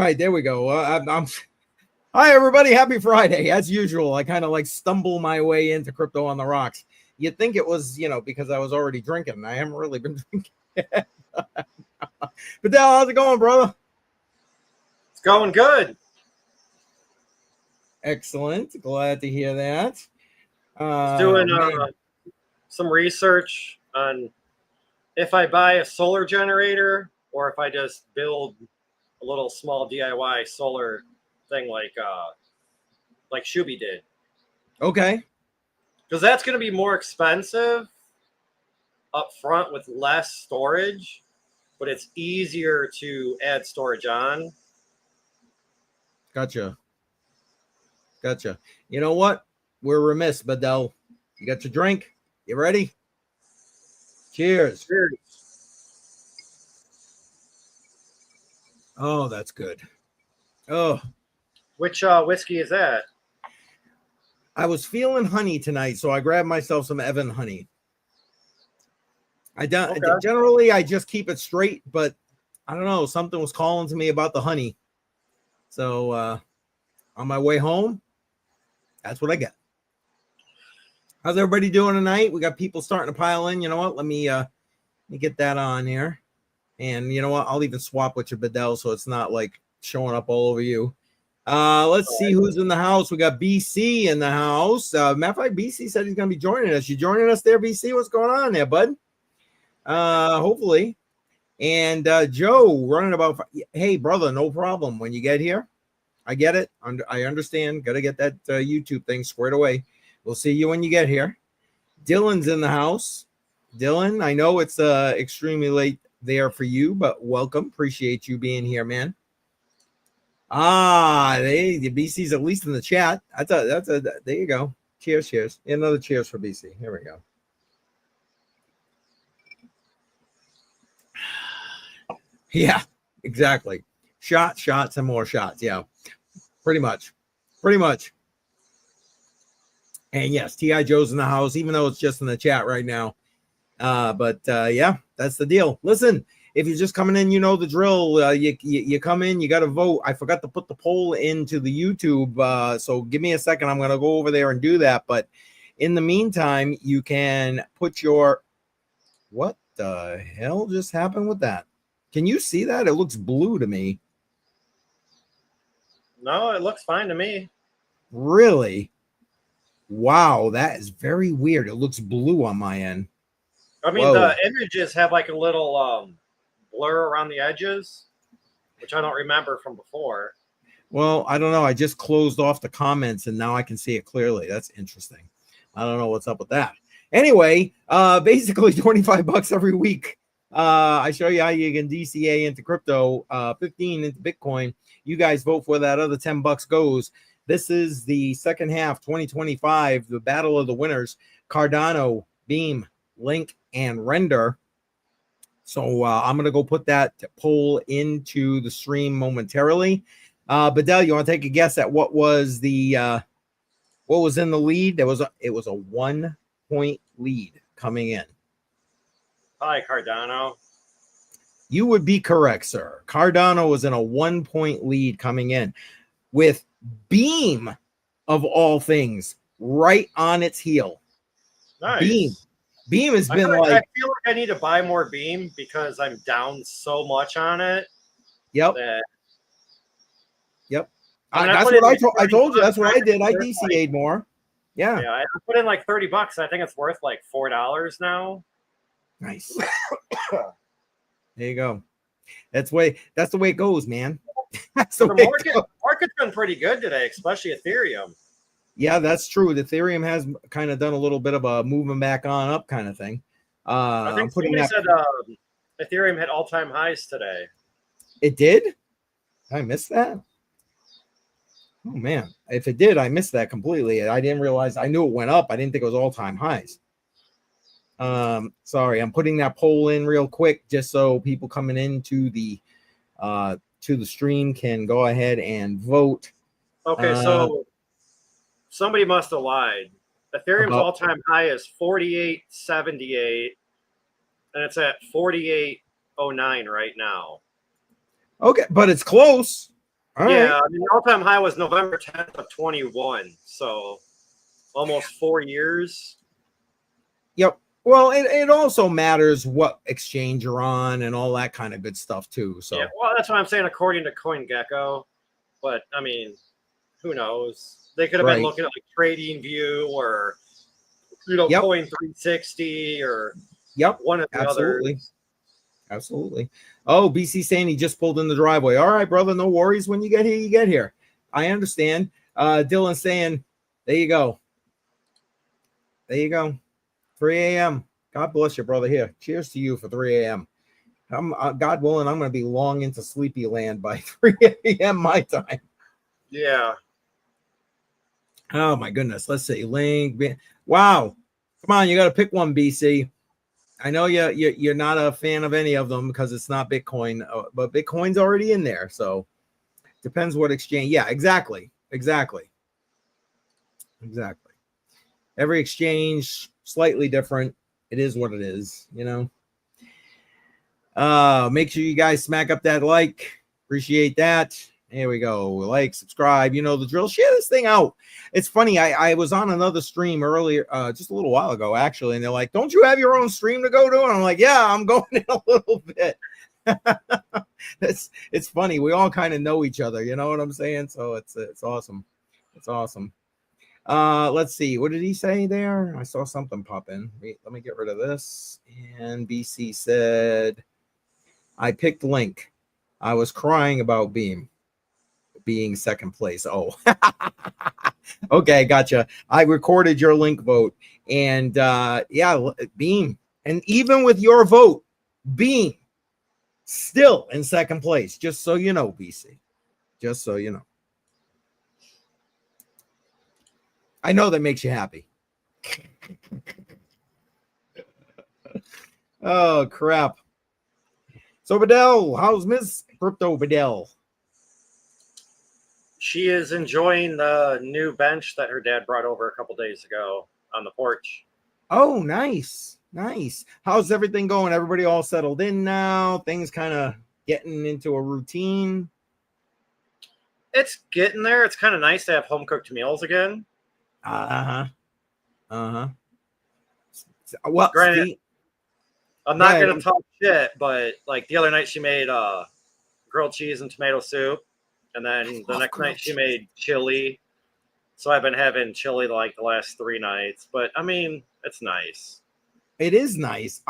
right, there we go. Hi, everybody. Happy Friday. As usual, I kind of like stumble my way into Crypto on the Rocks. You'd think it was, because I was already drinking. I haven't really been drinking. But Dal, how's it going, brother? It's going good. Excellent. Glad to hear that. Doing some research on if I buy a solar generator or if I just build a little small DIY solar thing like Shuby did. Okay. Because that's going to be more expensive up front with less storage, but it's easier to add storage on. Gotcha. You know what? We're remiss, Badell. You got your drink? You ready? Cheers. Cheers. Oh, that's good. Oh. Which whiskey is that? I was feeling honey tonight, so I grabbed myself some Evan honey. Generally, I just keep it straight, but I don't know. Something was calling to me about the honey. So on my way home, that's what I got. How's everybody doing tonight? We got people starting to pile in. You know what? Let me get that on here. And you know what? I'll even swap with your Bedell so it's not like showing up all over you. Let's see who's in the house. We got BC in the house. Matter of fact, BC said he's going to be joining us. You joining us there, BC? What's going on there, bud? Hopefully. And Joe running about. Hey, brother, no problem. When you get here, I get it. I understand. Got to get that YouTube thing squared away. We'll see you when you get here. Dylan's in the house. Dylan, I know it's extremely late there for you, but welcome. Appreciate you being here, man. The BC's at least in the chat. There you go. Cheers. Another cheers for BC. Here we go. Yeah, exactly. Shots, and more shots. Yeah, pretty much. And yes, T.I. Joe's in the house, even though it's just in the chat right now. But yeah, that's the deal. Listen, if you're just coming in, you know the drill. You come in, you got to vote. I forgot to put the poll into the YouTube. So give me a second. I'm going to go over there and do that. But in the meantime, you can put your, what the hell just happened with that? Can you see that? It looks blue to me. No, it looks fine to me. Really? Wow, that is very weird. It looks blue on my end. I mean, the images have like a little blur around the edges, which I don't remember from before. Well, I don't know. I just closed off the comments and now I can see it clearly. That's interesting. I don't know what's up with that. Anyway, basically $25 every week. I show you how you can DCA into crypto, 15 into Bitcoin. You guys vote for that other $10 goes. This is the second half, 2025, the battle of the winners. Cardano, Beam, Link, and Render. So I'm going to go put that poll into the stream momentarily. Bedell, you want to take a guess at what was the what was in the lead? It was a 1-point lead coming in. Hi, Cardano. You would be correct, sir. Cardano was in a 1-point lead coming in with Beam, of all things, right on its heel. Nice. Beam has been like. I feel like I need to buy more Beam because I'm down so much on it. Yep. Yep. That's what I told you. That's what I did. I DCA'd more. Yeah. Yeah. I put in like $30. I think it's worth like $4 now. Nice. There you go. That's the way it goes, man. The market's been pretty good today, especially Ethereum. Yeah, that's true. The Ethereum has kind of done a little bit of a moving back on up kind of thing. I think somebody said Ethereum hit all-time highs today. It did? I missed that? Oh, man. If it did, I missed that completely. I didn't realize. I knew it went up. I didn't think it was all-time highs. Sorry, I'm putting that poll in real quick just so people coming into the stream can go ahead and vote. Okay, so somebody must have lied. Ethereum's all-time high is 48.78, and it's at 48.09 right now. Okay, but it's close. All right. Yeah, I mean, the all-time high was November 10th of 21, so almost 4 years. Yep. Well, it also matters what exchange you're on and all that kind of good stuff too. So Yeah, well, that's what I'm saying according to CoinGecko. But I mean, who knows? They could have been looking at like TradingView or Coin 360 or one of the others. Absolutely. Oh, BC saying he just pulled in the driveway. All right, brother. No worries. When you get here, you get here. I understand. Dylan saying, there you go. There you go. 3 a.m. God bless you, brother. Here. Cheers to you for 3 a.m. God willing, I'm going to be long into sleepy land by 3 a.m. my time. Yeah. Oh, my goodness. Let's see. Link. Wow. Come on. You got to pick one, BC. I know you're not a fan of any of them because it's not Bitcoin, but Bitcoin's already in there. So depends what exchange. Yeah, exactly. Every exchange slightly different. It is what it is, you know. Make sure you guys smack up that like. Appreciate that. Here we go. Like, subscribe. You know the drill. Share this thing out. It's funny. I was on another stream earlier, just a little while ago, actually, and they're like, "Don't you have your own stream to go to?" And I'm like, "Yeah, I'm going in a little bit." It's funny. We all kind of know each other. You know what I'm saying? So it's awesome. It's awesome. Let's see. What did he say there? I saw something pop in. Wait, let me get rid of this. And BC said, "I picked Link. I was crying about Beam being second place." Oh, okay, gotcha. I recorded your Link vote, and yeah, Beam, and even with your vote, Beam still in second place. Just so you know, BC. Just so you know. I know that makes you happy. Oh crap. So Bedell, how's Miss Crypto Bedell? She is enjoying the new bench that her dad brought over a couple days ago on the porch. Oh, nice. How's everything going? Everybody all settled in now? Things kind of getting into a routine? It's getting there. It's kind of nice to have home cooked meals again. Well, granted, I'm not going to talk shit, but like the other night she made grilled cheese and tomato soup. And then the next night she made chili. So I've been having chili like the last 3 nights. But I mean, it's nice. It is nice.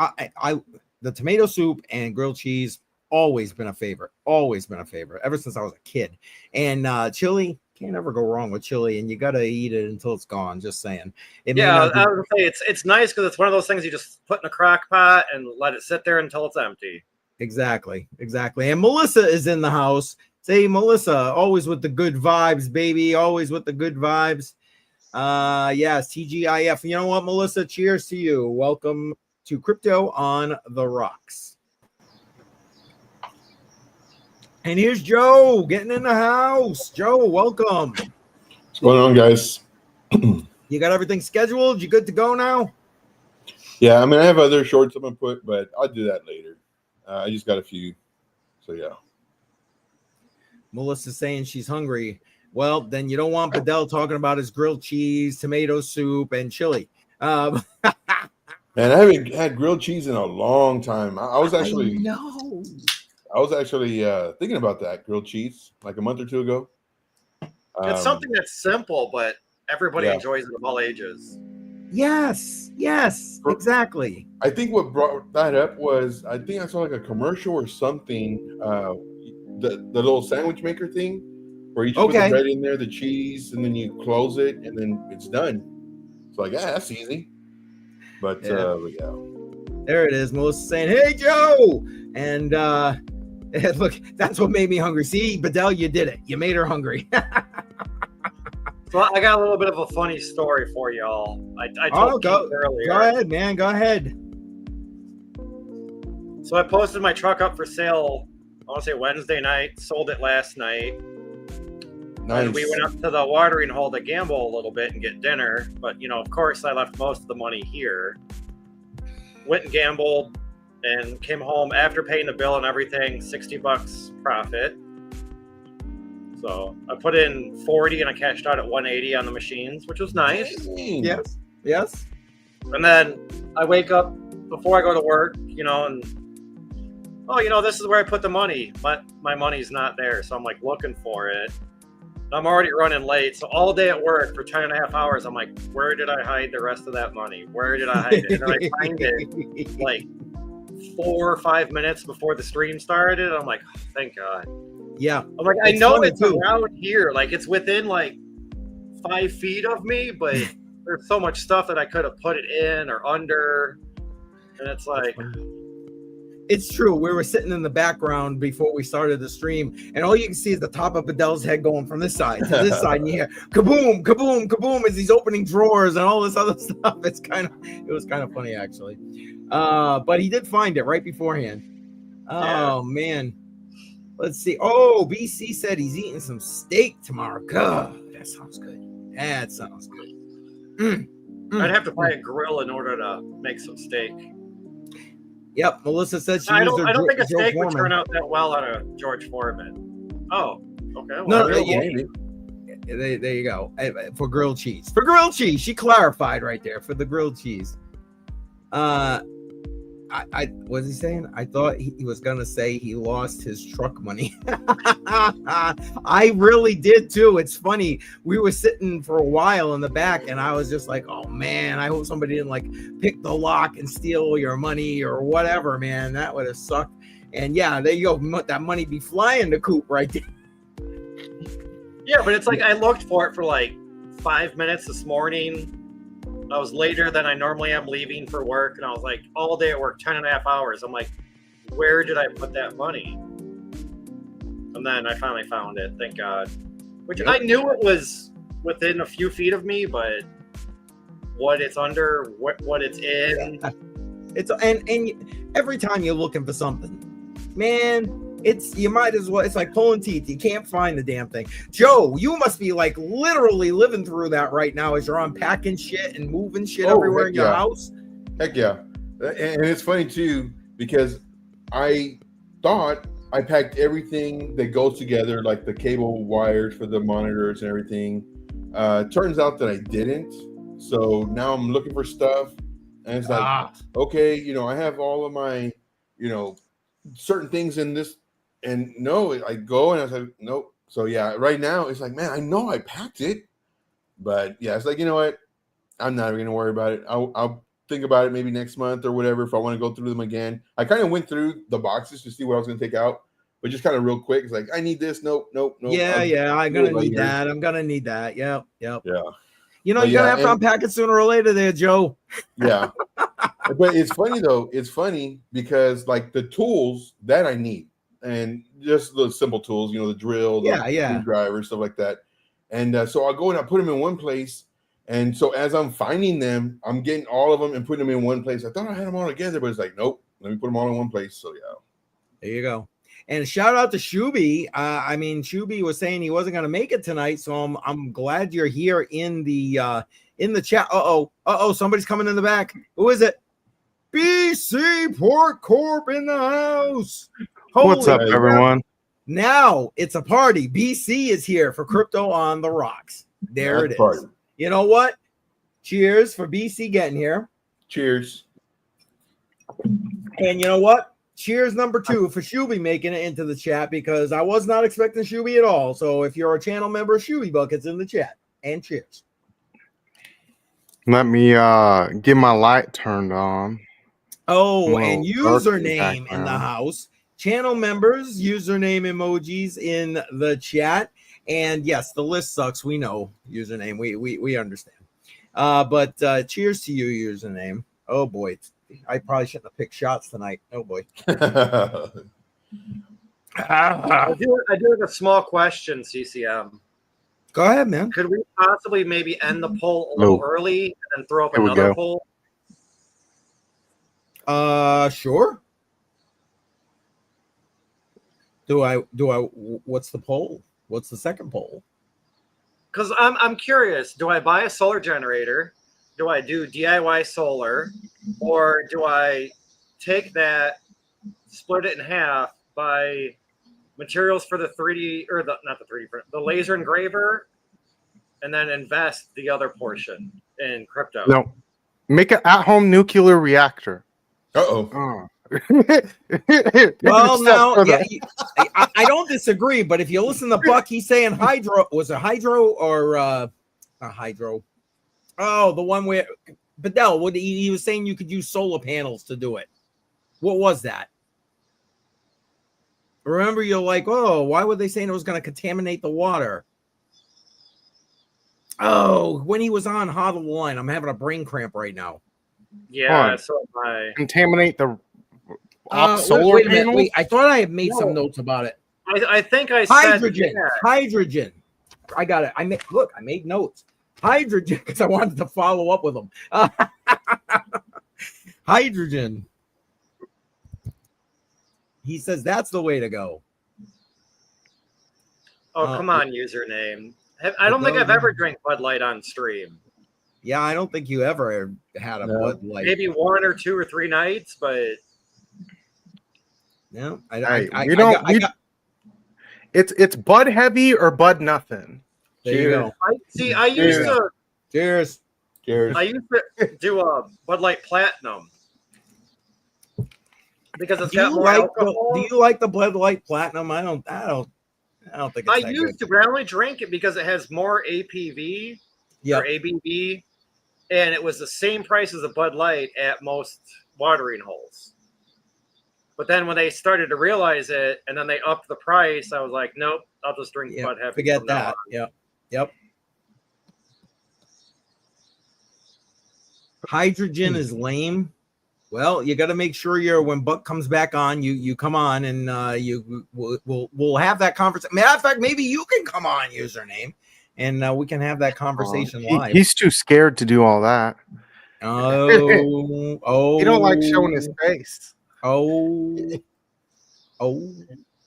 The tomato soup and grilled cheese always been a favorite. Ever since I was a kid. And chili, can't ever go wrong with chili. And you gotta eat it until it's gone. Just saying. I would say it's nice because it's one of those things you just put in a crock pot and let it sit there until it's empty. Exactly. And Melissa is in the house. Say, Melissa, always with the good vibes, baby. Always with the good vibes. Yes, TGIF. You know what, Melissa? Cheers to you. Welcome to Crypto on the Rocks. And here's Joe getting in the house. Joe, welcome. What's going on, guys? You got everything scheduled? You good to go now? Yeah, I mean, I have other shorts I'm going to put, but I'll do that later. I just got a few. So, yeah. Melissa's saying she's hungry. Well, then you don't want Bedell talking about his grilled cheese, tomato soup, and chili. Man, I haven't had grilled cheese in a long time. I was actually thinking about that grilled cheese like a month or two ago. It's something that's simple, but everybody enjoys it of all ages. Yes, exactly. I think what brought that up was I think I saw like a commercial or something. The little sandwich maker thing where you put the bread in there, the cheese, and then you close it, and then it's done. It's like, yeah, that's easy. But yeah. There it is. Melissa saying, "Hey, Joe," and look, that's what made me hungry. See, Bedell, you did it. You made her hungry. So I got a little bit of a funny story for y'all. I told Keith earlier. Go ahead, man. Go ahead. So I posted my truck up for sale, I want to say Wednesday night, sold it last night. Nice. And we went up to the watering hole to gamble a little bit and get dinner. But, you know, of course, I left most of the money here. Went and gambled and came home after paying the bill and everything, $60 profit. So I put in 40 and I cashed out at 180 on the machines, which was nice. Dang. Yes. And then I wake up before I go to work, and this is where I put the money, but my money's not there. So I'm like looking for it. I'm already running late. So all day at work for 10 and a half hours, I'm like, where did I hide the rest of that money? Where did I hide it? And then I find it like 4 or 5 minutes before the stream started. I'm like, oh, thank God. Yeah. I'm like, I know it's around here. Like it's within like 5 feet of me, but there's so much stuff that I could have put it in or under. And it's like, it's true. We were sitting in the background before we started the stream, and all you can see is the top of Adele's head going from this side to this side, and you hear kaboom, kaboom, kaboom as he's opening drawers and all this other stuff. It was kind of funny actually. But he did find it right beforehand. Oh man. Let's see. Oh, BC said he's eating some steak tomorrow. God, that sounds good. I'd have to buy a grill in order to make some steak. Yep, Melissa said I don't think a steak would turn out that well on a George Foreman. Oh, okay. Well, there you go. For grilled cheese. She clarified right there for the grilled cheese. I what was he saying? I thought he was gonna say he lost his truck money. I really did too. It's funny. We were sitting for a while in the back, and I was just like, "Oh man, I hope somebody didn't like pick the lock and steal your money or whatever, man. That would have sucked." And yeah, there you go. That money be flying the coop right there. Yeah, but it's like I looked for it for like 5 minutes this morning. I was later than I normally am leaving for work, and I was like all day at work, 10 and a half hours. I'm like, where did I put that money? And then I finally found it, thank God. Which I knew it was within a few feet of me, but what it's under, what it's in. It's and every time you're looking for something, man, you might as well. It's like pulling teeth. You can't find the damn thing. Joe, you must be like literally living through that right now as you're unpacking shit and moving shit everywhere in your house. Heck yeah. And it's funny too, because I thought I packed everything that goes together, like the cable wires for the monitors and everything. Turns out that I didn't. So now I'm looking for stuff. And it's like, okay, I have all of my, certain things in this. And no, I go and I was like, nope. So yeah, right now it's like, man, I know I packed it, but yeah, it's like, you know what? I'm not even gonna worry about it. I'll think about it maybe next month or whatever if I want to go through them again. I kind of went through the boxes to see what I was gonna take out, but just kind of real quick. It's like, I need this. Nope. Yeah. I'm gonna need that. I'm gonna need that. Yep. Yeah. You're gonna have to unpack it sooner or later, there, Joe. Yeah. But it's funny though. It's funny because like the tools that I need. And just the simple tools, the drill, the screwdriver, stuff like that. And so I'll go and I put them in one place. And so as I'm finding them, I'm getting all of them and putting them in one place. I thought I had them all together, but it's like, nope, let me put them all in one place. So yeah. There you go. And shout out to Shuby. Shuby was saying he wasn't going to make it tonight, so I'm glad you're here in the chat. Somebody's coming in the back. Who is it? BC Port Corp in the house. What's up, everyone? Now it's a party. BC is here for Crypto on the Rocks. There it is. Party. You know what? Cheers for BC getting here. Cheers. And you know what? Cheers number 2 for Shuby making it into the chat, because I was not expecting Shuby at all. So if you're a channel member, Shuby Bucket's in the chat. And cheers. Let me get my light turned on. Oh, and username in the house. Channel members, username emojis in the chat. And yes, the list sucks. We know username. We understand. But cheers to you, username. Oh boy. I probably shouldn't have picked shots tonight. Oh boy. I do have a small question, CCM. Go ahead, man. Could we possibly maybe end the poll a little early and then throw up another poll? Sure. Do I what's the poll? What's the second poll? Because I'm curious. Do I buy a solar generator? Do I do DIY solar? Or do I take that, split it in half, buy materials for the 3D or not the 3D print, the laser engraver, and then invest the other portion in crypto. No, make an at-home nuclear reactor. Uh-oh. Well, now, yeah, I don't disagree, but if you listen to Buck, he's saying hydro. Was it hydro or not hydro? Oh, the one where Bedell, what he was saying you could use solar panels to do it. What was that? Remember, you're like, oh, why were they saying it was going to contaminate the water? Oh, when he was on Hodl Line, I'm having a brain cramp right now. Yeah, so contaminate the solar wait a minute, wait. I thought I had made some notes about it. I think I hydrogen. Said hydrogen. I got it. I made notes. Hydrogen because I wanted to follow up with them. Hydrogen. He says that's the way to go. Oh, come on, username. I don't think I've ever drank Bud Light on stream. Yeah, I don't think you ever had a Bud Light. Maybe 1 or 2 or 3 nights, but no, it's Bud heavy or Bud nothing. There you go. I used to. Cheers. I used to do a Bud Light Platinum because it's got more alcohol. Do you like the Bud Light Platinum? I don't think it's I used to, but I only drank it because it has more APV or ABV, and it was the same price as a Bud Light at most watering holes. But then when they started to realize it, and then they upped the price, I was like, nope, I'll just drink Bud Heavy. Forget that. Yep. Hydrogen is lame. Well, you got to make sure when Buck comes back on, you come on and we'll have that conversation. Matter of fact, maybe you can come on, username, and we can have that conversation live. He's too scared to do all that. Oh, he don't like showing his face. Oh.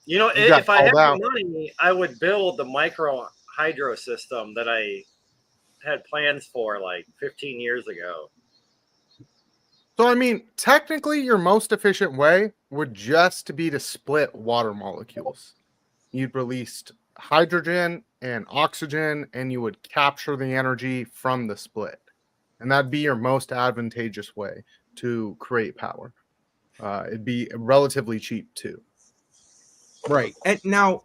You know, if I had the money, I would build the micro hydro system that I had plans for like 15 years ago. So, I mean, technically, your most efficient way would just be to split water molecules. You'd release hydrogen and oxygen, and you would capture the energy from the split. And that'd be your most advantageous way to create power. It'd be relatively cheap, too. Right. And now,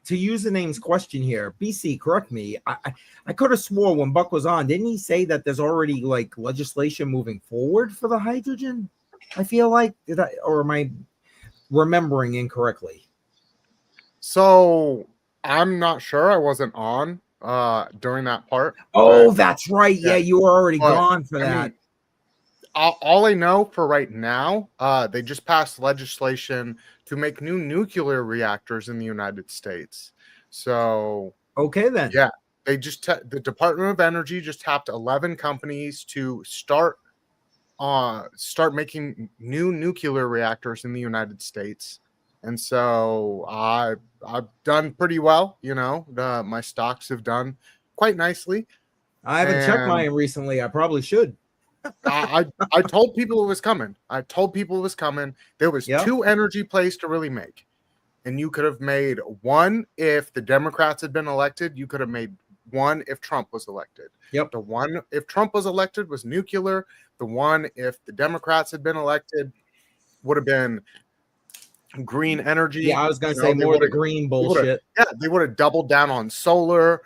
to use the name's question here, BC, correct me. I could have swore when Buck was on, didn't he say that there's already like legislation moving forward for the hydrogen? I feel like, or am I remembering incorrectly? So I'm not sure. I wasn't on during that part. Oh, that's right. Yeah, you were already gone for that. Mean, all I know for right now, they just passed legislation to make new nuclear reactors in the United States. So okay, then. Yeah, they just the Department of Energy just tapped 11 companies to start making new nuclear reactors in the United States. And so I've done pretty well. You know, my stocks have done quite nicely. I haven't checked mine recently. I probably should. I told people it was coming. There was 2 energy plays to really make. And you could have made one if the Democrats had been elected. You could have made one if Trump was elected. Yep. The one if Trump was elected was nuclear. The one if the Democrats had been elected would have been green energy. Yeah, I was going to say more of the green bullshit. They would have doubled down on solar.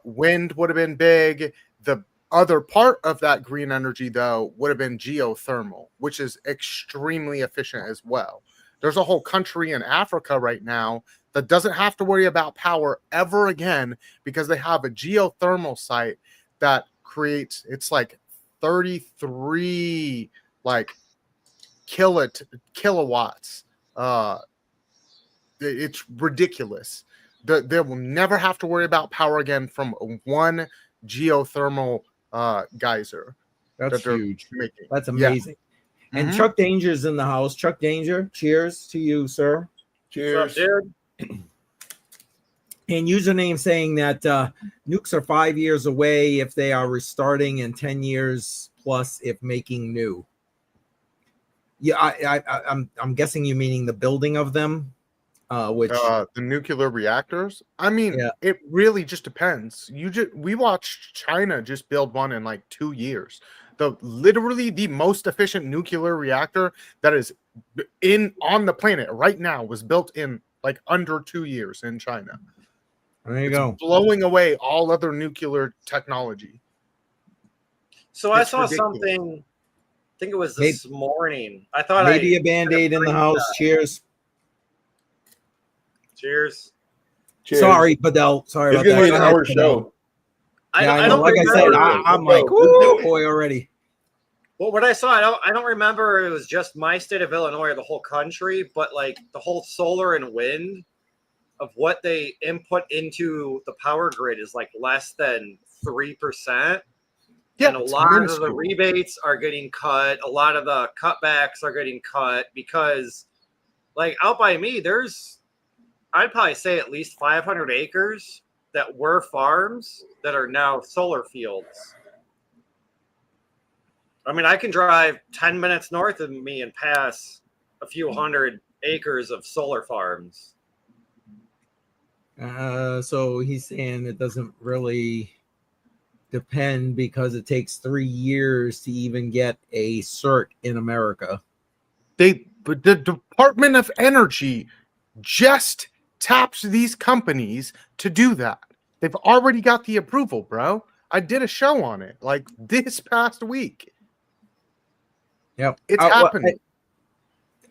Wind would have been big. The other part of that green energy, though, would have been geothermal, which is extremely efficient as well. There's a whole country in Africa right now that doesn't have to worry about power ever again because they have a geothermal site that creates, it's like 33 like kilowatts. It's ridiculous. They will never have to worry about power again from one geothermal geyser. That's huge. Making. That's amazing. Yeah. And Chuck Danger's in the house. Chuck Danger, cheers to you, sir. Cheers. What's up, dude? And username saying that nukes are 5 years away if they are restarting, and 10 years plus if making new. Yeah, I'm guessing you meaning the building of them. Which the nuclear reactors. I mean, Yeah. it really just depends. We watched China just build one in like 2 years. Literally the most efficient nuclear reactor that is on the planet right now was built in like under 2 years in China. there you It's go. blowing away all other nuclear technology. So I It's saw ridiculous. something. I think it was this morning. I thought Maybe a Band-Aid in the house. Cheers. Cheers. Cheers. Sorry, Badell. Sorry It's about gonna that. be an Go ahead, hour Badell. show. Yeah, I I know. don't Like I said, remember. I'm Let's like, go. Let's do woo, it. boy, already. Well, what I saw, I don't remember. It was just my state of Illinois or the whole country, but like the whole solar and wind of what they input into the power grid is like less than 3%. Yeah, And a it's lot of the minuscule. rebates are getting cut. A lot of the cutbacks are getting cut because, like, out by me, I'd probably say at least 500 acres that were farms that are now solar fields. I mean, I can drive 10 minutes north of me and pass a few hundred acres of solar farms. So he's saying it doesn't really depend because it takes 3 years to even get a cert in America. But the Department of Energy just taps these companies to do that. They've already got the approval, bro. I did a show on it like this past week. Yep, It's happening.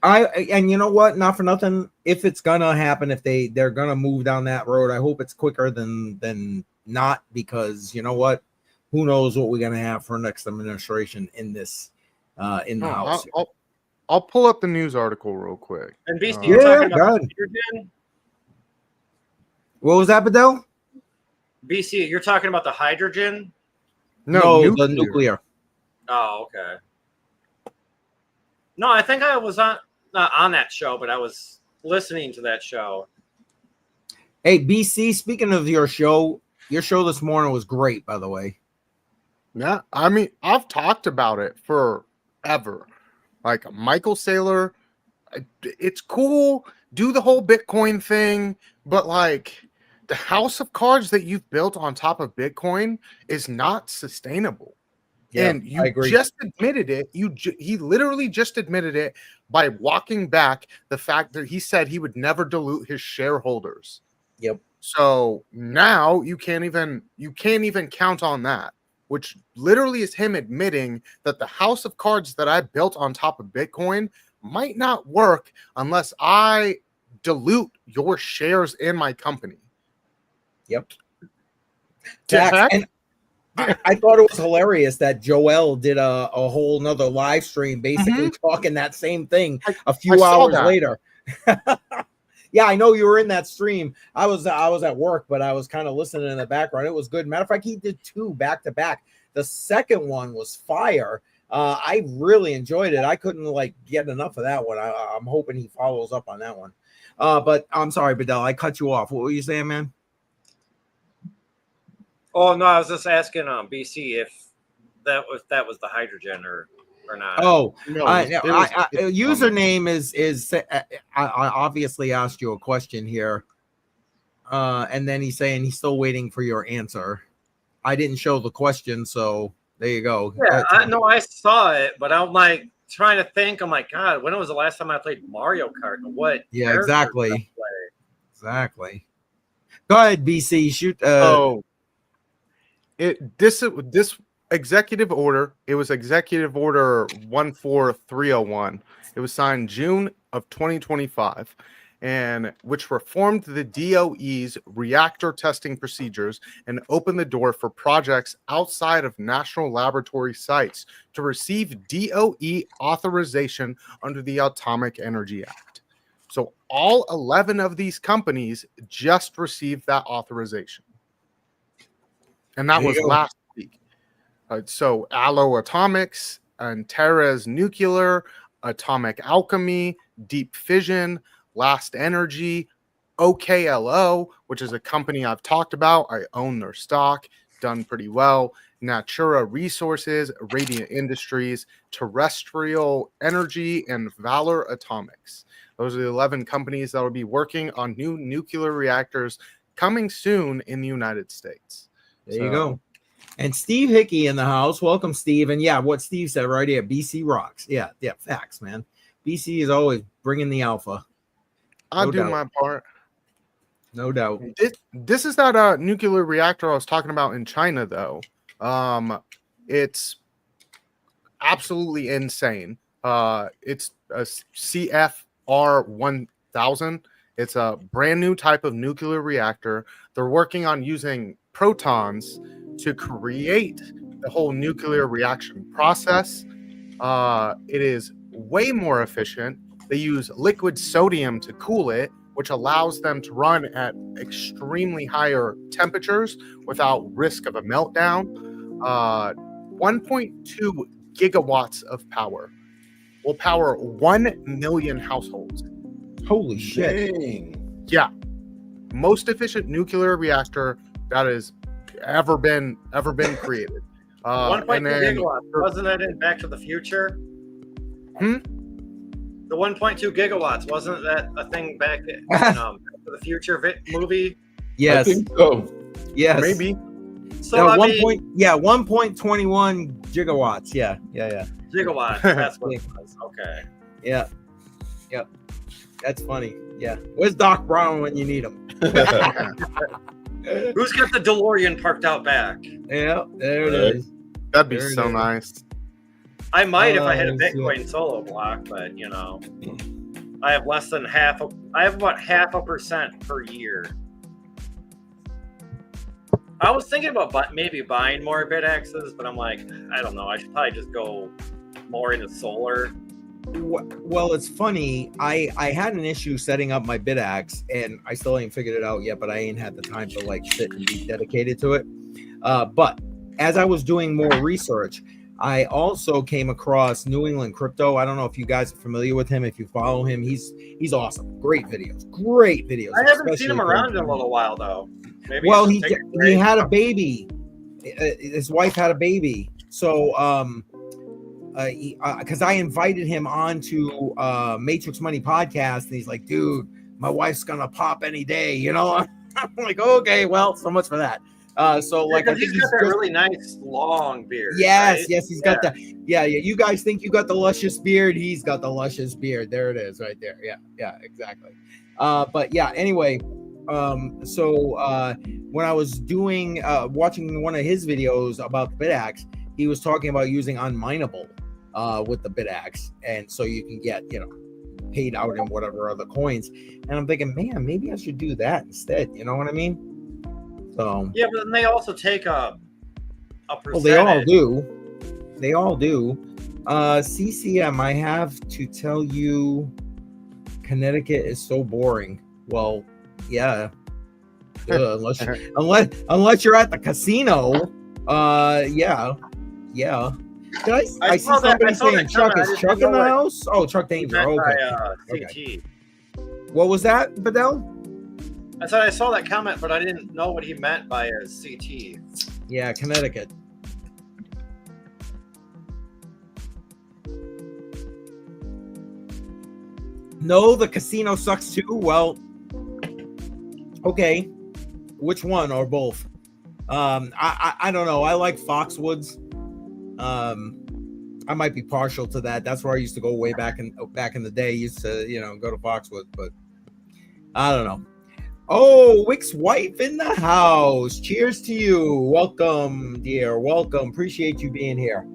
And you know what? Not for nothing. If it's gonna happen, if they're gonna move down that road, I hope it's quicker than not, because you know what? Who knows what we're gonna have for next administration in this in the house. I'll pull up the news article real quick. And BC, you're talking about hydrogen? What was that, Badell? BC, you're talking about the hydrogen? No, the nuclear. Oh, okay. No, I think I was not on that show, but I was listening to that show. Hey, BC, speaking of your show this morning was great, by the way. Yeah, I mean, I've talked about it forever. Like Michael Saylor, it's cool, do the whole Bitcoin thing, but like the house of cards that you've built on top of Bitcoin is not sustainable. Yeah, and you just admitted it. He literally just admitted it by walking back the fact that he said he would never dilute his shareholders. Yep. So now you can't even count on that, which literally is him admitting that the house of cards that I built on top of Bitcoin might not work unless I dilute your shares in my company. Yep. And I thought it was hilarious that Joel did a whole nother live stream basically talking that same thing a few hours later. Yeah, I know you were in that stream. I was at work, but I was kind of listening in the background. It was good. Matter of fact, he did 2 back to back. The second one was fire. I really enjoyed it. I couldn't get enough of that one. I'm hoping he follows up on that one. But I'm sorry, Badell, I cut you off. What were you saying, man? Oh no, I was just asking BC if that was the hydrogen or not. Oh, no, username is I obviously asked you a question here, and then he's saying he's still waiting for your answer. I didn't show the question, so there you go. Yeah, I saw it, but I'm like trying to think. I'm like, God, when was the last time I played Mario Kart? What? Yeah, exactly. Exactly. Go ahead, BC. Shoot. This executive order, it was executive order 14301. It was signed June of 2025, and which reformed the DOE's reactor testing procedures and opened the door for projects outside of national laboratory sites to receive DOE authorization under the Atomic Energy Act. So all 11 of these companies just received that authorization. And that was last week. So Allo Atomics, Antares Nuclear, Atomic Alchemy, Deep Fission, Last Energy, OKLO, which is a company I've talked about. I own their stock, done pretty well. Natura Resources, Radiant Industries, Terrestrial Energy, and Valor Atomics. Those are the 11 companies that will be working on new nuclear reactors coming soon in the United States. There you go. And Steve Hickey in the house. Welcome, Steve. And yeah, what Steve said right here, BC rocks. Yeah, facts, man. BC is always bringing the alpha. I'll do my part. No doubt. This is that nuclear reactor I was talking about in China, though. It's absolutely insane. It's a CFR 1000. It's a brand new type of nuclear reactor. They're working on using protons to create the whole nuclear reaction process. It is way more efficient. They use liquid sodium to cool it, which allows them to run at extremely higher temperatures without risk of a meltdown. 1.2 gigawatts of power will power 1 million households. Holy shit. Dang. Yeah. Most efficient nuclear reactor that has ever been created. 1.2 gigawatts. Wasn't that in Back to the Future? The 1.2 gigawatts, wasn't that a thing back in Back to the Future movie? Yes. I think so. Yes. Maybe. So Yeah, I 1.21 gigawatts. Yeah. gigawatts. That's what it was. Okay. Yeah. Yep. That's funny. Yeah. Where's Doc Brown when you need him? Who's got the DeLorean parked out back? Yeah, there it is. That'd be There it so is. nice. I might if I had a yeah. Bitcoin solo block, but I have less than half. I have about 0.5% per year. I was thinking about maybe buying more BitXs, but I'm like, I don't know. I should probably just go more into solar. Well, it's funny. I had an issue setting up my BitX, and I still ain't figured it out yet, but I ain't had the time to like sit and be dedicated to it. But as I was doing more research, I also came across New England Crypto. I don't know if you guys are familiar with him. If you follow him, he's awesome. Great videos. I haven't seen him around in a little while though. Maybe well, he had a baby. His wife had a baby. So because I invited him on to Matrix Money podcast, and he's like, dude, my wife's gonna pop any day, I'm like, okay, well, so much for that. So like, I think he's got that really nice long beard. Yes, right? yes, he's got that. Yeah. You guys think you got the luscious beard? He's got the luscious beard. There it is, right there. Yeah, exactly. But yeah, anyway, so when I was doing watching one of his videos about the BitX, he was talking about using unminable with the BitX, and so you can get paid out in whatever other coins. And I'm thinking, man, maybe I should do that instead. You know what I mean? So yeah, but then they also take a percentage. well, they all do. CCM, I have to tell you, Connecticut is so boring. Well, yeah. Unless you're at the casino. Yeah. I see somebody saying Chuck. Is Chuck in the house? Oh, Chuck Danger. Okay. CT. What was that, Bedell? I said I saw that comment, but I didn't know what he meant by a CT. Yeah, Connecticut. No, the casino sucks too. Well, okay. Which one or both? I don't know. I like Foxwoods. I might be partial to that. That's where I used to go way back in the day. Used to, go to Foxwoods, but I don't know. Oh, Wick's wife in the house. Cheers to you. Welcome, dear. Welcome. Appreciate you being here.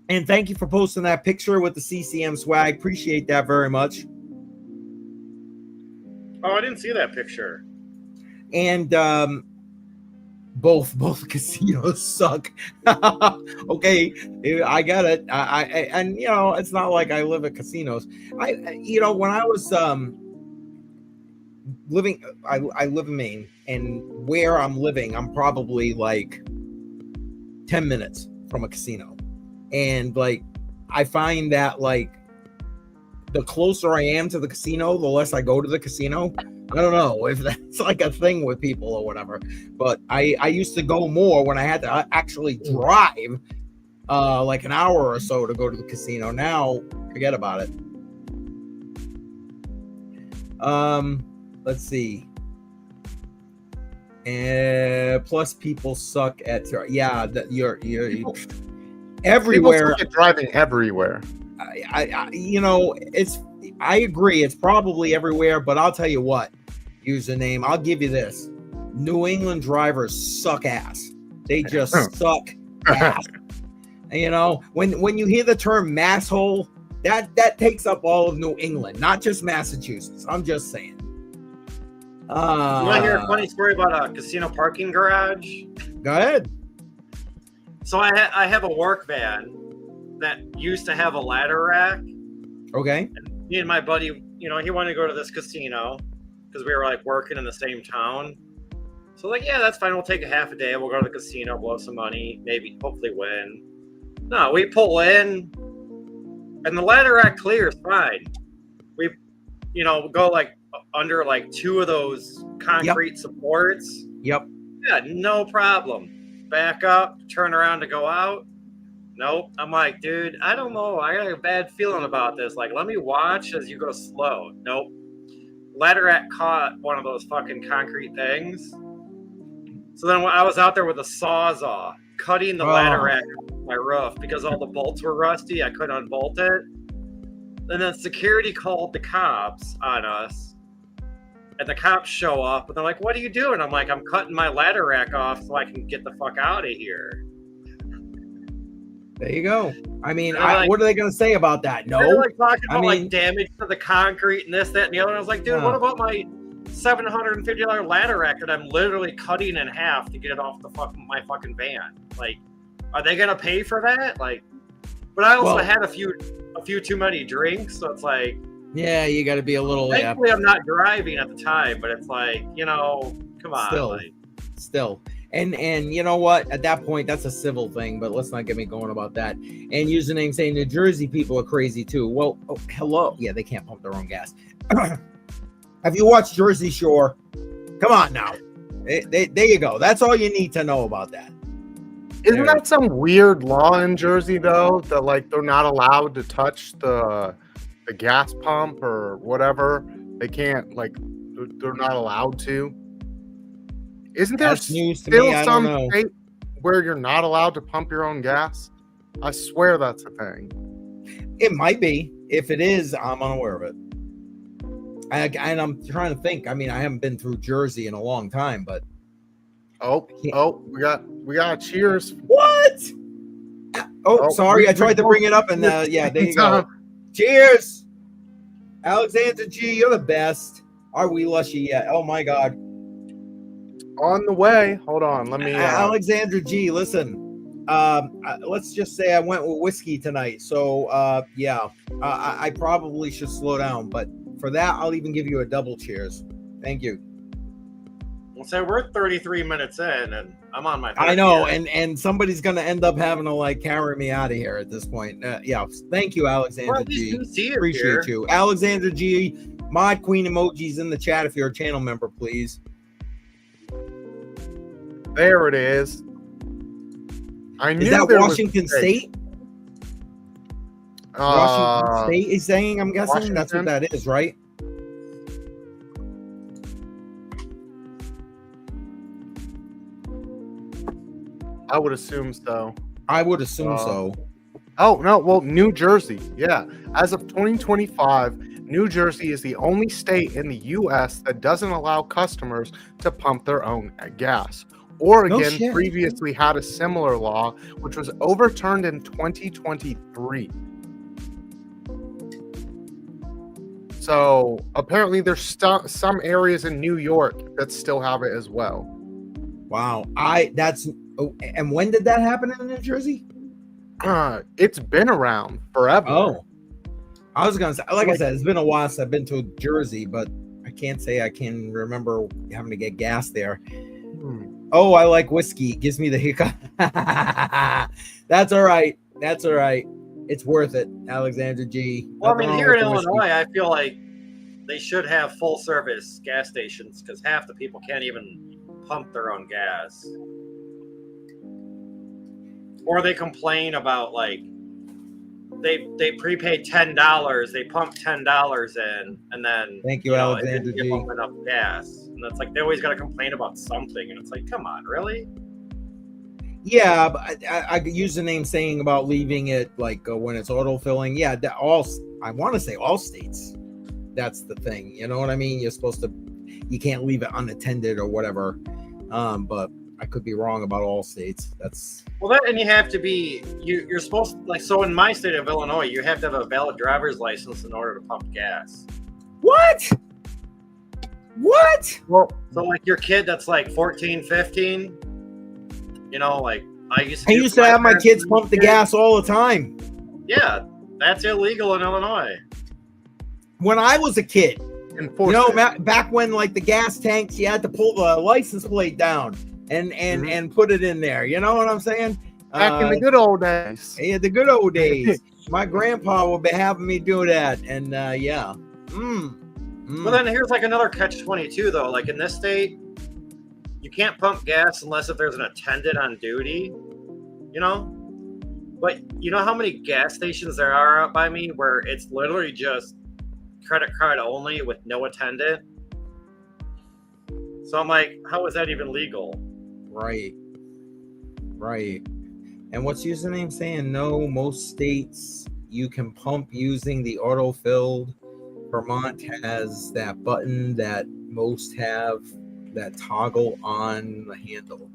And thank you for posting that picture with the CCM swag. Appreciate that very much. Oh, I didn't see that picture. And both casinos suck. Okay, I got it. I and it's not like I live at casinos. When I was living, I live in Maine, and where I'm living, I'm probably like 10 minutes from a casino. And like, I find that like the closer I am to the casino, the less I go to the casino. I don't know if that's like a thing with people or whatever, but I used to go more when I had to actually drive like an hour or so to go to the casino. Now, forget about it. Let's see. Plus, people suck at you're everywhere. People suck at driving everywhere. I agree. It's probably everywhere, but I'll tell you what. Username. I'll give you this. New England drivers suck ass. They just suck ass. And, when you hear the term masshole, that takes up all of New England, not just Massachusetts. I'm just saying. You want to hear a funny story about a casino parking garage? Go ahead. So I have a work van that used to have a ladder rack. Okay. And me and my buddy, he wanted to go to this casino because we were like working in the same town. So like, yeah, that's fine. We'll take a half a day. We'll go to the casino, blow some money, maybe hopefully win. No, we pull in and the ladder rack clears fine. We, go like under like two of those concrete supports. Yep. Yeah, no problem. Back up, turn around to go out. Nope. I'm like, dude, I don't know. I got a bad feeling about this. Like, let me watch as you go slow. Nope. Ladder rack caught one of those fucking concrete things. So then I was out there with a sawzall, cutting the ladder rack off my roof because all the bolts were rusty. I couldn't unbolt it. And then security called the cops on us. And the cops show up and they're like, what are you doing? I'm like, I'm cutting my ladder rack off so I can get the fuck out of here. There you go. I mean, like, what are they going to say about that? No. They're like talking about like damage to the concrete and this, that, and the other. And I was like, dude, what about my $750 ladder rack that I'm literally cutting in half to get it off my fucking van? Like, are they going to pay for that? Like, but I also had a few too many drinks, so it's like, yeah, you got to be a little. Thankfully, I'm not driving at the time, but it's like, come on. Still. And you know what? At that point, that's a civil thing, but let's not get me going about that. And username saying New Jersey people are crazy too. Well, hello. Yeah, they can't pump their own gas. Have you watched Jersey Shore? Come on now. There you go. That's all you need to know about that. Isn't that some weird law in Jersey though? That like they're not allowed to touch the gas pump or whatever. They can't they're not allowed to. Isn't there still some state where you're not allowed to pump your own gas? I swear that's a thing. It might be. If it is, I'm unaware of it. And I'm trying to think. I mean, I haven't been through Jersey in a long time, but we got a cheers. What? Sorry, I tried to bring it up, and there you go. Cheers, Alexander G. You're the best. Are we lushy yet? Oh my God. On the way. Hold on. Let me. Alexandra G. Listen. Let's just say I went with whiskey tonight. So I probably should slow down. But for that, I'll even give you a double cheers. Thank you. Well, so we're 33 minutes in, and I'm on my. I know, and somebody's gonna end up having to carry me out of here at this point. Thank you, Alexandra G. Appreciate you, Alexandra G. Mod Queen emojis in the chat if you're a channel member, please. There it is. I knew is that Washington State? Washington State is saying, I'm guessing Washington? That's what that is, right? I would assume so. I would assume so. Oh, no. Well, New Jersey. Yeah. As of 2025, New Jersey is the only state in the U.S. that doesn't allow customers to pump their own gas. Oregon previously had a similar law, which was overturned in 2023. So apparently there's some areas in New York that still have it as well. Wow. And when did that happen in New Jersey? It's been around forever. Oh. I was gonna say, like I said, it's been a while since I've been to Jersey, but I can't say I can remember having to get gas there. Oh, I like whiskey. It gives me the hiccup. That's all right. It's worth it, Alexander G. Well, I mean, here in Illinois, I feel like they should have full service gas stations because half the people can't even pump their own gas. Or they complain about like they prepaid $10, they pump $10 in, and then Thank you, know, it Alexander didn't give G. them enough gas. And it's like they always got to complain about something, and it's like, come on, really? Yeah, but I use the name saying about leaving it like when it's autofilling. Yeah, I want to say all states. That's the thing. You know what I mean? You're supposed to, you can't leave it unattended or whatever. But I could be wrong about all states. That's well, that, and you have to be you're supposed to, like, so in my state of Illinois, you have to have a valid driver's license in order to pump gas. what? Well, So like your kid that's like 14, 15, you know, like I used to have my kids pump the gas all the time. Yeah, that's illegal in Illinois. When I was a kid, enforce you know, it. back when like the gas tanks, you had to pull the license plate down and put it in there. You know what I'm saying? Back in the good old days. Yeah, the good old days. My grandpa would be having me do that, and yeah. But then here's like another catch-22 though. Like in this state, you can't pump gas unless if there's an attendant on duty. You know? But you know how many gas stations there are out by me where it's literally just credit card only with no attendant? So I'm like, how is that even legal? Right. And what's username saying? No, most states you can pump using the auto-filled. Vermont has that button that most have that toggle on the handle.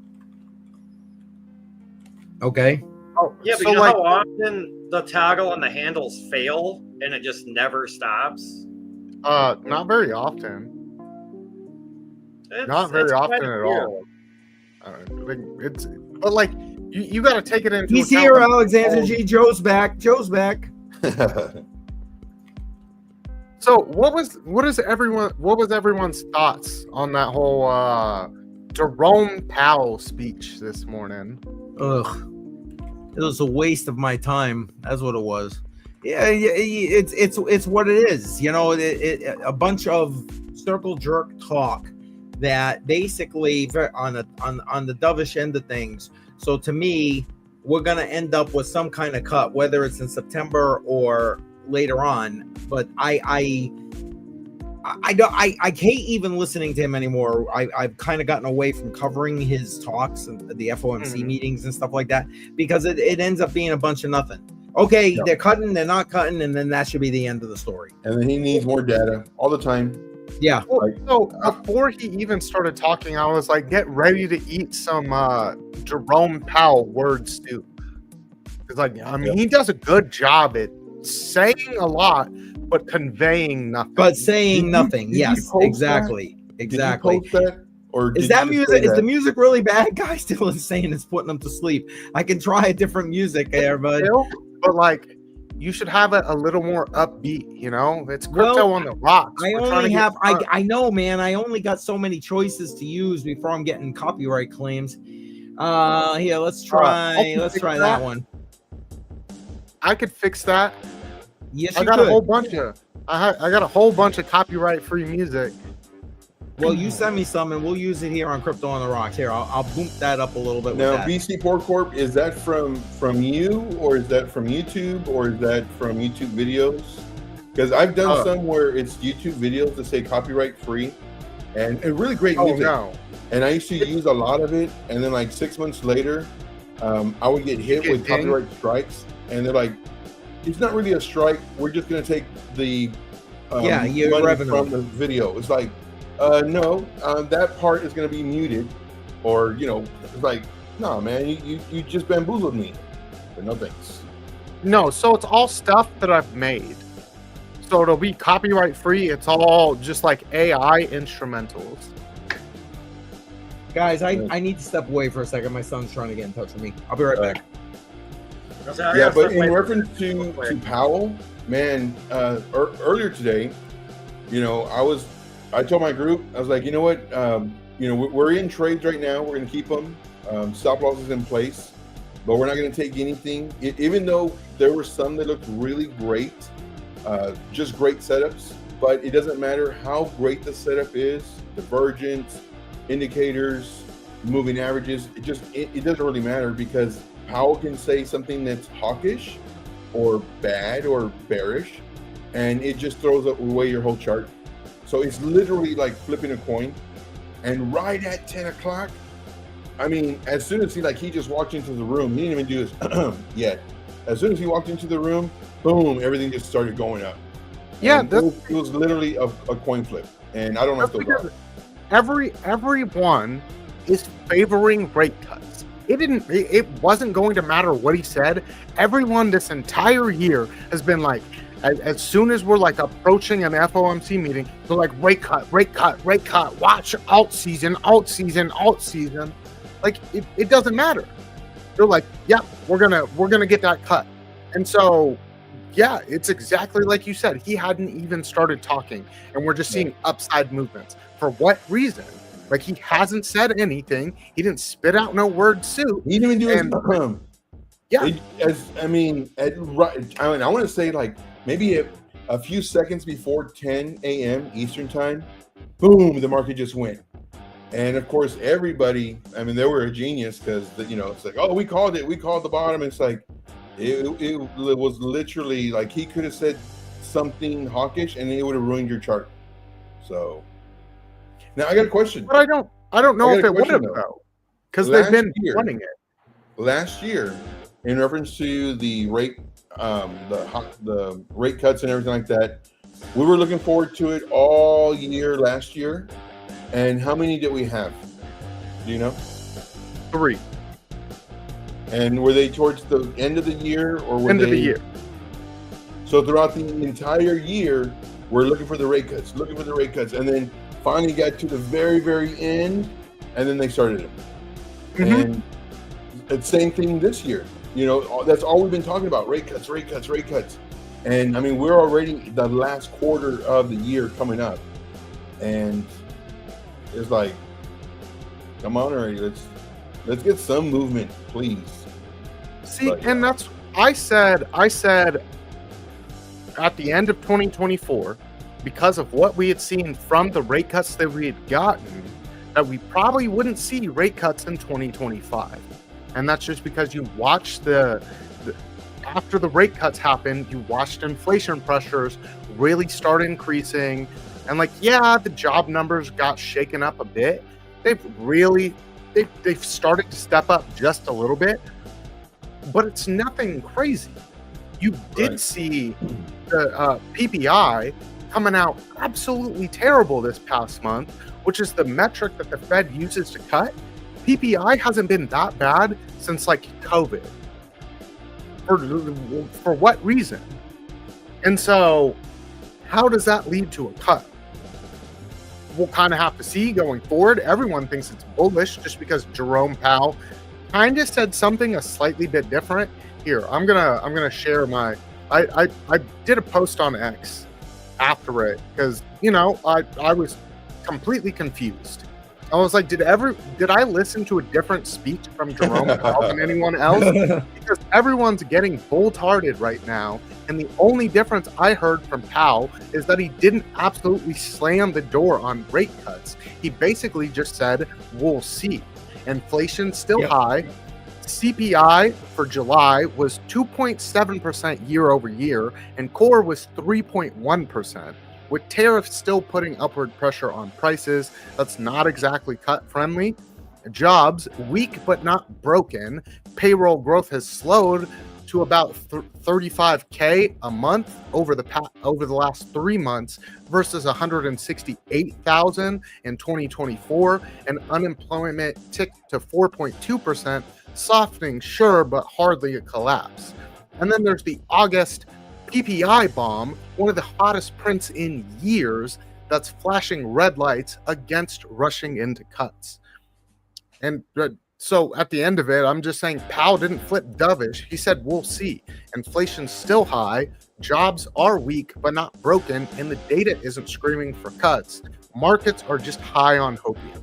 Okay. Oh, Yeah, but so you know like, how often the toggle and the handles fail and it just never stops? not very often. Not very often quite a at few. all. It's but like you got to take it into He's account. here, Alexander G. Joe's back. So what was everyone's thoughts on that whole Jerome Powell speech this morning? Ugh. It was a waste of my time. That's what it was. Yeah, it's what it is. You know, a bunch of circle jerk talk that basically on the dovish end of things. So to me, we're gonna end up with some kind of cut, whether it's in September or later on. But I hate even listening to him anymore. I've kind of gotten away from covering his talks and the FOMC meetings and stuff like that, because it ends up being a bunch of nothing. Okay, they're cutting, they're not cutting, and then that should be the end of the story. And then he needs more data all the time. Yeah. So before he even started talking, I was like, get ready to eat some Jerome Powell word stew. Because like, I mean, he does a good job at saying a lot, but conveying nothing. But saying nothing. Yes, exactly. Exactly. Did you post that? Or is that music? Is the music really bad? Guy still is saying it's putting them to sleep. I can try a different music there, but like, you should have it a little more upbeat. You know, it's crypto on the rocks. I know, man. I only got so many choices to use before I'm getting copyright claims. Here, let's try. Let's try that one. I could fix that. Yes, I got a whole bunch of. I got a whole bunch of copyright-free music. Well, you send me some, and we'll use it here on Crypto on the Rocks. Here, I'll boom that up a little bit. Now, with that. BC Port Corp, is that from you, or is that from YouTube, or is that from YouTube videos? Because I've done some where it's YouTube videos that say copyright-free, and really great music. No. And I used to use a lot of it, and then like 6 months later, I would get hit with copyright strikes, and they're like, it's not really a strike. We're just going to take the your money revenue from the video. It's like, no, that part is going to be muted, or it's like, no, man, you just bamboozled me. But no thanks. No, so it's all stuff that I've made. So it'll be copyright free. It's all just like AI instrumentals. Guys, I need to step away for a second. My son's trying to get in touch with me. I'll be right back. Yeah, but in reference to Powell, man, earlier today, I told my group, I was like, you know what, we're in trades right now. We're going to keep them, stop losses in place, but we're not going to take anything. Even though there were some that looked really great, just great setups, but it doesn't matter how great the setup is, divergence, indicators, moving averages, it doesn't really matter, because Powell can say something that's hawkish or bad or bearish, and it just throws away your whole chart. So it's literally like flipping a coin. And right at 10 o'clock, I mean, as soon as he just walked into the room, he didn't even do this yet. As soon as he walked into the room, boom, everything just started going up. Yeah, it was literally a coin flip. And I don't know if those everyone is favoring rate cuts. It wasn't going to matter what he said. Everyone this entire year has been like, as soon as we're like approaching an FOMC meeting, they're like, rate cut, watch alt season. Like it doesn't matter. They're like, yeah, we're gonna get that cut. And so yeah, it's exactly like you said. He hadn't even started talking, and we're just seeing upside movements. For what reason? Like, he hasn't said anything. He didn't spit out no word soup. He didn't even do I want to say like maybe a few seconds before 10 a.m. Eastern time, boom, the market just went. And of course, everybody, I mean, they were a genius, because it's like, oh, we called the bottom. It's like it was literally like he could have said something hawkish and it would have ruined your chart. So now I got a question. But I don't know if it would have, though, because they've been running it. Last year, in reference to the rate, the rate cuts and everything like that, we were looking forward to it all year last year. And how many did we have? Do you know? 3. And were they towards the end of the year, or were end of the year? So throughout the entire year, we're looking for the rate cuts, and then finally got to the very, very end, and then they started them. Mm-hmm. And it's the same thing this year. That's all we've been talking about: rate cuts. And I mean, we're already the last quarter of the year coming up, and it's like, come on already, let's get some movement, please. See, and that's I said at the end of 2024, because of what we had seen from the rate cuts that we had gotten, that we probably wouldn't see rate cuts in 2025. And that's just because you watched after the rate cuts happened, you watched inflation pressures really start increasing. And the job numbers got shaken up a bit. They've started to step up just a little bit, but it's nothing crazy. You did see the PPI coming out absolutely terrible this past month, which is the metric that the Fed uses to cut. PPI hasn't been that bad since COVID. For what reason? And so how does that lead to a cut? We'll kind of have to see going forward. Everyone thinks it's bullish just because Jerome Powell kind of said something a slightly bit different. Here, I'm gonna share my. I did a post on X after it, because I was completely confused. I was like, did I listen to a different speech from Jerome Powell than anyone else? Because everyone's getting bull-tarded right now. And the only difference I heard from Powell is that he didn't absolutely slam the door on rate cuts. He basically just said, we'll see. Inflation's still high. CPI for July was 2.7% year over year, and core was 3.1%. With tariffs still putting upward pressure on prices, that's not exactly cut friendly. Jobs weak but not broken. Payroll growth has slowed to about 35K a month over the last 3 months versus 168,000 in 2024, and unemployment ticked to 4.2%, softening sure but hardly a collapse. And then there's the August PPI bomb, one of the hottest prints in years, that's flashing red lights against rushing into cuts. And so at the end of it, I'm just saying Powell didn't flip dovish. He said, we'll see. Inflation's still high. Jobs are weak, but not broken. And the data isn't screaming for cuts. Markets are just high on hopium.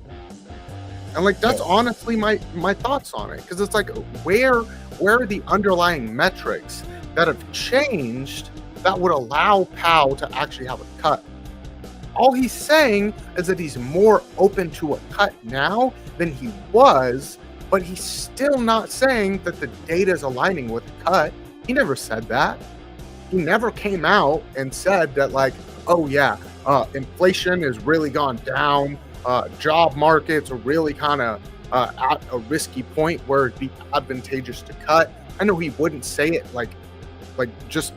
And that's honestly my thoughts on it. Because it's like, where are the underlying metrics that have changed that would allow Powell to actually have a cut? all he's saying is that he's more open to a cut now than he was, but he's still not saying that the data is aligning with the cut. He never said that. He never came out and said that, like, oh yeah, inflation has really gone down. Job markets are really kind of at a risky point where it'd be advantageous to cut. I know he wouldn't say it like just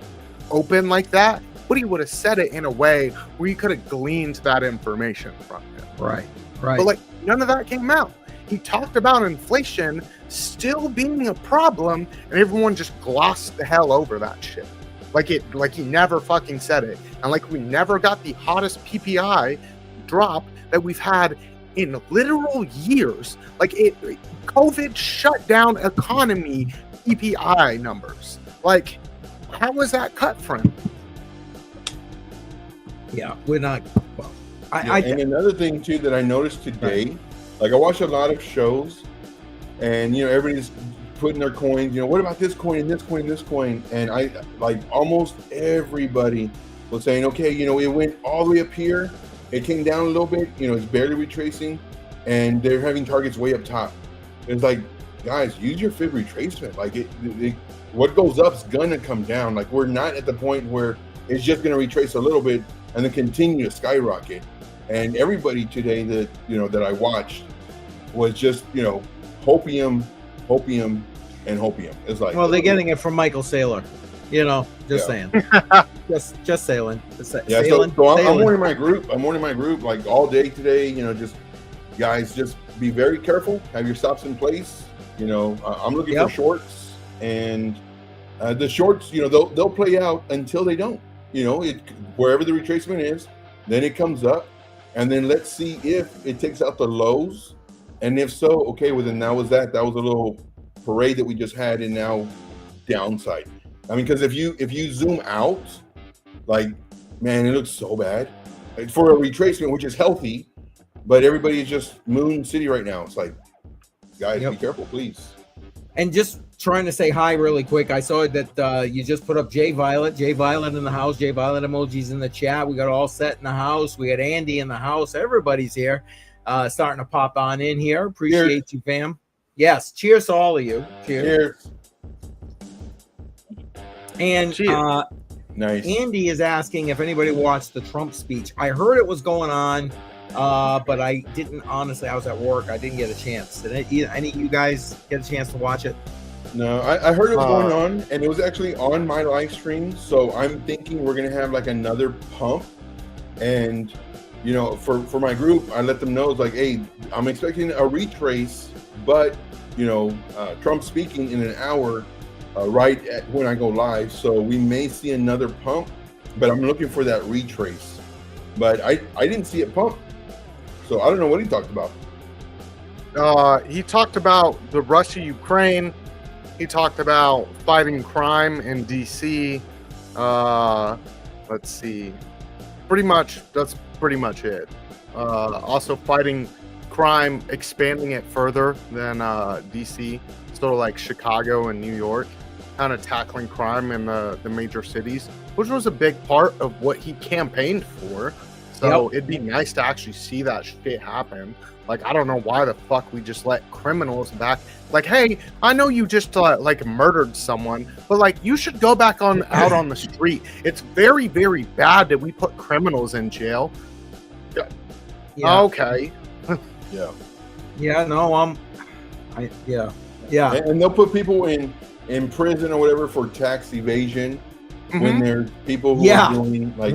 open like that, but he would have said it in a way where you could have gleaned that information from him. Right. But like none of that came out. He talked about inflation still being a problem, and everyone just glossed the hell over that shit. Like he never fucking said it. And like we never got the hottest PPI drop that we've had in literal years. Like COVID shut down economy PPI numbers. Like, how was that cut from? Yeah, we're not. Well, and another thing too that I noticed today, like I watch a lot of shows, and everybody's putting their coins. What about this coin and this coin and this coin? And I like almost everybody was saying, okay, it went all the way up here, it came down a little bit, it's barely retracing, and they're having targets way up top. It's like, guys, use your fib retracement. Like what goes up is gonna come down. Like we're not at the point where it's just gonna retrace a little bit and then continue to skyrocket. And everybody today that that I watched was just hopium, and hopium. It's like, well, they're getting it from Michael Saylor. Just saying. just sailing. Yeah, sailing, so I'm sailing. warning my group. I'm warning my group like all day today. Just guys, just be very careful. Have your stops in place. I'm looking for shorts, and the shorts, they'll play out until they don't. Wherever the retracement is, then it comes up, and then let's see if it takes out the lows, and if so, okay, well then that was a little parade that we just had, and now downside. I mean, because if you zoom out, like, man, it looks so bad for a retracement, which is healthy, but everybody is just Moon City right now. It's like, guys, be careful, please. And just trying to say hi really quick. I saw that you just put up Jay Violet in the house. Jay Violet emojis in the chat. We got all set in the house. We got Andy in the house. Everybody's here, starting to pop on in here. Appreciate you, fam. Yes, cheers to all of you. Cheers. And nice. Andy is asking if anybody watched the Trump speech. I heard it was going on, but I didn't, honestly. I was at work. I didn't get a chance. Did any of you guys get a chance to watch it? No, I heard it was going on, and it was actually on my live stream. So I'm thinking we're going to have like another pump. And, for my group, I let them know, it's like, hey, I'm expecting a retrace, but, Trump speaking in an hour right at when I go live. So we may see another pump, but I'm looking for that retrace. But I didn't see it pump. So I don't know what he talked about. He talked about the Russia-Ukraine. He talked about fighting crime in DC. Let's see. That's pretty much it. Also fighting crime, expanding it further than DC. Sort of like Chicago and New York. Kind of tackling crime in the major cities, which was a big part of what he campaigned for. So it'd be nice to actually see that shit happen. Like, I don't know why the fuck we just let criminals back. Like, hey, I know you just like murdered someone, but like you should go back out on the street. It's very, very bad that we put criminals in jail. Yeah. Okay. Yeah. Yeah. No. Yeah. And they'll put people in prison or whatever for tax evasion when there's people who are doing like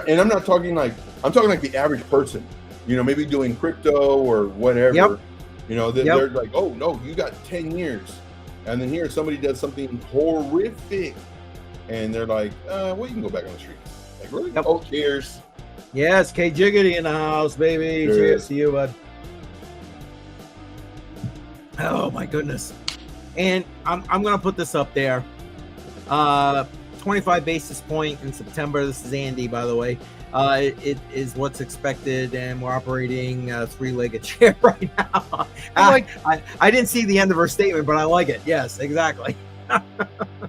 and I'm not talking like, I'm talking like the average person, maybe doing crypto or whatever. They're like, oh no, you got 10 years, and then here somebody does something horrific, and they're like, well, you can go back on the street. Like, really? Oh, cheers. Yes, K Jiggity in the house, baby. Cheers to you, bud. Oh my goodness. And I'm gonna put this up there. 25 basis point in September. This is Andy, by the way. It is what's expected, and we're operating a three-legged chair right now. I didn't see the end of her statement, but I like it. Yes, exactly.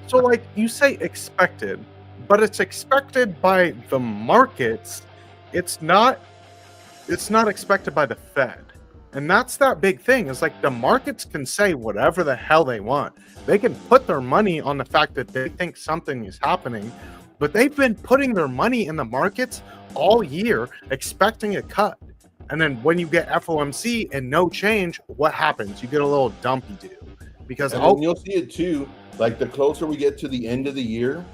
So, like, you say expected, but it's expected by the markets it's not expected by the Fed. And that's that big thing. It's like the markets can say whatever the hell they want. They can put their money on the fact that they think something is happening, but they've been putting their money in the markets all year expecting a cut. And then when you get FOMC and no change, what happens? You get a little dumpy do. Because you'll see it too. Like the closer we get to the end of the year,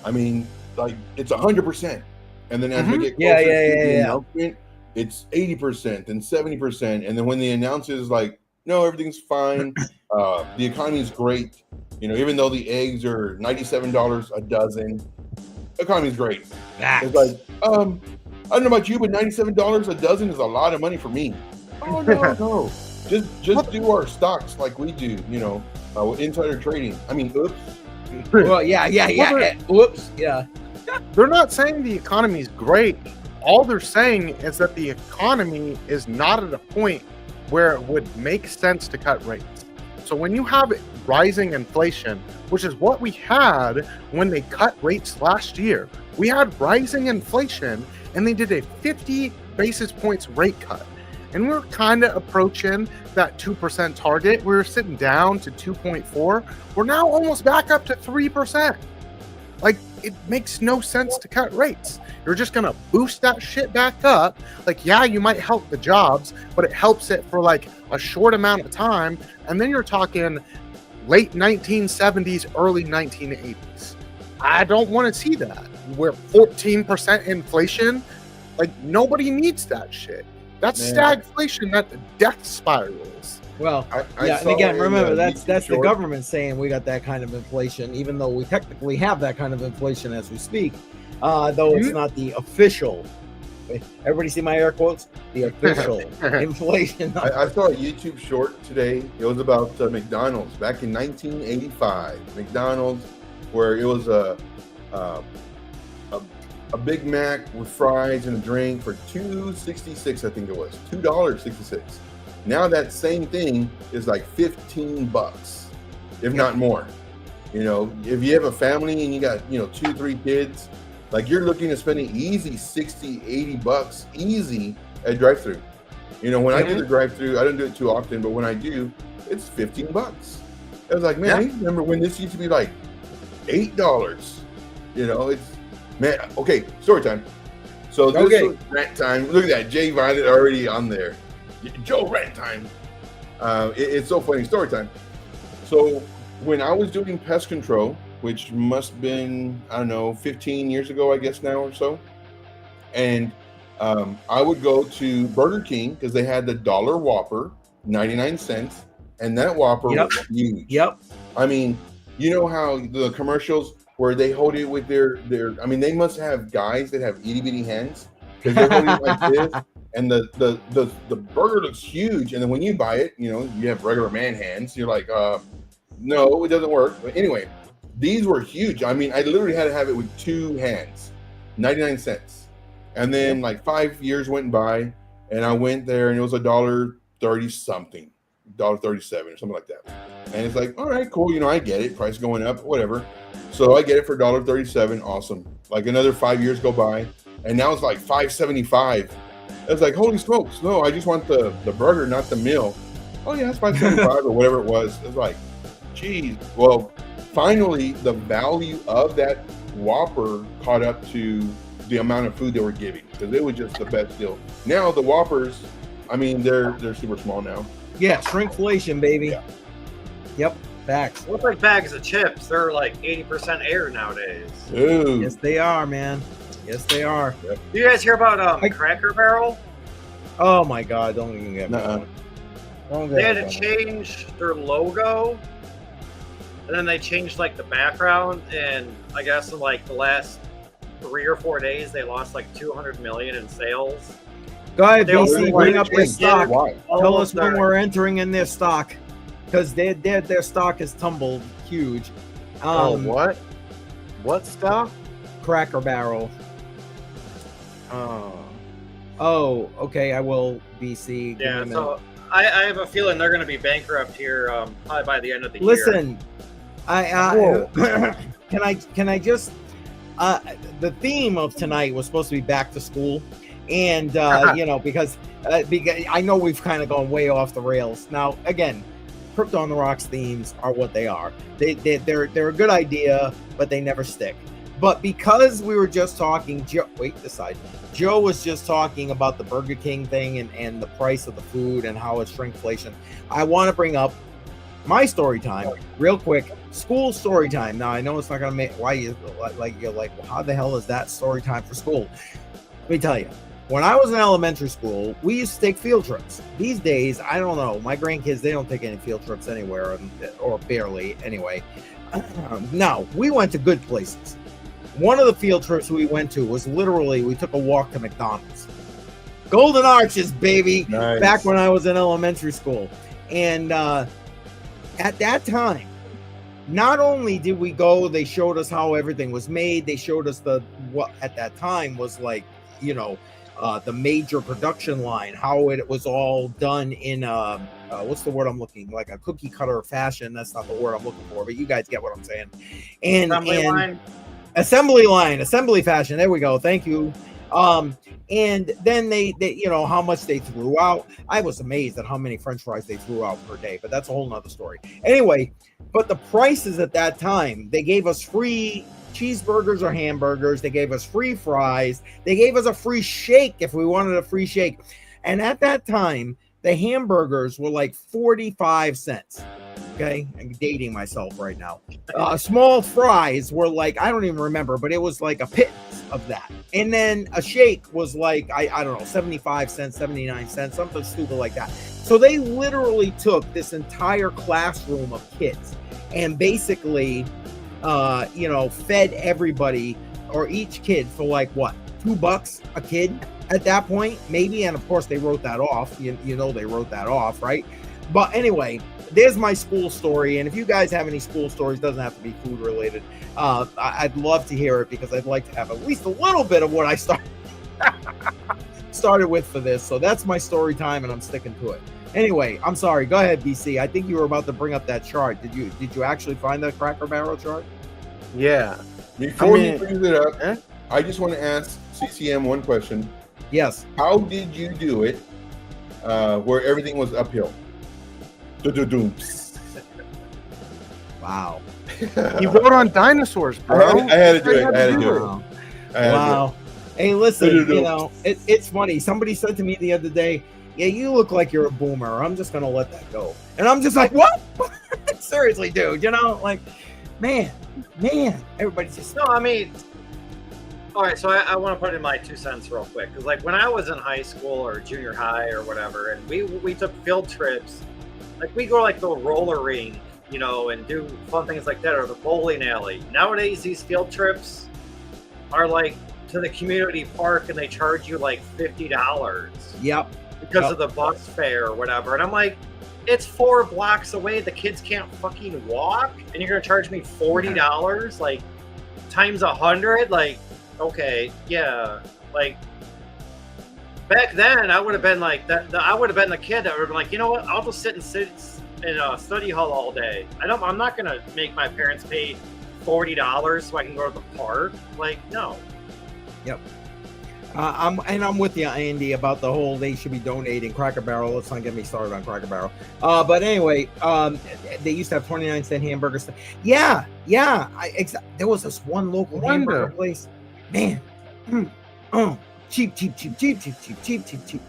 I mean, like it's 100%. And then as we get closer to the announcement, it's 80% and 70%. And then when the announcer is like, no, everything's fine. The economy is great. You know, even though the eggs are $97 a dozen, the economy is great. It's like, I don't know about you, but $97 a dozen is a lot of money for me. Oh, no. Just do our stocks like we do, you know, with insider trading. I mean, oops. Well, yeah. Whoops, yeah. They're not saying the economy is great. All they're saying is that the economy is not at a point where it would make sense to cut rates. So when you have rising inflation, which is what we had when they cut rates last year, we had rising inflation and they did a 50 basis points rate cut. And we're kind of approaching that 2% target. We were sitting down to 2.4. We're now almost back up to 3%. Like, it makes no sense to cut rates. You're just going to boost that shit back up. Like, yeah, you might help the jobs, but it helps it for like a short amount of time. And then you're talking late 1970s, early 1980s. I don't want to see that. Where 14% inflation, like nobody needs that shit. That's stagflation, not death spirals. Well, and again, remember that's the government saying we got that kind of inflation, even though we technically have that kind of inflation as we speak. Though it's not the official. Everybody see my air quotes? The official inflation. I saw a YouTube short today. It was about McDonald's back in 1985. McDonald's, where it was a Big Mac with fries and a drink for $2.66, I think it was $2.66. Now that same thing is like $15, if not more. You know, if you have a family and you got 2-3 kids, like you're looking at spending easy $60-$80 easy at drive-thru. You know, when I do the drive-thru, I don't do it too often, but when I do, it's $15. I was like, man, I remember when this used to be like $8. You know, it's man. Okay, story time. So this was rant time. Look at that, Jay Violet already on there. Joe rant time. It's so funny. Story time. So when I was doing pest control, which must have been, I don't know, 15 years ago, I guess now or so, and I would go to Burger King because they had the $1 Whopper, 99 cents, and that Whopper was huge. Yep. I mean, you know how the commercials where they hold it with their I mean, they must have guys that have itty bitty hands because they're holding it like this, and the burger looks huge, and then when you buy it, you know, you have regular man hands. You're like, no, it doesn't work. But anyway, these were huge. I mean, I literally had to have it with 2 hands, 99 cents. And then like 5 years went by, and I went there, and it was $1.30 something, $1.37 or something like that. And it's like, all right, cool. You know, I get it. Price going up, whatever. So I get it for $1.37. Awesome. Like another 5 years go by, and now it's like $5.75. I was like, holy smokes! No, I just want the burger, not the meal. Oh yeah, it's $5.75 or whatever it was. It's like, geez. Well, finally, the value of that Whopper caught up to the amount of food they were giving because it was just the best deal. Now the Whoppers, I mean, they're super small now. Yeah, shrinkflation, baby. Yeah. Yep, facts. Looks like bags of chips. They're like 80% air nowadays. Ooh. Yes, they are, man. Yes, they are. Yep. Do you guys hear about Cracker Barrel? Oh my God! Don't even get me. They had to change their logo, and then they changed like the background. And I guess in like the last 3 or 4 days, they lost like 200 million in sales. Go ahead, BC. Bring up their stock. Why? Tell us when we're entering in their stock, because their stock has tumbled huge. What? What stock? Cracker Barrel. Oh, okay. I will, BC. Yeah, so I have a feeling they're going to be bankrupt here probably by the end of the year. Listen, can I just the theme of tonight was supposed to be back to school, And because I know we've kind of gone way off the rails. Now, again, Crypto on the Rocks themes are what they are. They're a good idea, but they never stick. But because we were just talking, Joe was just talking about the Burger King thing and the price of the food and how it's shrinkflation. I want to bring up my story time real quick. School story time. Now, I know it's not going to make you're like, well, how the hell is that story time for school? Let me tell you. When I was in elementary school, we used to take field trips. These days, I don't know. My grandkids, they don't take any field trips anywhere, or barely anyway. No, we went to good places. One of the field trips we went to was literally, we took a walk to McDonald's. Golden Arches, baby. Nice. Back when I was in elementary school. And at that time, not only did we go, they showed us how everything was made. They showed us what at that time was like, the major production line, how it was all done in what's the word I'm looking, like a cookie cutter fashion. That's not the word I'm looking for, but you guys get what I'm saying. Assembly fashion. There we go. Thank you. And then they how much they threw out. I was amazed at how many French fries they threw out per day, but that's a whole nother story. Anyway, but the prices at that time, they gave us free cheeseburgers or hamburgers. They gave us free fries. They gave us a free shake if we wanted a free shake. And at that time, the hamburgers were like 45 cents. Okay, I'm dating myself right now. Small fries were like, I don't even remember, but it was like a pittance of that. And then a shake was like, I don't know, 75 cents, 79 cents, something stupid like that. So they literally took this entire classroom of kids and basically fed everybody or each kid for like what, $2 a kid at that point, maybe. And of course they wrote that off. They wrote that off, right? But anyway, there's my school story. And if you guys have any school stories, doesn't have to be food related. I'd love to hear it because I'd like to have at least a little bit of what I started with for this. So that's my story time, and I'm sticking to it. Anyway, I'm sorry. Go ahead, BC. I think you were about to bring up that chart. Did you actually find that Cracker Barrel chart? Yeah. Before you bring it up, I just want to ask CCM one question. Yes. How did you do it where everything was uphill? Wow. You wrote on dinosaurs, bro. I had to do it. Wow. Hey, listen, it's funny. Somebody said to me the other day, yeah, you look like you're a boomer. I'm just going to let that go. And I'm just like, what? Seriously, dude, like, man, everybody's just. No, I mean, all right, so I want to put in my 2 cents real quick. Because, like, when I was in high school or junior high or whatever, and we took field trips, like, we go, like, the roller rink, and do fun things like that, or the bowling alley. Nowadays, these field trips are, like, to the community park, and they charge you, like, $50. Yep. Because of the bus fare or whatever. And I'm like, it's 4 blocks away. The kids can't fucking walk. And you're going to charge me $40, like, times 100? Like, okay, yeah. Like, back then, I would have been like, I would have been the kid that would have been like, you know what? I'll just sit in a study hall all day. I'm not going to make my parents pay $40 so I can go to the park. Like, no. Yep. I'm with you, Andy, about the whole they should be donating Cracker Barrel. Let's not get me started on Cracker Barrel. But anyway, they used to have 29-cent hamburgers. Yeah. There was this one local hamburger place. Man, cheap.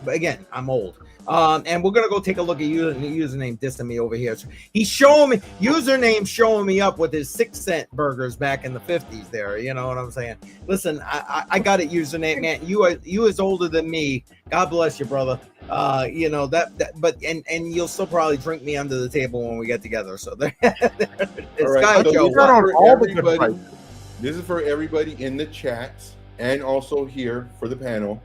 But again, I'm old. And we're gonna go take a look at username dissing me over here. He's showing me showing me up with his 6-cent burgers back in the 50s. There, you know what I'm saying? Listen, I got it. Username, man. You is older than me. God bless you, brother. But you'll still probably drink me under the table when we get together. So there. All right. So this is for everybody in the chats and also here for the panel.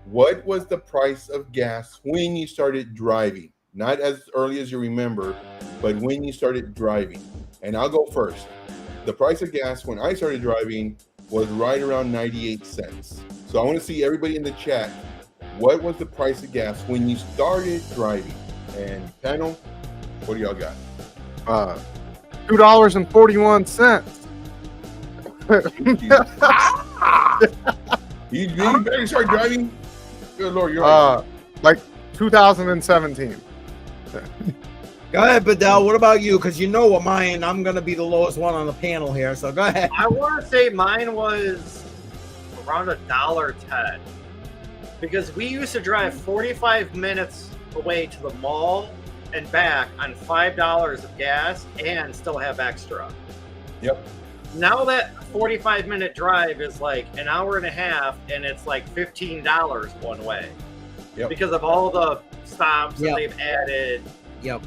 What was the price of gas when you started driving? Not as early as you remember, but when you started driving. And I'll go first. The price of gas when I started driving was right around 98 cents. So I want to see everybody in the chat. What was the price of gas when you started driving? And panel, what do y'all got? $2.41. You better start driving? Good Lord, you're right. Like 2017. Go ahead, Bedell. What about you? Because you know what mine. I'm gonna be the lowest one on the panel here. So go ahead. I want to say mine was around $1.10 because we used to drive 45 minutes away to the mall and back on $5 of gas and still have extra. Yep. Now that 45-minute drive is like an hour and a half, and it's like $15 one way. Yep. Because of all the stops that they've added. Yep.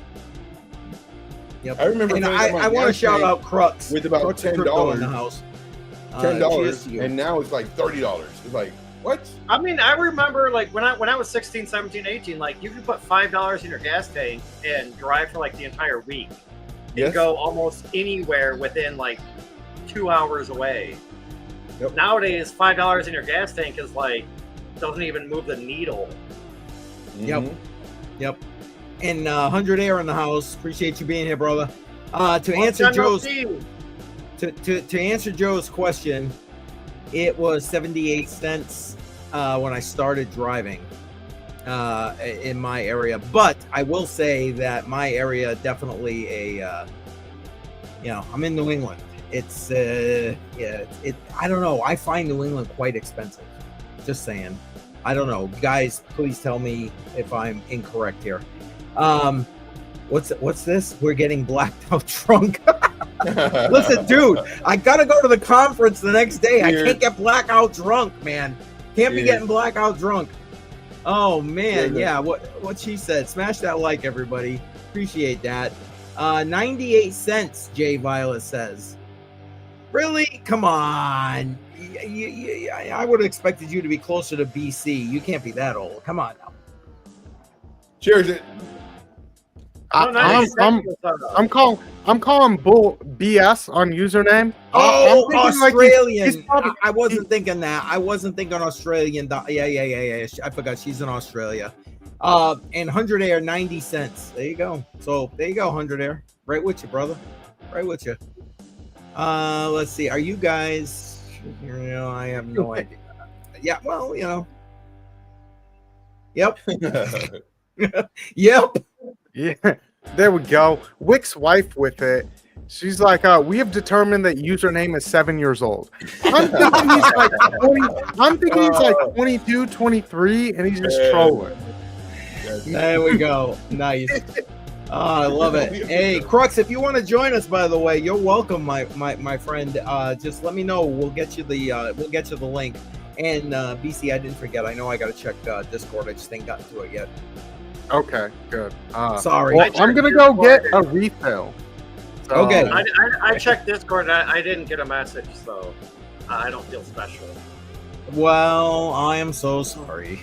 I remember. And I want to shout out Crux with about Crux $10 in the house. $10, and now it's like $30. It's like, what? I mean, I remember like when I was 16, 17, 18, like you could put $5 in your gas tank and drive for like the entire week. Yes. And go almost anywhere within like 2 hours away. Yep. Nowadays, $5 in your gas tank is like doesn't even move the needle. Mm-hmm. Yep. And 100 Air in the house. Appreciate you being here, brother. To answer Joe's question, it was 78 cents when I started driving in my area. But I will say that my area definitely I'm in New England. It's I don't know. I find New England quite expensive. Just saying. I don't know. Guys, please tell me if I'm incorrect here. What's this? We're getting blacked out drunk. Listen, dude, I gotta go to the conference the next day. I can't get blackout drunk, man. Can't be getting blackout drunk. Oh man, yeah. What she said. Smash that like, everybody. Appreciate that. 98 cents, Jay Violet says. Really? Come on. I would have expected you to be closer to BC. You can't be that old. Come on now. Cheers. I'm calling bull BS on username. Oh, Australian. Like I wasn't thinking that. I wasn't thinking Australian. Yeah. I forgot she's in Australia. And 100 Air, 90 cents. There you go. So there you go, 100 Air. Right with you, brother. Right with you. Let's see. Are you guys? I have no idea. Yeah. Well, Yep. Yep. Yeah. There we go. Wick's wife with it. She's like, we have determined that username is 7 years old. I'm thinking he's like 20, I'm thinking he's like 22, 23, and he's just trolling. There we go. Nice. Oh, I love it. Hey, Crux, if you want to join us, by the way, you're welcome, my friend. Just let me know. We'll get you the link. And BC, I didn't forget. I know I got to check Discord. I just ain't gotten to it yet. Okay, good. Sorry. Well, I'm gonna go get a refill. So, okay. I checked Discord. I didn't get a message, so I don't feel special. Well, I am so sorry.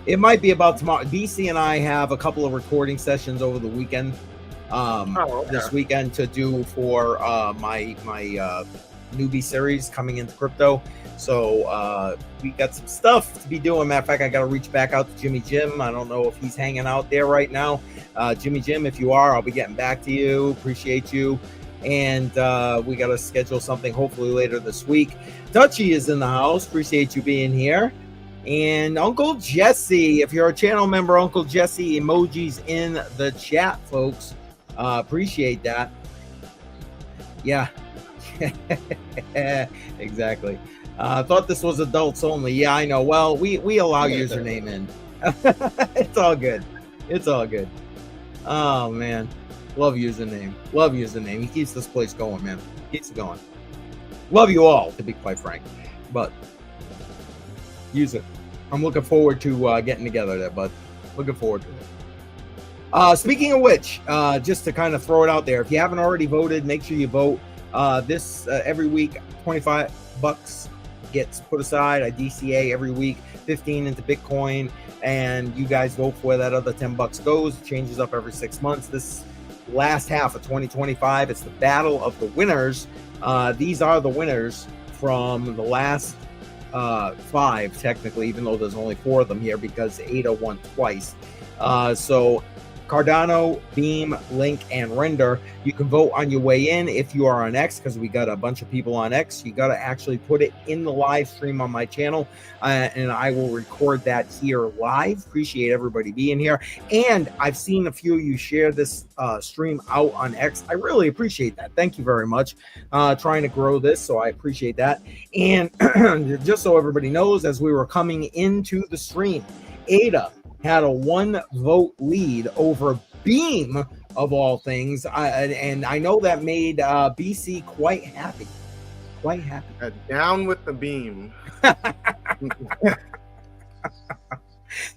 It might be about tomorrow. BC and I have a couple of recording sessions over the weekend. This weekend to do for my newbie series coming into crypto. So we got some stuff to be doing. Matter of fact, I got to reach back out to Jimmy Jim. I don't know if he's hanging out there right now. Jimmy Jim, if you are, I'll be getting back to you. Appreciate you. And we got to schedule something hopefully later this week. Dutchy is in the house. Appreciate you being here. And Uncle Jesse, if you're a channel member, Uncle Jesse, emojis in the chat, folks. Appreciate that. Yeah. Exactly. I thought this was adults only. Yeah, I know. Well, we allow username in. It's all good. It's all good. Oh, man. Love username. Love username. He keeps this place going, man. Keeps it going. Love you all, to be quite frank. But use it. I'm looking forward to getting together there, bud. Looking forward to it. Speaking of which, just to kind of throw it out there, if you haven't already voted, make sure you vote. This every week, $25 gets put aside. I DCA every week, 15 into Bitcoin, and you guys vote for where that other $10 goes. It changes up every 6 months. This last half of 2025, it's the battle of the winners. These are the winners from the last 5, technically, even though there's only 4 of them here because Ada won twice. So Cardano, Beam, Link, and Render. You can vote on your way in if you are on X, because we got a bunch of people on X. You got to actually put it in the live stream on my channel, and I will record that here live. Appreciate everybody being here. And I've seen a few of you share this stream out on X. I really appreciate that. Thank you very much. Trying to grow this, so I appreciate that. And just so everybody knows, as we were coming into the stream, Ada had a 1 vote lead over Beam of all things, and I know that made BC quite happy. Quite happy. Down with the Beam.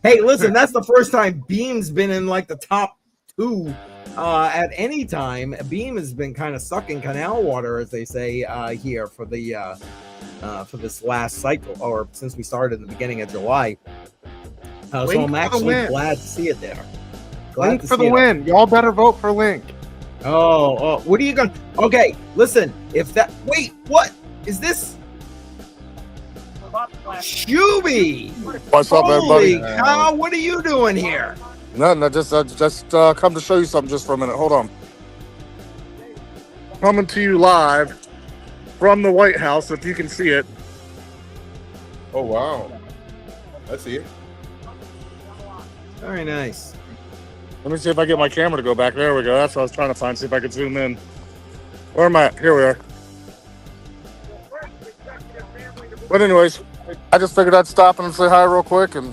Hey, listen, that's the first time Beam's been in like the top 2 at any time. Beam has been kind of sucking canal water, as they say here for the for this last cycle, or since we started in the beginning of July. So I'm actually glad to see it there. Link for the win. Y'all better vote for Link. Oh, what are you gonna? Okay, listen. If that, wait, what is this? Shuby. What's up, everybody? Holy cow! What are you doing here? Nothing. I just come to show you something just for a minute. Hold on. Coming to you live from the White House, if you can see it. Oh wow, I see it. Very nice. Let me see if I get my camera to go back. There we go. That's what I was trying to find. See if I could zoom in. Where am I at? Here we are. But anyways, I just figured I'd stop and say hi real quick. And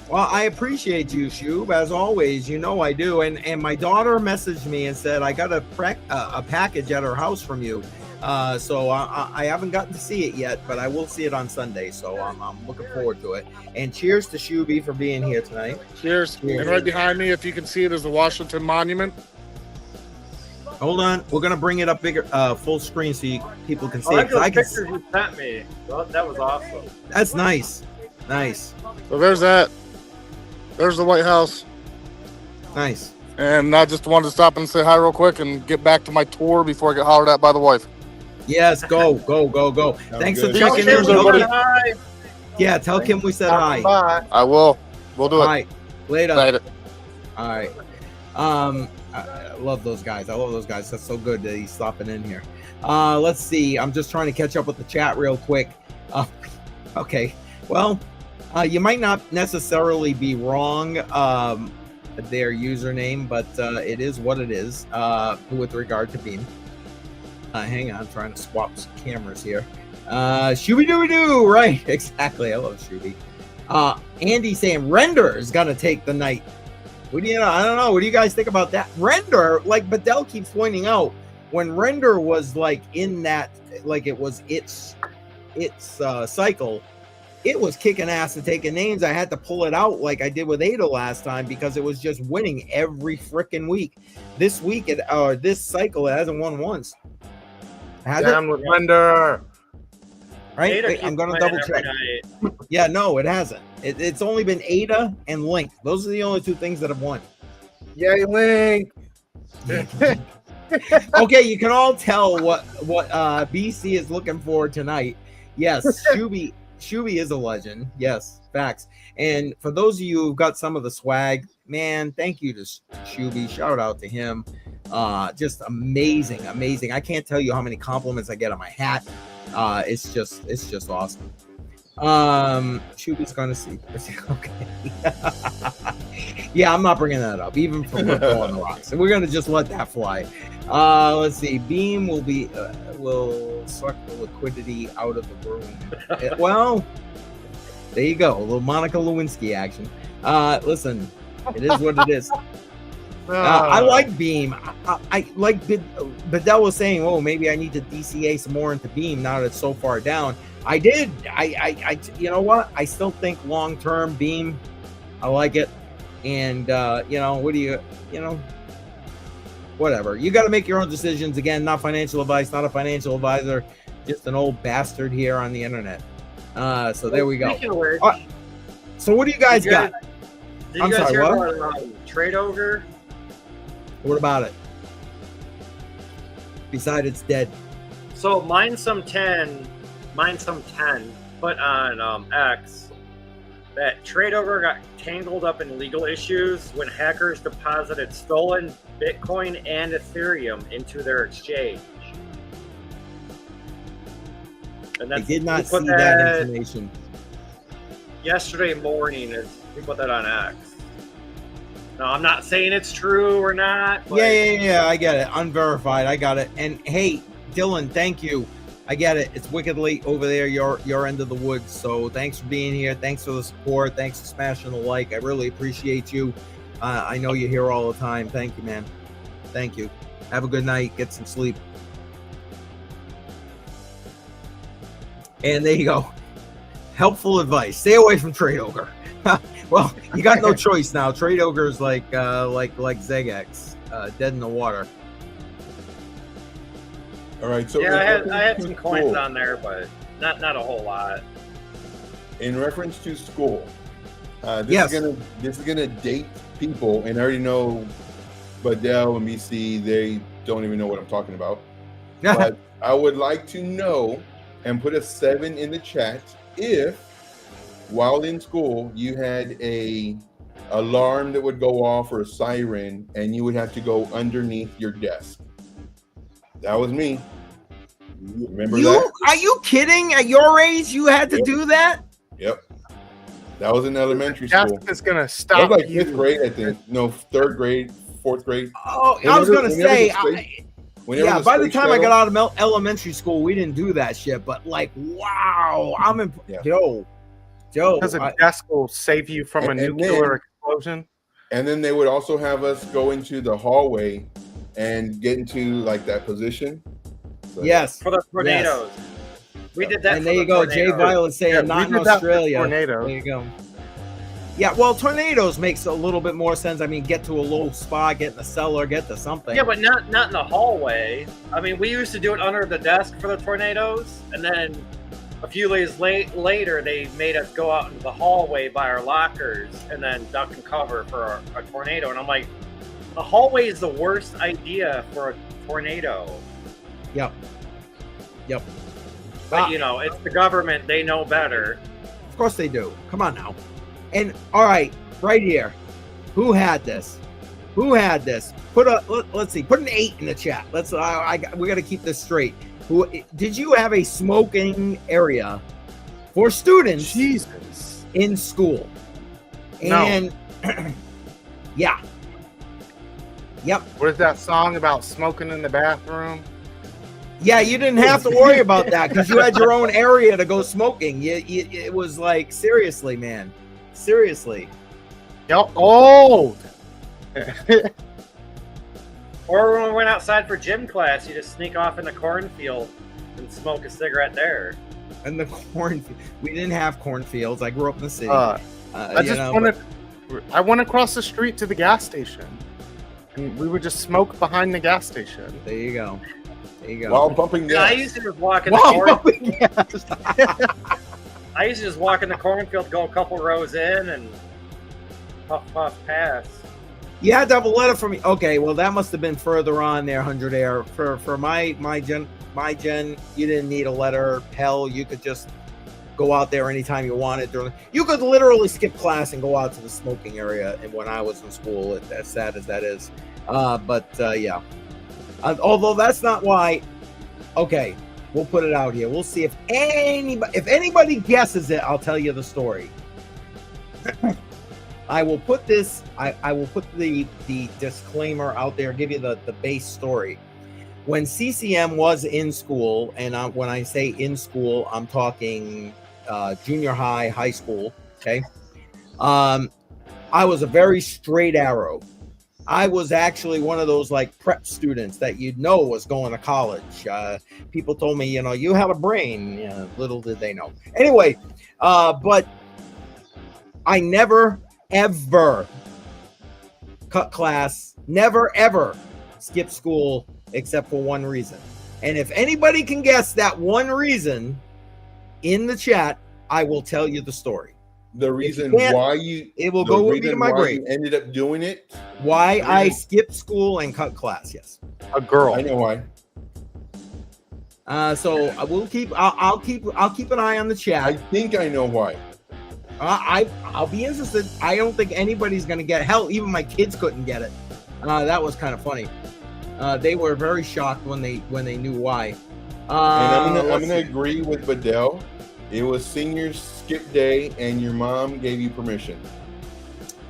well, I appreciate you, Shub, as always. You know I do. And my daughter messaged me and said I got a package at her house from you. So I haven't gotten to see it yet, but I will see it on Sunday. So I'm looking forward to it. And cheers to Shuby for being here tonight. cheers. And right behind me, if you can see it, is the Washington Monument. Hold on, we're gonna bring it up bigger, full screen, so people can see I it. 'Cause I can. pictures you sent me. Well, that was awesome. That's nice, nice, So there's that. There's the White House. nice. And I just wanted to stop and say hi real quick and get back to my tour before I get hollered at by the wife. Yes, go. Thanks for good. checking in. Cheers, everybody. Hi. Yeah, tell Kim we said hi. Bye. I will. We'll do All it. right, later. Later. All right. I love those guys. That's so good that he's stopping in here. Let's see. I'm just trying to catch up with the chat real quick. Okay. Well, you might not necessarily be wrong, their username, but it is what it is with regard to Beam. Hang on, I'm trying to swap some cameras here. Shooby-dooby-doo, right? Exactly. I love Shooby. Andy saying Render is gonna take the night. What do you know? I don't know. What do you guys think about that? Render, like Bedell keeps pointing out, when Render was like in that, like it was its cycle, it was kicking ass and taking names. I had to pull it out like I did with Ada last time because it was just winning every freaking week. This week, this cycle, it hasn't won once. Down with Render. Right? Ada Wait, I'm keeps gonna winning double check. every night. Yeah, no, it hasn't. It's only been Ada and Link. Those are the only 2 things that have won. Yay, Link. Okay, you can all tell what BC is looking for tonight. Yes, Shuby is a legend. Yes, facts. And for those of you who've got some of the swag, man, thank you to Shuby. Shout out to him. Just amazing. I can't tell you how many compliments I get on my hat. It's just awesome. Shuby's gonna see. Okay. Yeah, I'm not bringing that up, even for football on the rocks. So we're gonna just let that fly. Let's see. Beam will suck the liquidity out of the room. Well, there you go. A little Monica Lewinsky action. Listen, it is what it is. I like Beam. I like Bedell was saying, oh, maybe I need to DCA some more into Beam now that it's so far down. I did. I you know what? I still think long term Beam, I like it. And what do you whatever. You got to make your own decisions. Again, not financial advice, not a financial advisor, just an old bastard here on the internet. So there we go. So what do you guys got? Did you guys hear about Trade Ogre? What about it? Besides it's dead. So Mine Some 10 put on X that Trade Ogre got tangled up in legal issues when hackers deposited stolen Bitcoin and Ethereum into their exchange. And I did not see that information. Yesterday morning, we put that on X. No, I'm not saying it's true or not. But... Yeah, I get it. Unverified, I got it. And hey, Dylan, thank you. I get it. It's wicked late over there, your end of the woods. So thanks for being here. Thanks for the support. Thanks for smashing the like. I really appreciate you. I know you're here all the time. Thank you, man. Thank you. Have a good night. Get some sleep. And there you go. Helpful advice. Stay away from Trade Ogre. Well, you got no choice now. Trade Ogre is like Zegex, dead in the water. All right. So yeah, I had some coins on there, but not a whole lot. In reference to school, this is gonna date people, and I already know Badell and BC, they don't even know what I'm talking about. But I would like to know and put a 7 in the chat if, while in school, you had a alarm that would go off or a siren, and you would have to go underneath your desk. That was me. Remember that? Are you kidding? At your age, you had to do that? Yep. That was in elementary school. That's gonna That stop was like you. 5th grade, I think. No, 3rd grade, 4th grade. Oh, I was gonna say. Yeah, by the time I got out of elementary school, we didn't do that shit. But like, wow, Joe. Because a desk will save you from a nuclear explosion. And then they would also have us go into the hallway and get into like that position. So, yes, for the tornadoes. Yes. We did that. And there you go, Jay Violet saying not in Australia. Tornado. There you go. Yeah, well, tornadoes makes a little bit more sense. I mean, get to a low spot, get in the cellar, get to something. Yeah, but not in the hallway. I mean, we used to do it under the desk for the tornadoes, and then a few days later, they made us go out into the hallway by our lockers and then duck and cover for a tornado. And I'm like, the hallway is the worst idea for a tornado. Yep. But, you know, it's the government. They know better. Of course they do. Come on now. And, all right, right here. Who had this? Let's see. Put an 8 in the chat. We got to keep this straight. Did you have a smoking area for students in school? And no. Yeah. Yep. What is that song about smoking in the bathroom? Yeah, you didn't have to worry about that because you had your own area to go smoking. It was like, seriously, man. Seriously. Y'all old. Or when we went outside for gym class, you just sneak off in the cornfield and smoke a cigarette there. And the cornfield. We didn't have cornfields. I grew up in the city. I went across the street to the gas station. And we would just smoke behind the gas station. There you go. While pumping gas. I used to just walk in the cornfield. I used to just walk in the cornfield, go a couple rows in, and puff pass. You had to have a letter from me. Okay, well that must have been further on there, 100 Air. For my gen, you didn't need a letter. Hell, you could just go out there anytime you wanted. You could literally skip class and go out to the smoking area. And when I was in school, as sad as that is, yeah. Although that's not why. Okay, we'll put it out here. We'll see if anybody guesses it. I'll tell you the story. I will put this. I will put the disclaimer out there. Give you the base story. When CCM was in school, and when I say in school, I'm talking junior high, high school. Okay, I was a very straight arrow. I was actually one of those like prep students that was going to college. People told me, you have a brain. Yeah, little did they know. Anyway, but I never, ever cut class, never, ever skip school except for one reason. And if anybody can guess that one reason in the chat, I will tell you the story. The reason why you ended up doing it. Why I skipped school and cut class. Yes. A girl. I know why. So we'll keep. I'll keep an eye on the chat. I think I know why. I'll be interested. I don't think anybody's gonna get it. Hell, even my kids couldn't get it. That was kind of funny. They were very shocked when they knew why. And I'm gonna agree with Badell. It was senior skip day, and your mom gave you permission.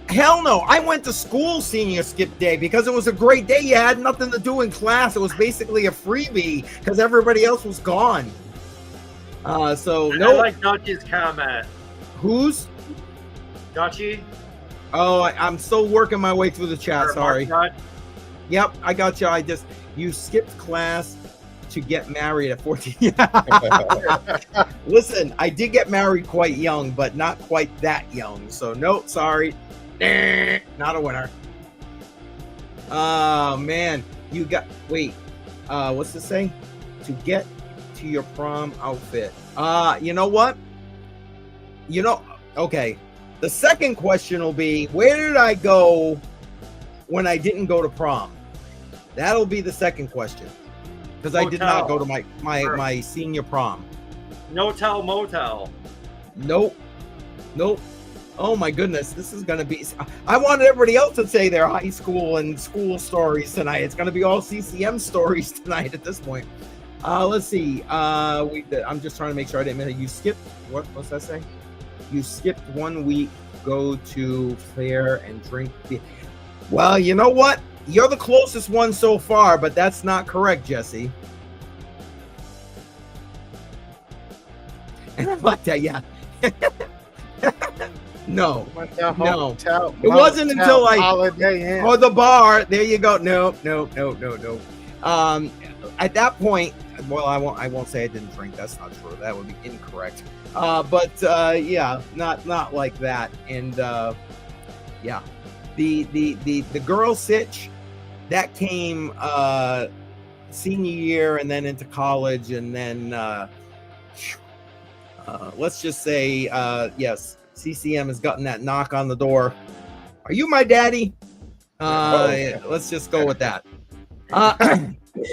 Hell no! I went to school senior skip day because it was a great day. You had nothing to do in class. It was basically a freebie because everybody else was gone. So no. I like Dutchy's comment. Who's? Dutchy? Oh, I'm still working my way through the chat. Or Sorry. Mark Yep, I got you. You skipped class to get married at 14. Listen, I did get married quite young, but not quite that young. So no, sorry. Not a winner. Oh man, you got what's this say? To get to your prom outfit. You know what? Okay. The second question will be, where did I go when I didn't go to prom? That'll be the second question. Because I did not go to my senior prom. No-tell motel. Nope. Oh my goodness, this is gonna be. I wanted everybody else to say their high school and school stories tonight. It's gonna be all CCM stories tonight at this point. Let's see. I'm just trying to make sure I didn't miss it. You skipped. What's that say? You skipped 1 week. Go to fair and drink beer. Well, you know what? You're the closest one so far, but that's not correct, Jesse. And I like that, yeah. No. It wasn't until Holiday Inn. or the bar. There you go. No. At that point, well, I won't say I didn't drink. That's not true. That would be incorrect. But yeah, not like that. And yeah, the girl sitch that came senior year and then into college, and then let's just say yes, CCM has gotten that knock on the door. Are you my daddy? Let's just go with that.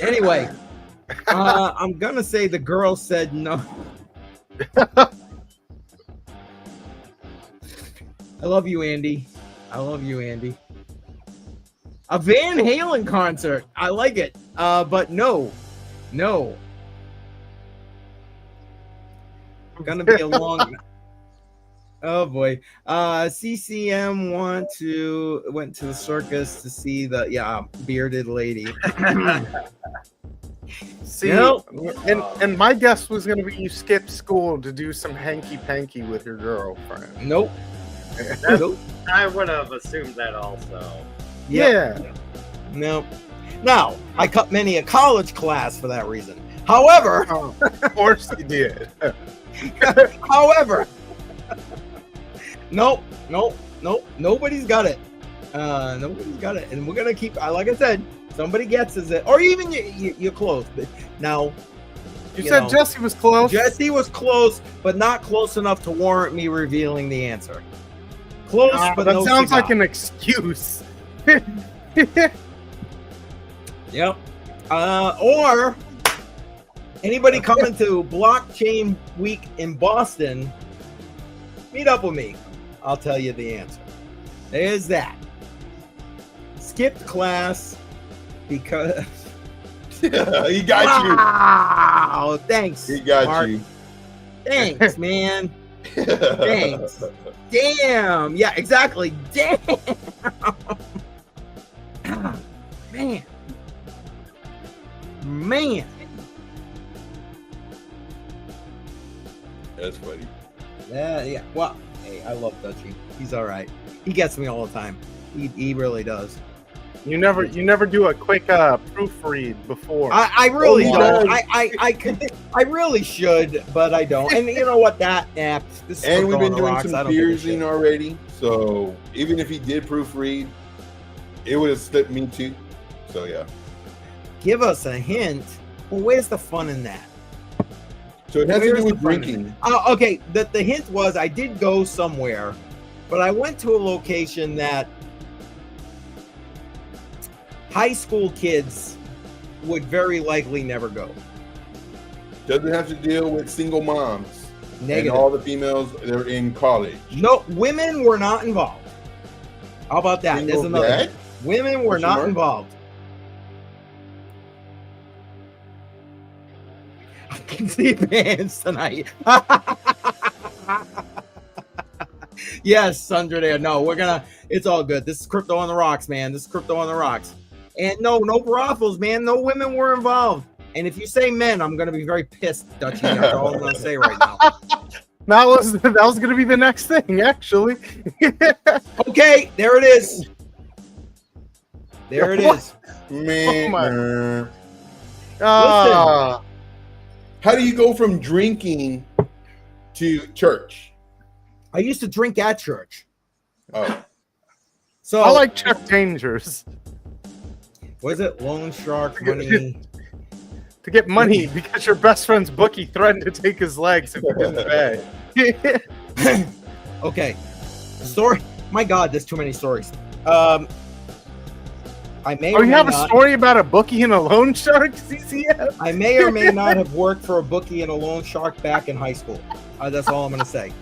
Anyway, I'm gonna say the girl said no. I love you, Andy. A Van Halen concert. I like it. But no. Gonna be a long. Oh boy. CCM went to the circus to see the bearded lady. See, and my guess was going to be you skipped school to do some hanky-panky with your girlfriend. Nope. I would have assumed that also. Yeah. Nope. Now, I cut many a college class for that reason. However, of course you did. However, nope. Nobody's got it. Nobody's got it, and we're gonna keep. Like I said, somebody gets it, or even you're close. But now, you said Jesse was close. Jesse was close, but not close enough to warrant me revealing the answer. Close, but that no sounds cigar. like an excuse. Yep. Or anybody coming to Blockchain Week in Boston, meet up with me. I'll tell you the answer. There's that. Skipped class because He got you. Wow, thanks. He got Mark. you. Thanks, man. Thanks. Damn. Yeah, exactly. Damn. Man. That's funny. Yeah. Well, hey, I love Dutchy. He's all right. He gets me all the time. He really does. You never do a quick proofread before. I really don't. does. I really should, but I don't. And you know what? This And we've been doing rocks. I some don't give a piercing shit. already. So even if he did proofread, it would have slipped me too. So yeah. Give us a hint. Well, where's the fun in that? So it has to Where's do the with fun in drinking. Okay, the hint was I did go somewhere, but I went to a location that high school kids would very likely never go. Doesn't have to deal with single moms. Negative. And all the females, they're in college. No, women were not involved. How about that? Single There's another dad? one. Women were Question not mark? involved. I can see bands tonight. Yes, under there. No, it's all good. This is crypto on the rocks, man. This is crypto on the rocks. And no brothels, man. No women were involved. And if you say men, I'm gonna be very pissed, Dutchie. That's all I'm gonna say right now. That was going to be the next thing, actually. Okay, there it is. There it is. Man, Oh my- how do you go from drinking to church? I used to drink at church. Oh, So I like Chuck Dangers was it loan shark money? to get money because your best friend's bookie threatened to take his legs if he didn't pay. Okay. Story. My God, there's too many stories. I may Oh, or you may have a not, story about a bookie and a loan shark, CCF? I may or may not have worked for a bookie and a loan shark back in high school. That's all I'm gonna say.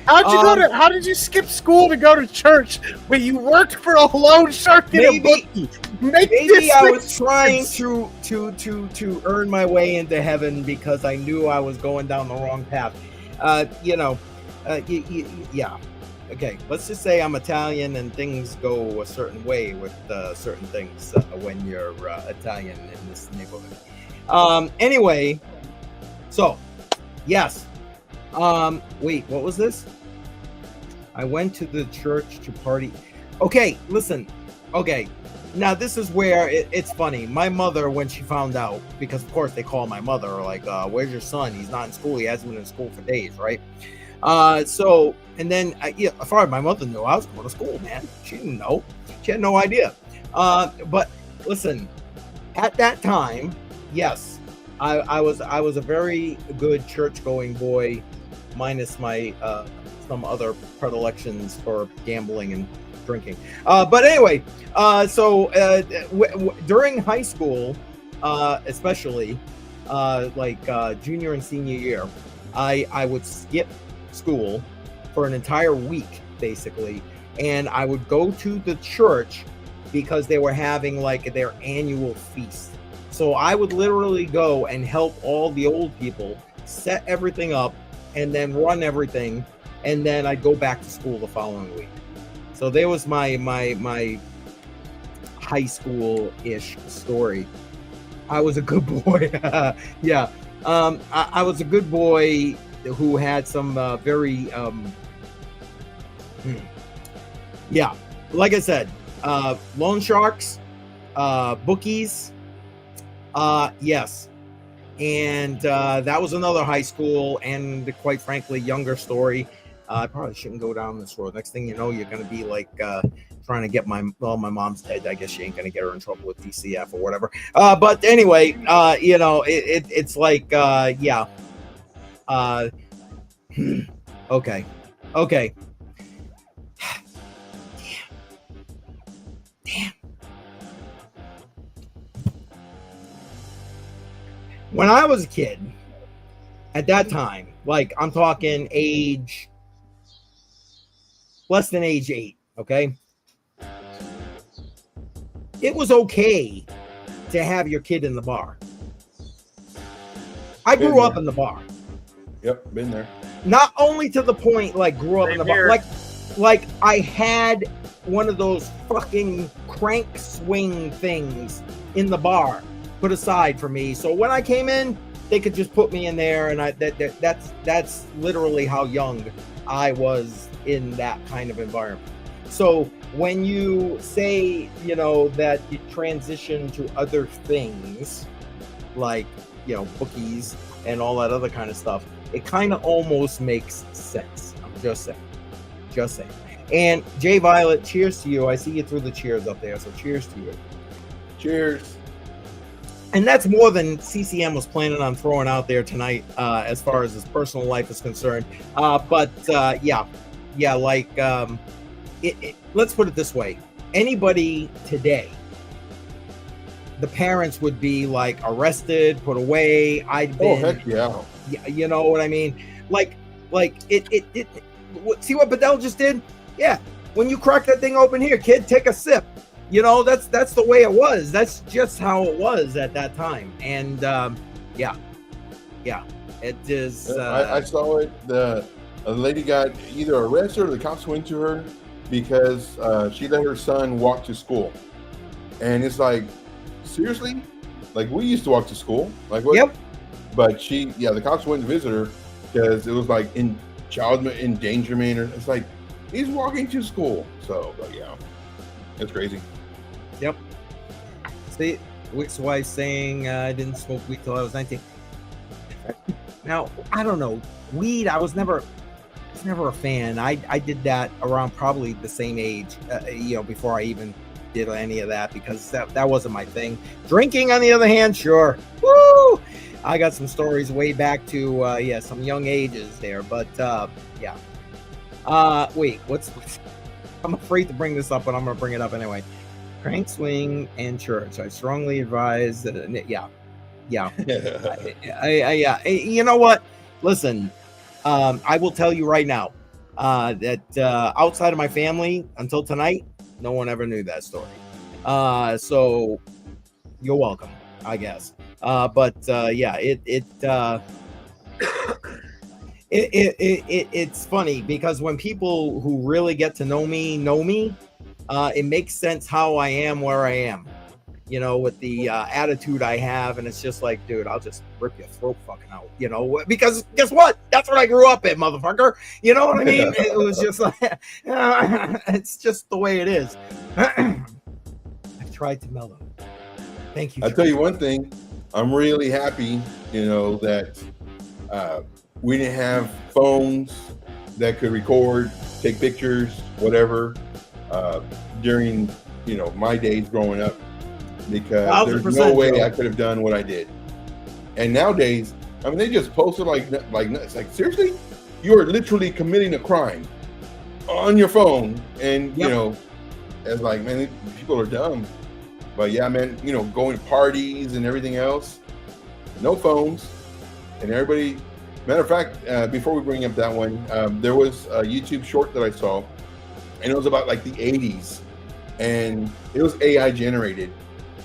How did you skip school to go to church, but you worked for a loan shark and a Maybe- bookie? Maybe I was trying to earn my way into heaven because I knew I was going down the wrong path. Yeah. Okay, let's just say I'm Italian and things go a certain way with certain things when you're Italian in this neighborhood. Anyway, so yes. Wait, what was this? I went to the church to party. Okay, listen. Okay, now this is where it's funny. My mother, when she found out, because of course they call my mother, like, where's your son? He's not in school. He hasn't been in school for days, right? So, and then, as far as my mother knew, I was going to school, man. She didn't know. She had no idea. But listen, at that time, yes, I was a very good church-going boy, minus my some other predilections for gambling and drinking. But anyway, so during high school, especially like junior and senior year, I would skip school for an entire week, basically, and I would go to the church because they were having like their annual feast. So I would literally go and help all the old people set everything up and then run everything, and then I'd go back to school the following week. So there was my high school-ish story. I was a good boy. Yeah. I was a good boy who had some very yeah, like I said, loan sharks, bookies, yes, and that was another high school and quite frankly younger story. I probably shouldn't go down this road. Next thing you know, you're gonna be like trying to get my mom's dead. I guess she ain't gonna get her in trouble with DCF or whatever. But anyway, it's like yeah. Okay. Damn. When I was a kid, at that time, like I'm talking age less than age 8, okay? It was okay to have your kid in the bar. I grew up in the bar. Yep, been there. Not only to the point like grew up in the bar, like I had one of those fucking crank swing things in the bar put aside for me. So when I came in, they could just put me in there, and that's literally how young I was in that kind of environment. So when you say, that you transition to other things like, bookies and all that other kind of stuff, it kind of almost makes sense. I'm just saying. And Jay Violet, cheers to you. I see you through the cheers up there, so cheers to you. Cheers. And that's more than CCM was planning on throwing out there tonight, as far as his personal life is concerned. But let's put it this way. Anybody today, the parents would be like arrested, put away. Oh, heck yeah. You know what I mean? Like Like see what Bedell just did? Yeah. When you crack that thing open, here, kid, take a sip. You know, that's the way it was. That's just how it was at that time. And yeah, it is. I saw it. A lady got either arrested or the cops went to her because she let her son walk to school. And it's like, seriously? Like, we used to walk to school. Like, what? Yep. But the cops went to visit her because it was like in child endangerment. Or it's like, he's walking to school. So, but yeah, it's crazy. Yep. See, Wick's wife saying I didn't smoke weed till I was 19. Now, I don't know. Weed, I was never a fan. I did that around probably the same age, before I even did any of that, because that wasn't my thing. Drinking, on the other hand, sure. Woo! I got some stories way back to some young ages there, but yeah. Wait, what's I'm afraid to bring this up, but I'm gonna bring it up anyway. Crank swing and church. I strongly advise that. Yeah. You know what? Listen, I will tell you right now that outside of my family, until tonight, no one ever knew that story. So you're welcome, I guess. It's funny because when people who really get to know me, it makes sense how I am where I am, with the attitude I have. And it's just like, dude, I'll just rip your throat fucking out, because guess what? That's what I grew up in, motherfucker. You know what I mean? It was just like, it's just the way it is. I've tried to mellow. Thank you. I'll tell you one thing. I'm really happy, that we didn't have phones that could record, take pictures, whatever, during, my days growing up, because there's no way I could have done what I did. And nowadays, I mean, they just posted like it's like, seriously? You are literally committing a crime on your phone. And, it's like, man, people are dumb. But yeah, man, going to parties and everything else, no phones, and everybody. Matter of fact, before we bring up that one, there was a YouTube short that I saw, and it was about like the 80s, and it was AI generated.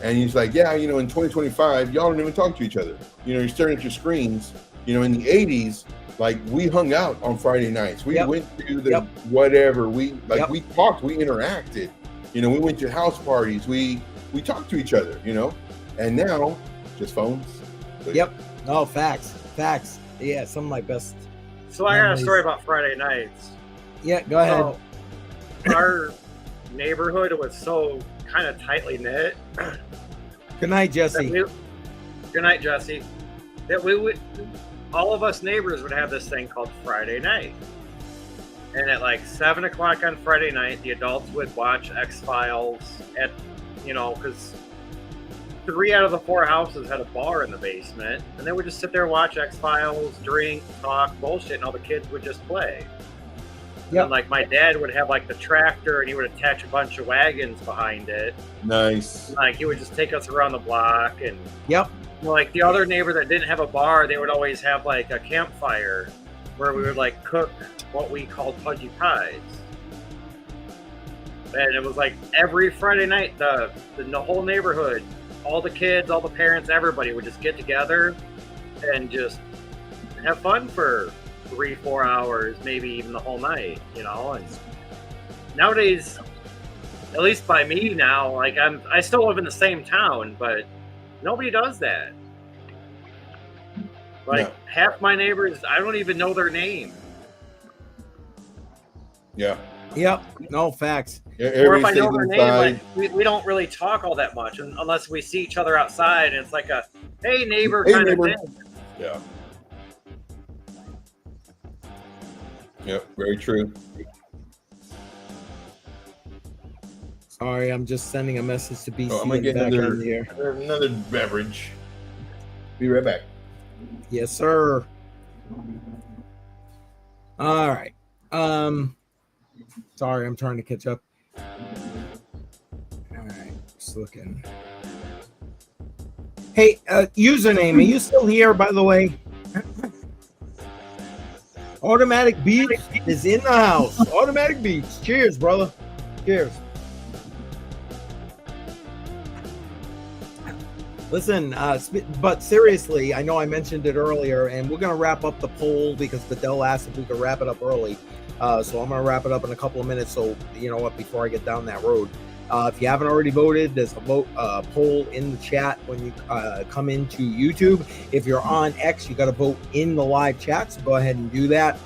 And he's like, yeah, in 2025, y'all don't even talk to each other. You're staring at your screens. In the 80s, like, we hung out on Friday nights. We went to the whatever. We talked, we interacted. We went to house parties. We talked to each other, and now just phones. But, yep. No, facts. Yeah, some of my best. So I got a story about Friday nights. Yeah, go ahead. So our neighborhood was so kind of tightly knit. Good night, Jesse. Good night, Jesse. That we would, all of us neighbors would have this thing called Friday night. And at like 7 o'clock on Friday night, the adults would watch X-Files at, because 3 out of the 4 houses had a bar in the basement, and they would just sit there and watch X-Files, drink, talk, bullshit, and all the kids would just play. Yeah. Like, my dad would have like the tractor, and he would attach a bunch of wagons behind it. Nice. Like, he would just take us around the block, and yep. Like the other neighbor that didn't have a bar, they would always have like a campfire where we would like cook what we called pudgy pies. And it was like every Friday night, the whole neighborhood, all the kids, all the parents, everybody would just get together and just have fun for 3-4 hours, maybe even the whole night, And nowadays, at least by me now, like I still live in the same town, but nobody does that. Like half my neighbors, I don't even know their name. Yeah. Yep. No, facts. Or if I know their name, like, we don't really talk all that much unless we see each other outside, and it's like a hey neighbor kind of thing. Yeah. Yep. Very true. Sorry, I'm just sending a message to BC. I'm gonna get another beverage. Be right back. Yes, sir. All right. Sorry, I'm trying to catch up. All right, just looking. Hey, username, are you still here, by the way? Automatic Beats is in the house. Automatic Beats. Cheers, brother. Cheers. Listen, but seriously, I know I mentioned it earlier, and we're going to wrap up the poll because Bedell asked if we could wrap it up early. So I'm going to wrap it up in a couple of minutes. So, you know what, before I get down that road. If you haven't already voted, there's a poll in the chat when you come into YouTube. If you're on X, you got to vote in the live chat. So go ahead and do that.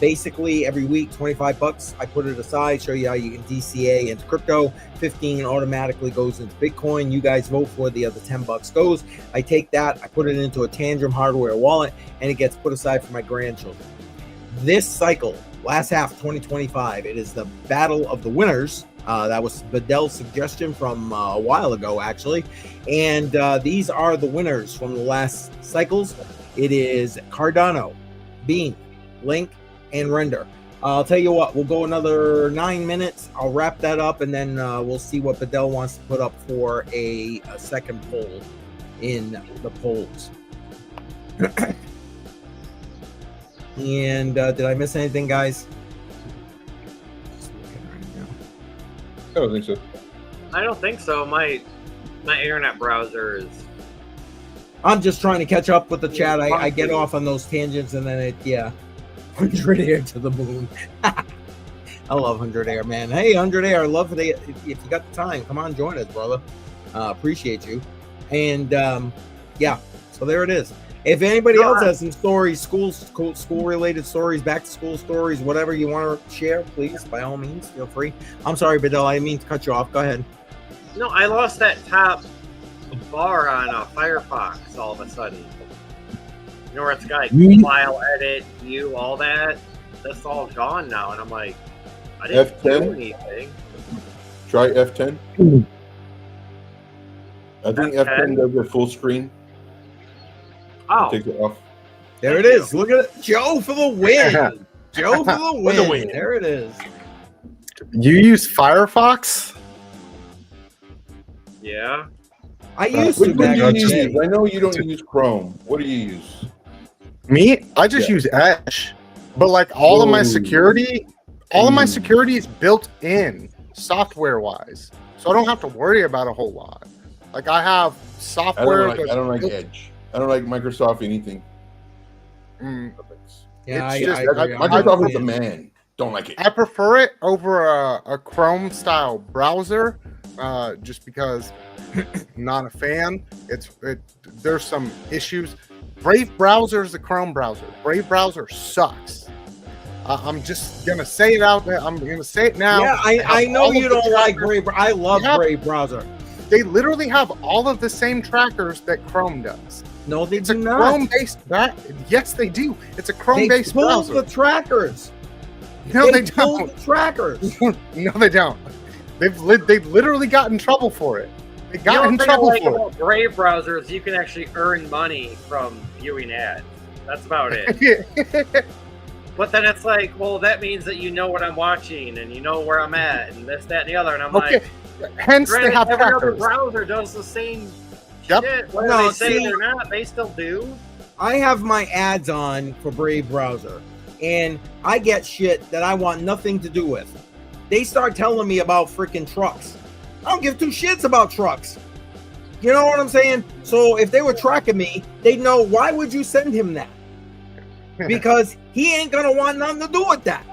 Basically, every week, $25. I put it aside, show you how you can DCA into crypto. 15 automatically goes into Bitcoin. You guys vote for the other $10 goes. I take that, I put it into a Tangent hardware wallet, and it gets put aside for my grandchildren. This cycle, last half 2025, it is the battle of the winners. That was Bedell's suggestion from a while ago, actually. And these are the winners from the last cycles. It is Cardano, Bean, Link, and Render. I'll tell you what, we'll go another 9 minutes. I'll wrap that up, and then we'll see what Bedell wants to put up for a second poll in the polls. And did I miss anything, guys? I don't think so. I don't think so. My internet browser is. I'm just trying to catch up with the chat. I get off on those tangents, and then 100 air to the moon. I love 100 air, man. Hey, 100 air, I love it. If you got the time, come on, join us, brother. Appreciate you. And so there it is. If anybody else has some stories, school related stories, back to school stories, whatever you want to share, please, by all means, feel free. I'm sorry, Bedell, I didn't mean to cut you off. Go ahead. No, I lost that top bar on Firefox all of a sudden. You know where it's got file, edit, view, all that? That's all gone now, and I'm like, I didn't do anything. Try F10. I think F10 does a full screen. Oh, Take it off. There it is. Look at it. Joe for the win. Joe for the win. There it is. You use Firefox? Yeah. I used to back in the day. I know you don't use Chrome. What do you use? Me? I just use Edge. But like all of my security is built in software wise. So I don't have to worry about a whole lot. Like I have software. I don't like Edge. I don't like Microsoft anything. Yeah, I agree. Microsoft is the man. Don't like it. I prefer it over a Chrome style browser, just because I'm not a fan. There's some issues. Brave browser is a Chrome browser. Brave browser sucks. I'm just gonna say it out there. I'm gonna say it now. Yeah, I know you don't like Brave. I love Brave browser. They literally have all of the same trackers that Chrome does. No, they it's do a not. Chrome-based. Yes, they do. It's a Chrome-based browser. They pull the trackers. No, they don't. Pull the trackers. No, they don't. They've literally got in trouble for it. They got in trouble for it. Brave browsers, you can actually earn money from viewing ads. That's about it. But then it's like, well, that means that you know what I'm watching and you know where I'm at and this, that, and the other. And I'm like, hence they have every other trackers. browser does the same shit. Whether they say they're not, they still do. I have my ads on for Brave browser, and I get shit that I want nothing to do with. They start telling me about freaking trucks. I don't give two shits about trucks. You know what I'm saying? So if they were tracking me, they'd know, why would you send him that? Because he ain't gonna want nothing to do with that.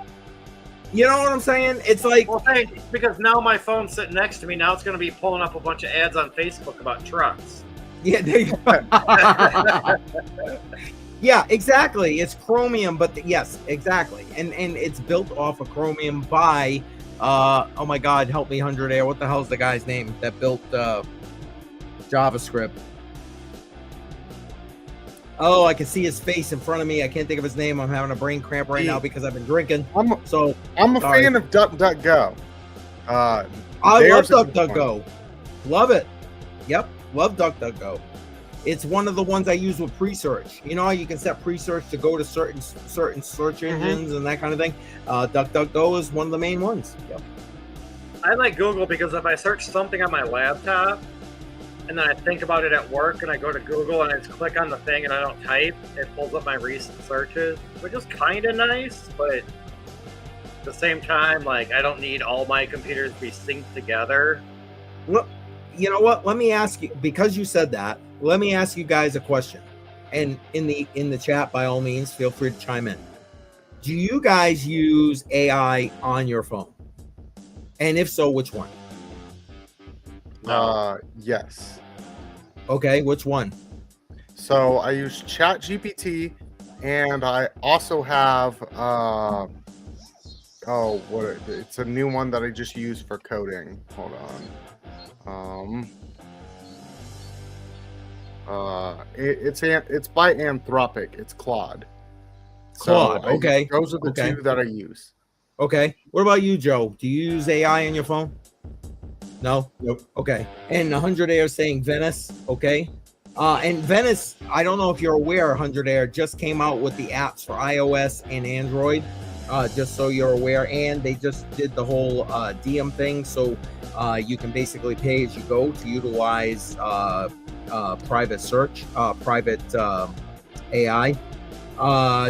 You know what I'm saying? It's like, well, thanks, because now my phone's sitting next to me. Now it's gonna be pulling up a bunch of ads on Facebook about trucks. Yeah, there you go. Yeah, exactly. It's Chromium, but yes, exactly. And it's built off of Chromium by oh my God, help me, 100 Air. What the hell's the guy's name that built JavaScript? Oh, I can see his face in front of me. I can't think of his name. I'm having a brain cramp right now because I've been drinking. I'm a fan of DuckDuckGo. I love DuckDuckGo. Love it. Yep, love DuckDuckGo. It's one of the ones I use with pre-search. You know how you can set pre-search to go to certain search engines and that kind of thing? DuckDuckGo is one of the main ones. Yep. I like Google because if I search something on my laptop, and then I think about it at work, and I go to Google and I just click on the thing and I don't type. It pulls up my recent searches, which is kind of nice, but at the same time, like, I don't need all my computers to be synced together. Well, you know what? Let me ask you, because you said that, let me ask you guys a question. And in the chat, by all means, feel free to chime in. Do you guys use AI on your phone? And if so, which one? Yes. Okay, which one? So I use ChatGPT, and I also have it's a new one that I just used for coding. Hold on. It's by Anthropic. It's Claude. Claude. Okay. Those are the two that I use. Okay. What about you, Joe? Do you use AI on your phone? No. Nope. Okay. And 100 Air saying Venice. Okay. And Venice, I don't know if you're aware, 100 Air just came out with the apps for iOS and Android. Just so you're aware, and they just did the whole DM thing, so you can basically pay as you go to utilize private search, private AI.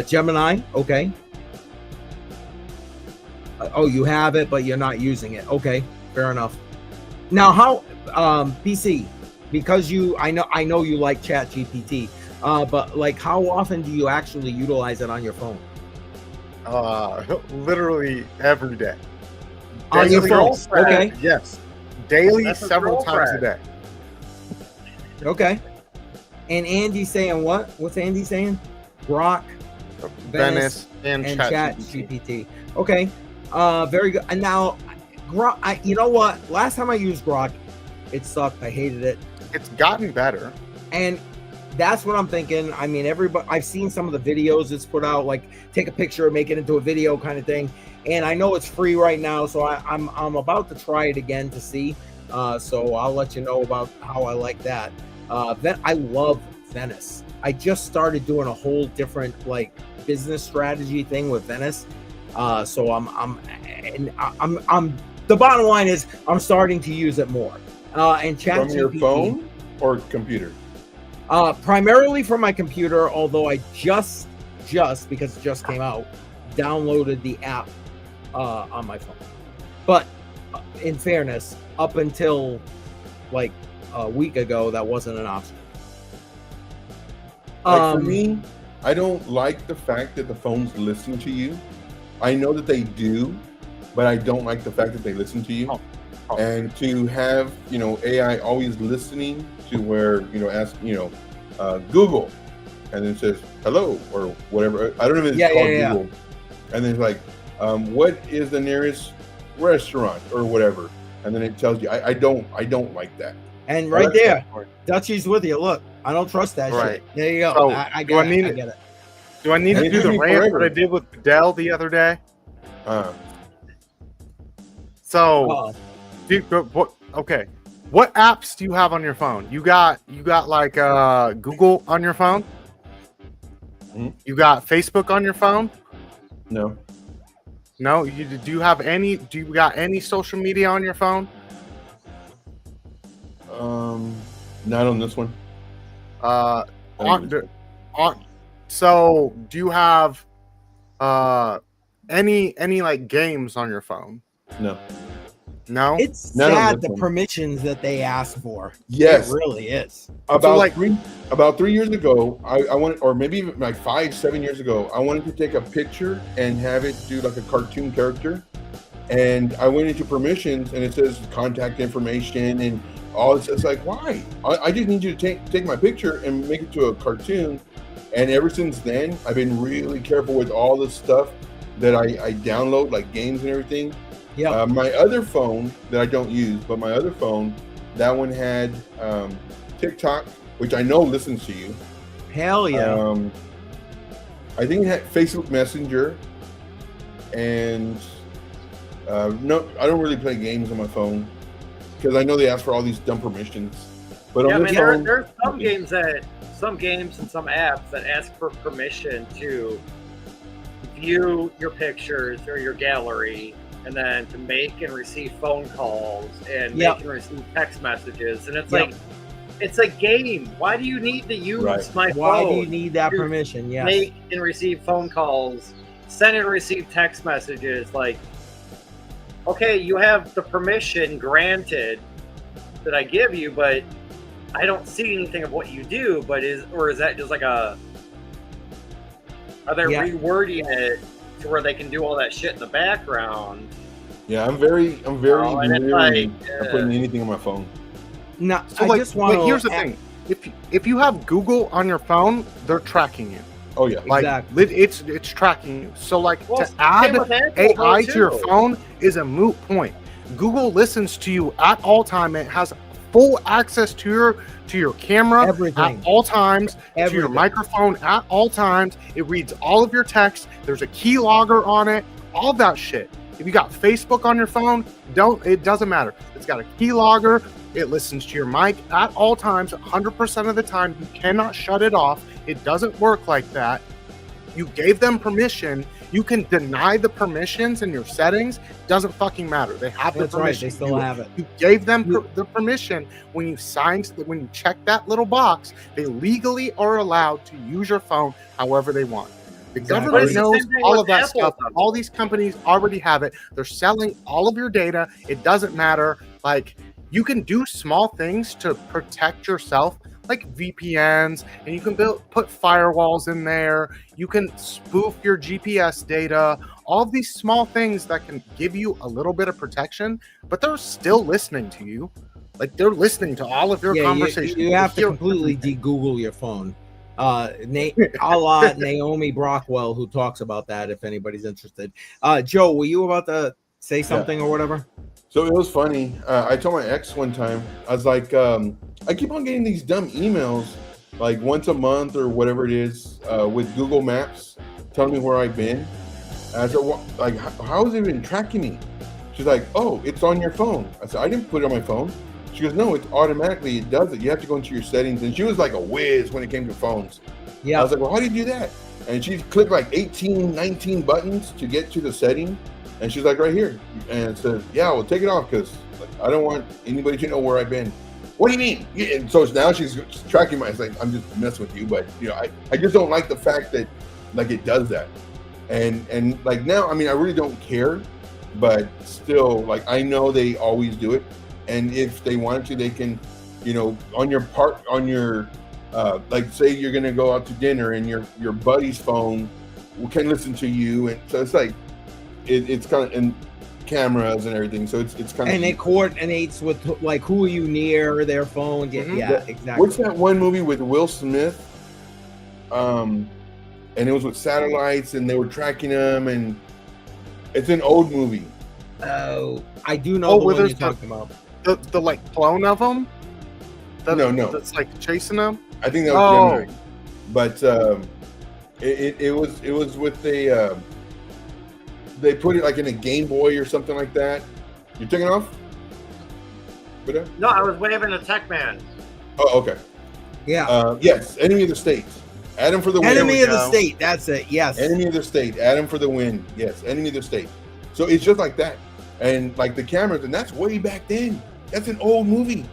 Gemini, okay. Oh, you have it, but you're not using it. Okay, fair enough. Now, how BC? Because I know you like ChatGPT, but like, how often do you actually utilize it on your phone? Literally every day. On your phone? Okay. Yes. Daily, That's several times a day. Okay. And Andy's saying what? What's Andy saying? Grok, Venice, and ChatGPT. Okay. Very good. And now, Grok. You know what? Last time I used Grok, it sucked. I hated it. It's gotten better. And that's what I'm thinking. I mean, everybody, I've seen some of the videos it's put out, like take a picture, make it into a video kind of thing. And I know it's free right now, so I'm about to try it again to see. So I'll let you know about how I like that. I love Venice. I just started doing a whole different like business strategy thing with Venice. So I'm the bottom line is I'm starting to use it more. And ChatGPT, from your phone or computer? Primarily from my computer, although I just because it just came out, downloaded the app on my phone. But in fairness, up until like a week ago, that wasn't an option. Like for me, I don't like the fact that the phones listen to you. I know that they do, but I don't like the fact that they listen to you. And to have, AI always listening to where, ask, Google, and then it says hello or whatever. I don't know if it's called Google. And then it's like, what is the nearest restaurant or whatever? And then it tells you, I don't like that. And right there, Dutchie's with you. Look, I don't trust that shit. There you go. So, I get it. Do I need to do the rant that I did with Dell the other day? Okay. What apps do you have on your phone? You got like Google on your phone? Mm-hmm. You got Facebook on your phone? No. No. Do you got any social media on your phone? Not on this one. So do you have any like games on your phone? No, it's sad the permissions that they ask for. Yes, it really is. About 3 years ago, I wanted, or maybe even like 5-7 years ago, I wanted to take a picture and have it do like a cartoon character. And I went into permissions, and it says contact information and all this. It's like, why? I just need you to take my picture and make it to a cartoon. And ever since then, I've been really careful with all the stuff that I download, like games and everything. Yeah. My other phone that I don't use, but my other phone, that one had TikTok, which I know listens to you. Hell yeah. I think it had Facebook Messenger, and no, I don't really play games on my phone because I know they ask for all these dumb permissions. But on this phone, there's some games and some apps that ask for permission to view your pictures or your gallery, and then to make and receive phone calls and make and receive text messages. And it's like, It's a game. Why do you need to use my phone? Why do you need that permission? Yes. Make and receive phone calls, send and receive text messages. Like, okay, you have the permission granted that I give you, but I don't see anything of what you do. But is that just like a? Are they rewording it to where they can do all that shit in the background? Yeah, I'm very leery of putting anything on my phone. No, so here's the thing: if you have Google on your phone, they're tracking you. Oh yeah, like it's tracking you. So to add AI to your phone is a moot point. Google listens to you at all time. It has full access to your camera at all times, to your microphone at all times. It reads all of your text. There's a keylogger on it. All that shit. If you got Facebook on your phone, it doesn't matter. It's got a keylogger. It listens to your mic at all times, 100% of the time. You cannot shut it off. It doesn't work like that. You gave them permission. You can deny the permissions in your settings. Doesn't fucking matter. They have the permission. Right. They still have it. You gave them the permission when you when you check that little box. They legally are allowed to use your phone however they want. The government knows all of that stuff. All these companies already have it. They're selling all of your data. It doesn't matter. Like, you can do small things to protect yourself, like VPNs, and you can put firewalls in there. You can spoof your GPS data. All of these small things that can give you a little bit of protection, but they're still listening to you. Like, they're listening to all of your conversations. You have to completely de-Google your phone. A la Naomi Brockwell, who talks about that, if anybody's interested. Joe, were you about to say something or whatever? So it was funny. I told my ex one time, I was like, I keep on getting these dumb emails, like once a month or whatever it is, with Google Maps telling me where I've been. And I said, like, how is it even tracking me? She's like, oh, it's on your phone. I said, I didn't put it on my phone. She goes, no, it automatically, it does it. You have to go into your settings. And she was like a whiz when it came to phones. Yeah. I was like, well, how do you do that? And she clicked like 18, 19 buttons to get to the setting. And she's like, right here. And it says, yeah, well, take it off because I don't want anybody to know where I've been. What do you mean? Yeah. And so now she's tracking my, it's like, I'm just messing with you. But, you know, I just don't like the fact that, like, it does that. And like now, I mean, I really don't care. But still, like, I know they always do it. And if they wanted to, they can, you know, on your like, say you're going to go out to dinner and your buddy's phone can listen to you. And so it's like, it's kind of in cameras and everything. So it's kind of. And it coordinates with, like, who are you near their phone. Yeah, exactly. What's that one movie with Will Smith? And it was with satellites and they were tracking them, and it's an old movie. Oh, I do know the one you're talking about. The like clone of them? No. That's like chasing them? I think that was Gemini. But it was with the they put it like in a Game Boy or something like that. You taking off? No, I was waving a tech man. Oh, okay. Yeah. Yes, Enemy of the State. Adam for the win. Enemy of the State. That's it. Yes. Enemy of the State. Adam for the win. Yes. Enemy of the State. So it's just like that. And like the cameras, and that's way back then. That's an old movie.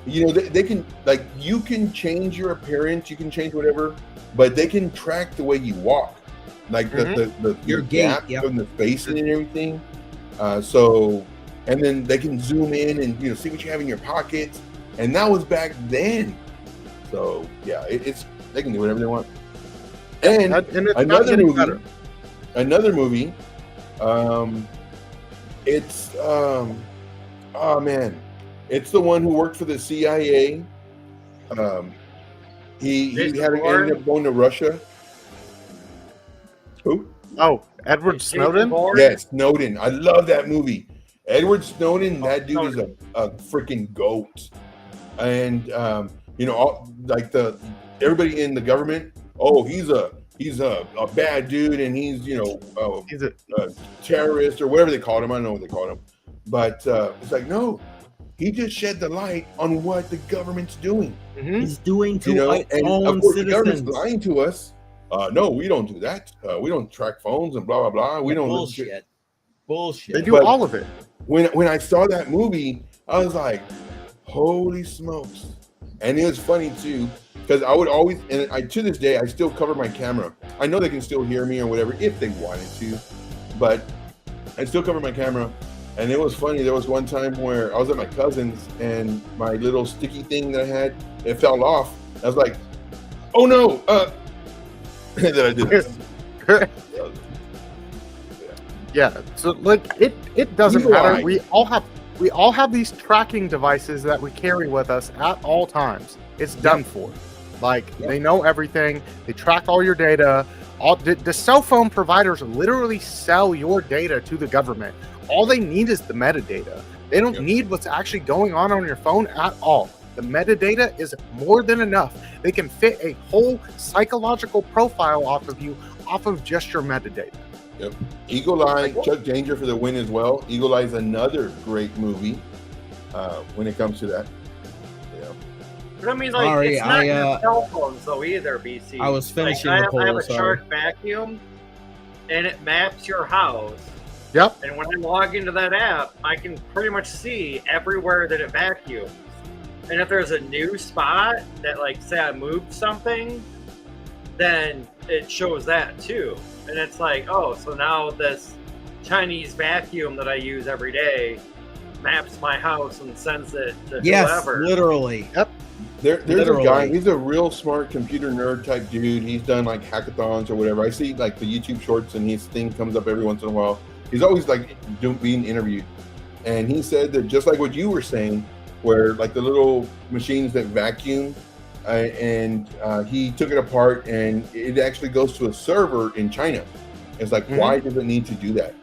You know, they can, like, you can change your appearance, you can change whatever, but they can track the way you walk, like your gap and the spacing and everything. So, and then they can zoom in and, you know, see what you have in your pockets. And that was back then. So yeah, they can do whatever they want. And another movie. It's oh man, it's the one who worked for the CIA. He ended up going to Russia. Who? Oh, Edward Snowden? Yes, Snowden. I love that movie. Edward Snowden, that dude is a freaking goat. And you know, like everybody in the government, oh, he's a bad dude, and he's, you know, he's a terrorist or whatever they called him. I don't know what they called him, but it's like, no, he just shed the light on what the government's doing. Mm-hmm. He's doing to, you know, and of course citizens. The government's lying to us. No, we don't do that. We don't track phones and blah blah blah. We don't bullshit. They do all of it. When I saw that movie, I was like, holy smokes. And it was funny too, because I would always, and I to this day I still cover my camera. I know they can still hear me or whatever if they wanted to, but I still cover my camera. And it was funny. There was one time where I was at my cousin's and my little sticky thing that I had, it fell off. I was like, "Oh no!" And then I did this. Yeah. So like it doesn't matter. We all have these tracking devices that we carry with us at all times. It's done for. Like they know everything. They track all your data. The cell phone providers literally sell your data to the government. All they need is the metadata. They don't need what's actually going on your phone at all. The metadata is more than enough. They can fit a whole psychological profile off of you, off of just your metadata. Yep. Eagle Eye, Chuck Danger for the win as well. Eagle Eye is another great movie when it comes to that. Yeah. But I mean, like, Sorry, it's not your cell phones though either, BC. I was finishing like, the poll. I have a sorry. Shark vacuum, and it maps your house. Yep. And when I log into that app, I can pretty much see everywhere that it vacuums. And if there's a new spot that, like, say I moved something, then it shows that too. And it's like, oh, so now this Chinese vacuum that I use every day maps my house and sends it to whoever. Literally. Yep. There's Literally. a guy, he's a real smart computer nerd type dude. He's done like hackathons or whatever. I see like the YouTube shorts and his thing comes up every once in a while. He's always like being interviewed. And he said that just like what you were saying, where like the little machines that vacuum, and he took it apart and it actually goes to a server in China. It's like, why does it need to do that?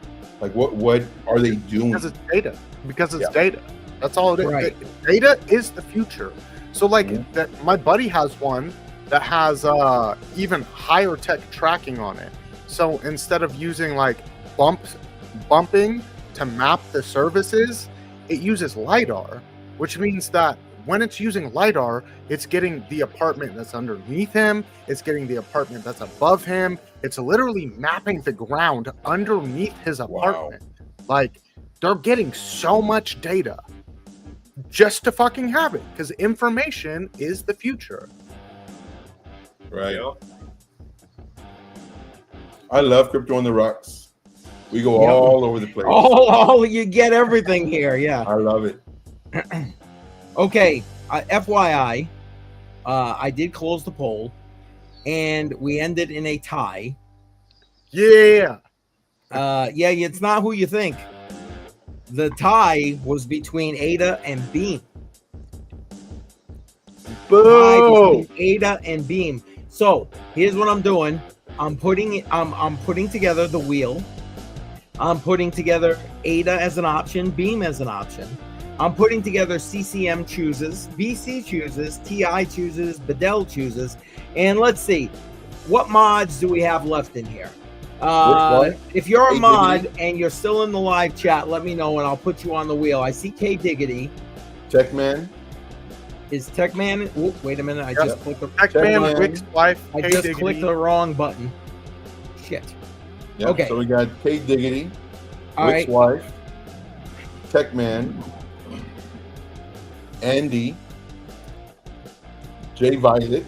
Like what are they doing? Because it's data. Because it's data. That's all it is. Right. Data is the future. So like that, my buddy has one that has even higher tech tracking on it. So instead of using like bumping to map the services, it uses LiDAR, which means that when it's using LiDAR, it's getting the apartment that's underneath him, it's getting the apartment that's above him, it's literally mapping the ground underneath his apartment. Like, they're getting so much data just to fucking have it, because information is the future. Right. I love Crypto on the Rocks. We go all over the place. Oh, you get everything here. Yeah. I love it. Okay. FYI, I did close the poll, and we ended in a tie. Yeah. It's not who you think. The tie was between Ada and Beam. Boom. Ada and Beam. So here's what I'm doing. I'm putting together the wheel. I'm putting together Ada as an option, Beam as an option. I'm putting together CCM chooses, BC chooses, TI chooses, Bedell chooses, and let's see, what mods do we have left in here? If you're a mod and you're still in the live chat, let me know and I'll put you on the wheel. I see K Diggity. Techman. Is Techman? Oh, wait a minute. I just clicked the Techman, Wick's wife. I just clicked the wrong button. Shit. Yep. Okay. So we got K Diggity, Wick's wife, Techman, Andy, J Violet.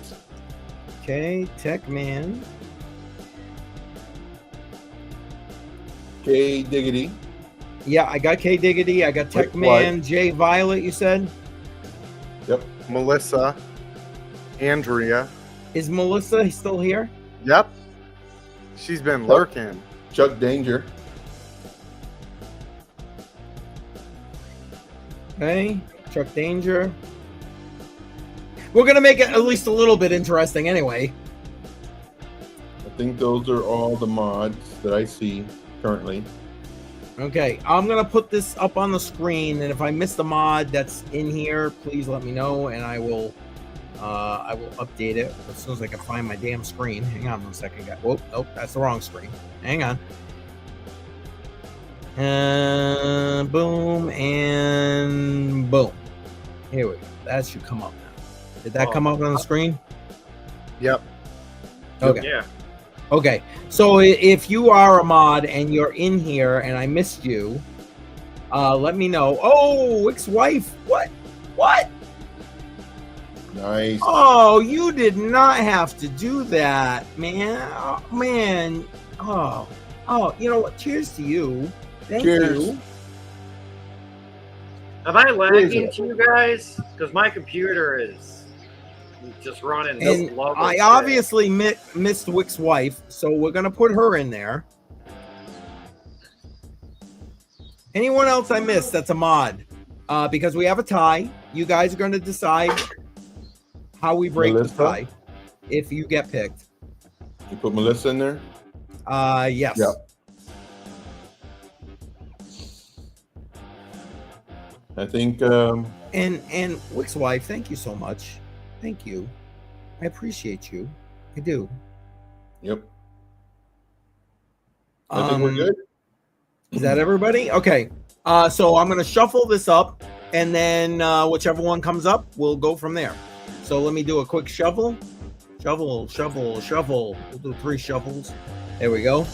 Okay, Techman. K Diggity. Yeah, I got K Diggity. I got Techman, J Violet, you said? Yep. Melissa, Andrea. Is Melissa still here? Yep. She's been lurking. Chuck Danger. Okay, Chuck Danger. We're going to make it at least a little bit interesting anyway. I think those are all the mods that I see currently. Okay, I'm going to put this up on the screen, and if I miss the mod that's in here, please let me know, and I will update it as soon as I can find my damn screen. Hang on 1 second, guys. Whoa, nope, that's the wrong screen. Hang on. Boom, and boom. Here we go. That should come up now. Did that come up on the screen? Yep. Okay. Yeah. Okay. So if you are a mod and you're in here and I missed you, let me know. Oh, Wick's wife. What? Nice. Oh, you did not have to do that, man. Oh, man. Oh, you know what? Cheers to you. Thank Cheers. you. Am I lagging to you guys? Because my computer is just running And slow. I obviously missed Wick's wife, so we're gonna put her in there. Anyone else I missed that's a mod? Because we have a tie. You guys are gonna decide how we break Melissa? the tie if you get picked. You put Melissa in there? Yes. Yeah. I think And Wick's wife, thank you so much. Thank you. I appreciate you. I do. yep. I think we're good. Is that everybody? Okay. So I'm gonna shuffle this up, and then whichever one comes up, we'll go from there. So let me do a quick shuffle. Shuffle. We'll do 3 shuffles. There we go.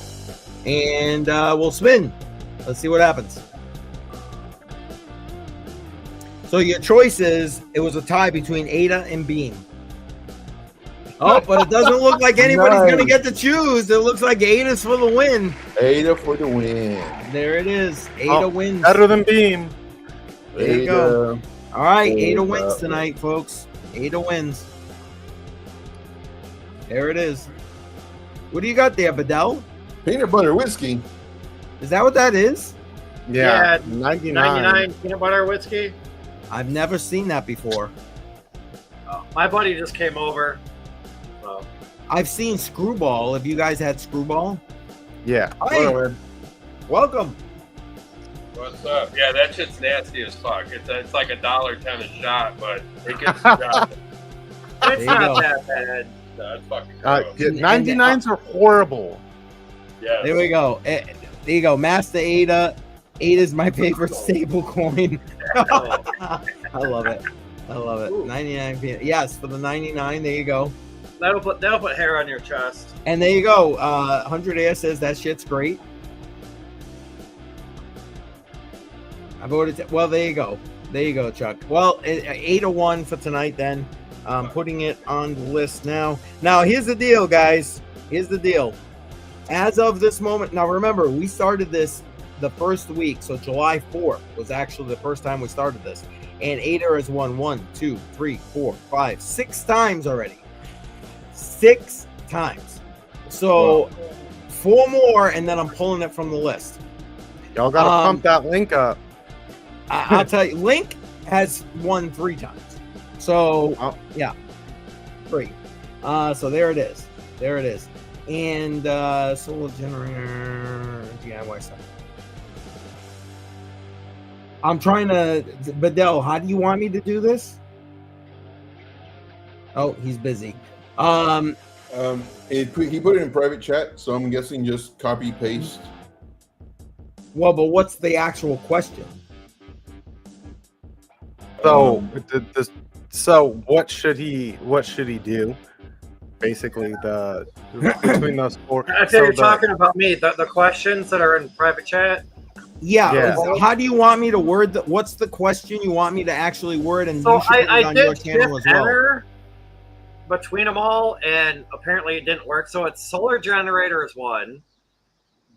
And we'll spin. Let's see what happens. So your choices, it was a tie between Ada and Beam. Oh, but it doesn't look like anybody's going to get to choose. It looks like Ada's for the win. Ada for the win. There it is. Ada wins. Better than Beam. There you go. All right, Ada Ada. wins tonight, folks. Ada wins. There it is. What do you got there, Bedell? Peanut butter whiskey. Is that what that is? Yeah, Yeah, 99. 99 peanut butter whiskey. I've never seen that before. My buddy just came over. So, I've seen Screwball. Have you guys had Screwball? Yeah. Hey, welcome. What's up? Yeah, that shit's nasty as fuck. It's like $1.10 a shot, but it gets the job. There it's you not go. that bad. No, it's fucking Yeah, gross. 99s are horrible. Yeah. There we go. There you go. Master Ada. Ada's my favorite stable coin. I love it. I love it. Ooh. 99. Yes, for the 99. There you go. That'll put hair on your chest. And there you go. 100 Air says that shit's great. I voted. Well, there you go. There you go, Chuck. Well, 8-1 for tonight then. Putting it on the list now. Now, here's the deal, guys. Here's the deal. As of this moment, now remember, we started this the first week, so July 4th was actually the first time we started this. And Ada has won 1, 2, 3, 4, 5, 6 times already. 6 times. So 4 more, and then I'm pulling it from the list. Y'all gotta pump that link up. I'll tell you, Link has won 3 times. So yeah, 3. So there it is. There it is. And solar generator DIY stuff. I'm trying to, Bedell, how do you want me to do this? Oh, he's busy. He put it in private chat, so I'm guessing just copy paste. Well, but what's the actual question? So, so what should he do? Basically, between those 4. I think you're talking about me. The questions that are in private chat. Yeah. How do you want me to word what's the question you want me to actually word? And So you should put it I on your did channel as well. enter between them all, and apparently it didn't work. So it's solar generator is 1,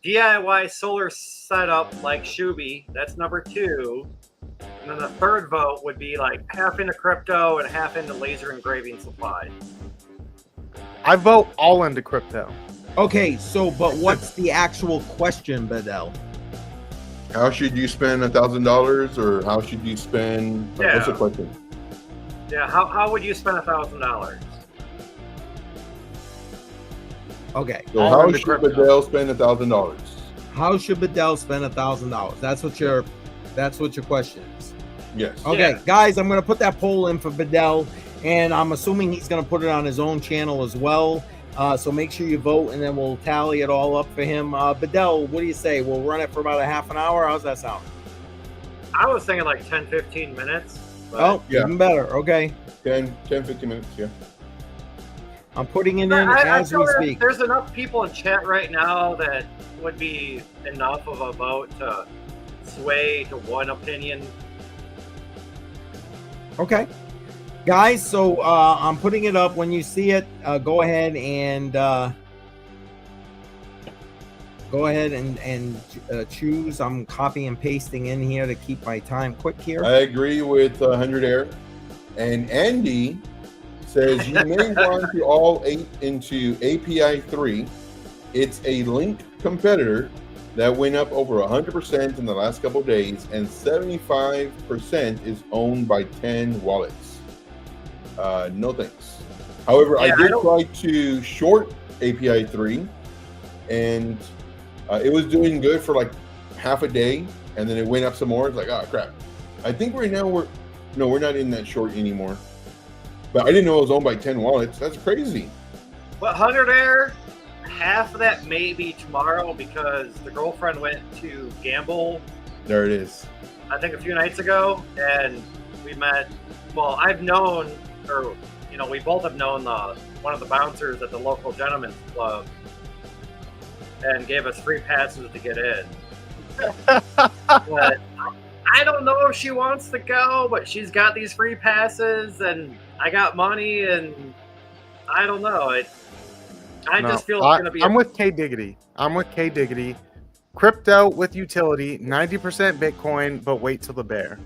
DIY solar setup like Shuby, that's number 2, and then the third vote would be like half into crypto and half into laser engraving supply. I vote all into crypto. Okay, so but what's the actual question, Bedell? How should you spend $1,000, or how should you spend? Yeah. What's the question? Yeah, how would you spend $1,000? Okay. So All how into should crypto. Bedell spend $1,000? How should Bedell spend $1,000? That's what your question is. Yes. Okay, Yeah. guys, I'm gonna put that poll in for Bedell, and I'm assuming he's gonna put it on his own channel as well. So make sure you vote, and then we'll tally it all up for him. Bedell, what do you say? We'll run it for about a half an hour. How's that sound? I was thinking like 10-15 minutes. But Oh, yeah. even better. Okay, 10, 15 minutes, yeah. I'm putting it in I as feel we that speak. there's enough people in chat right now that would be enough of a vote to sway to one opinion. Okay. guys. So I'm putting it up. When you see it, go ahead and choose. I'm copy and pasting in here to keep my time quick here. I agree with 100 Air. And Andy says you may want to all ape into API 3. It's a link competitor that went up over 100% in the last couple of days, and 75% is owned by 10 wallets. No thanks. However, I did try to short API 3, and it was doing good for like half a day, and then it went up some more. It's like, oh crap. I think right now we're not in that short anymore. But I didn't know it was owned by 10 wallets. That's crazy. But 100 Air, half of that may be tomorrow because the girlfriend went to gamble. There it is. I think a few nights ago, and we met. Well, I've known, or we both have known one of the bouncers at the local gentleman's club, and gave us free passes to get in. But I don't know if she wants to go, but she's got these free passes, and I got money, and I don't know. I just feel it's going to be. I'm with K Diggity. Crypto with utility, 90% Bitcoin, but wait till the bear.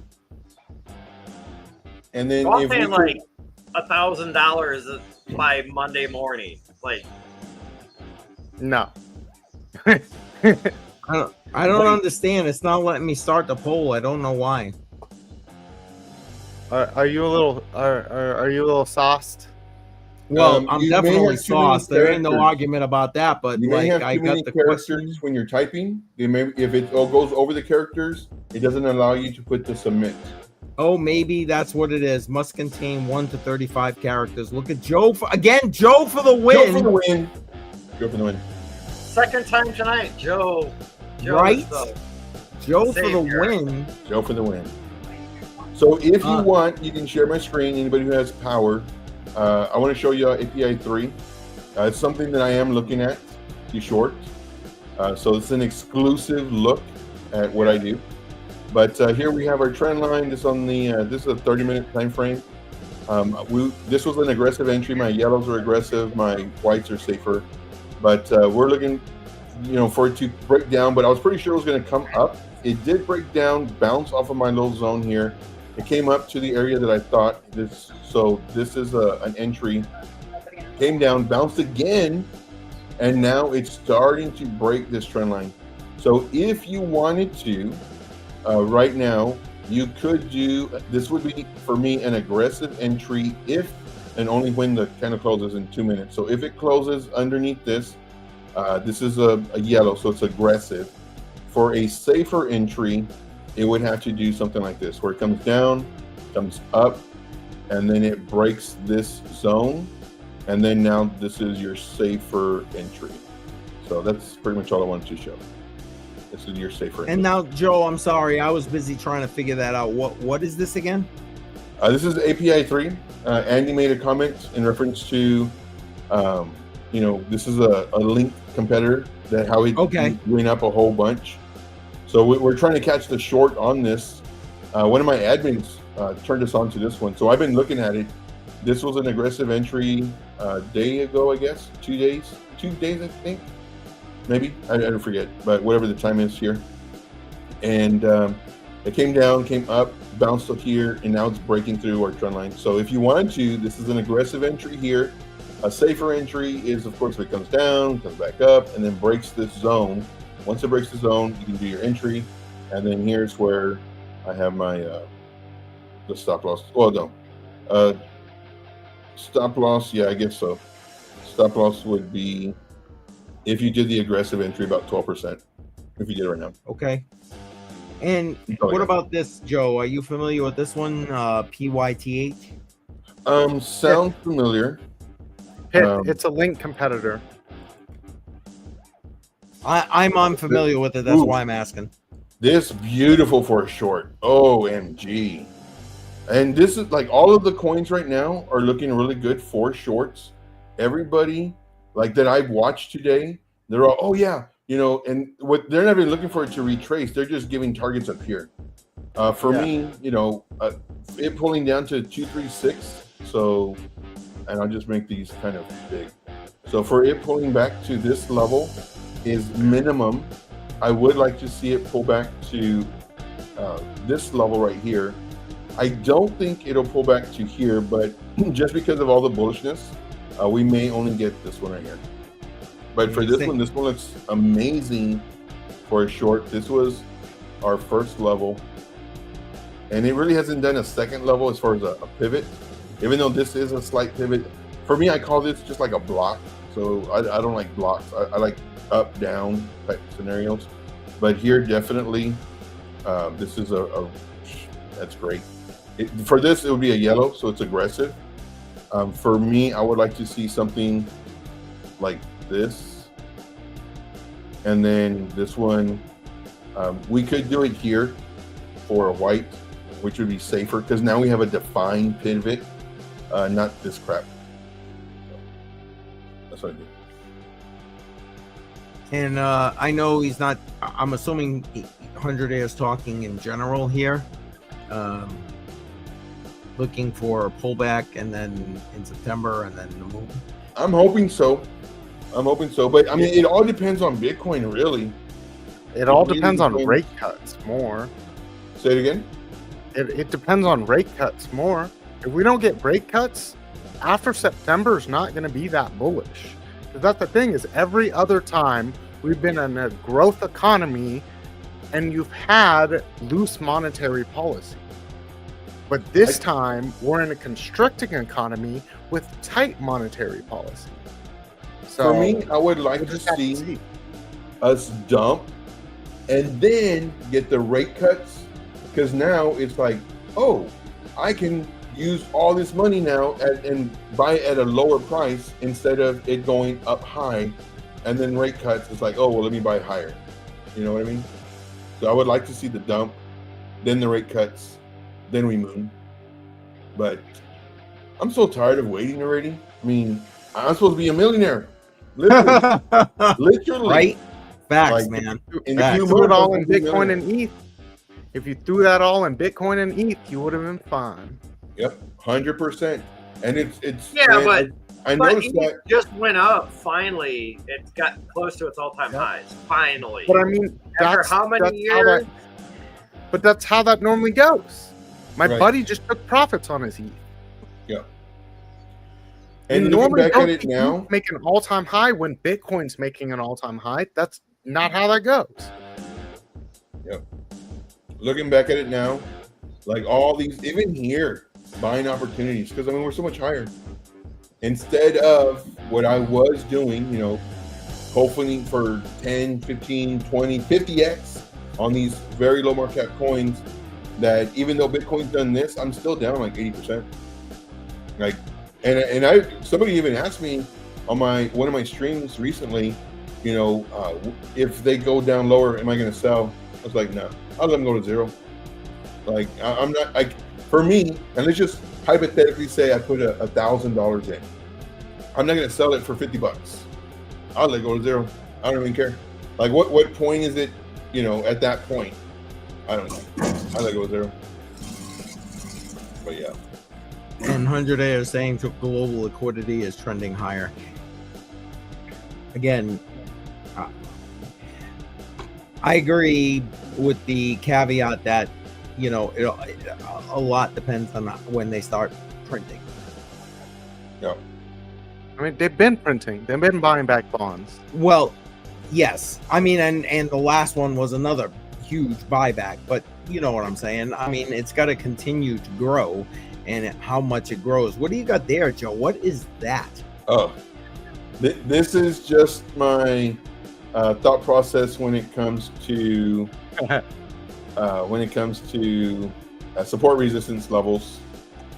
And then I'm paying like $1,000 by Monday morning. Like, no. I don't understand. It's not letting me start the poll. I don't know why. Are you a little sauced? Well, I'm definitely sauced. There ain't no argument about that. But you may have too many characters when you're typing. If it goes over the characters, it doesn't allow you to put the submit. Oh, maybe that's what it is. Must contain 1 to 35 characters. Look at Joe Joe for the win. Joe for the win. Second time tonight, Joe. Right? Joe for the win. Joe for the win. So if you want, you can share my screen. Anybody who has power. I want to show you API 3. It's something that I am looking at to short. So it's an exclusive look at what I do. But here we have our trend line. This is a 30-minute time frame. This was an aggressive entry. My yellows are aggressive. My whites are safer. But we're looking, for it to break down. But I was pretty sure it was going to come up. It did break down, bounce off of my little zone here. It came up to the area that I thought this. So this is an entry. Came down, bounced again, and now it's starting to break this trend line. So if you wanted to, right now, you could do. This would be for me an aggressive entry if and only when the candle closes in 2 minutes. So if it closes underneath this, this is a yellow, so it's aggressive. For a safer entry, it would have to do something like this, where it comes down, comes up, and then it breaks this zone. And then now this is your safer entry. So that's pretty much all I wanted to show. This is your safer entry. And now, Joe, I'm sorry. I was busy trying to figure that out. What is this again? This is API 3. Andy made a comment in reference to, this is a link competitor, that how it went up a whole bunch. So we're trying to catch the short on this. One of my admins turned us on to this one. So I've been looking at it. This was an aggressive entry a day ago, I guess. 2 days. 2 days, I think. Maybe. I don't forget. But whatever the time is here. And it came down, came up, bounced up here, and now it's breaking through our trend line. So if you wanted to, this is an aggressive entry here. A safer entry is, of course, if it comes down, comes back up, and then breaks this zone. Once it breaks the zone, you can do your entry. And then here's where I have my the stop loss. Well, no. Stop loss, yeah, I guess so. Stop loss would be, if you did the aggressive entry, about 12%. If you did it right now. Okay. And what about this, Joe? Are you familiar with this one? PYTH? Sounds familiar. It's a link competitor. I'm unfamiliar with it. That's why I'm asking. This beautiful for a short. OMG. And this is like all of the coins right now are looking really good for shorts. Everybody like that I've watched today, they're all, oh yeah, and what they're not even looking for it to retrace. They're just giving targets up here. For me, it pulling down to 236 So, and I'll just make these kind of big. So for it pulling back to this level is minimum. I would like to see it pull back to this level right here. I don't think it'll pull back to here, but just because of all the bullishness, we may only get this one right here. But for this one looks amazing for a short. This was our first level, and it really hasn't done a second level as far as a pivot, even though this is a slight pivot. For me, I call this just like a block. So I don't like blocks. I like up down type scenarios, but here definitely this is that's great. For this it would be a yellow, so it's aggressive. For me, I would like to see something like this, and then this one we could do it here for a white, which would be safer because now we have a defined pivot, not this crap. That's what I do. And I know he's not, I'm assuming 100 is talking in general here, looking for a pullback and then in September and then the move. I'm hoping so. But I mean, it all depends on Bitcoin, really. It all depends on rate cuts more. Say it again? It depends on rate cuts more. If we don't get rate cuts, after September is not going to be that bullish. Because that's the thing, is every other time we've been in a growth economy and you've had loose monetary policy. But this time we're in a constricting economy with tight monetary policy. So for me, I would like to see us dump and then get the rate cuts, because now it's like, oh, I can use all this money now and buy it at a lower price instead of it going up high, and then rate cuts. It's like, oh, well, let me buy higher. You know what I mean? So I would like to see the dump, then the rate cuts, then we moon. But I'm so tired of waiting already. I mean, I'm supposed to be a millionaire. Literally. Literally. Right? Facts, Like, man. In Facts. a few threw it months, all I'm in gonna be a Bitcoin millionaire. and ETH. If you threw that all in Bitcoin and ETH, you would have been fine. Yep, 100%. And it's Yeah, and but I but noticed it that. just went up. Finally, it got close to its all-time highs. Finally, But I mean, after that's how many that's how years? but that's how that normally goes. My Right. buddy just took profits on his ETH. Yeah. You And looking normally back don't at it see now, ETH make an all-time high when Bitcoin's making an all-time high. That's not how that goes. looking back at it now, like all these, even here, buying opportunities, because I mean, we're so much higher. Instead of what I was doing, you know, hoping for 10, 15, 20, 50x on these very low market cap coins, that even though Bitcoin's done this, I'm still down like 80%. Like, and I somebody even asked me on one of my streams recently, you know, if they go down lower, am I going to sell? I was like, no, I'll let them go to zero. Like, I'm not, like, for me, and let's just hypothetically say I put $1,000 in. I'm not going to sell it for $50. I'll let it go to zero. I don't even care. Like, what point is it, you know, at that point? I don't know. I let it go to zero. But yeah. And 100 is saying to global liquidity is trending higher. Again, I agree with the caveat that, you know, a lot depends on when they start printing. Yeah. I mean, they've been printing. They've been buying back bonds. Well, yes. I mean, and the last one was another huge buyback, but you know what I'm saying? I mean, it's got to continue to grow, and how much it grows. What do you got there, Joe? What is that? Oh, this is just my thought process when it comes to support resistance levels.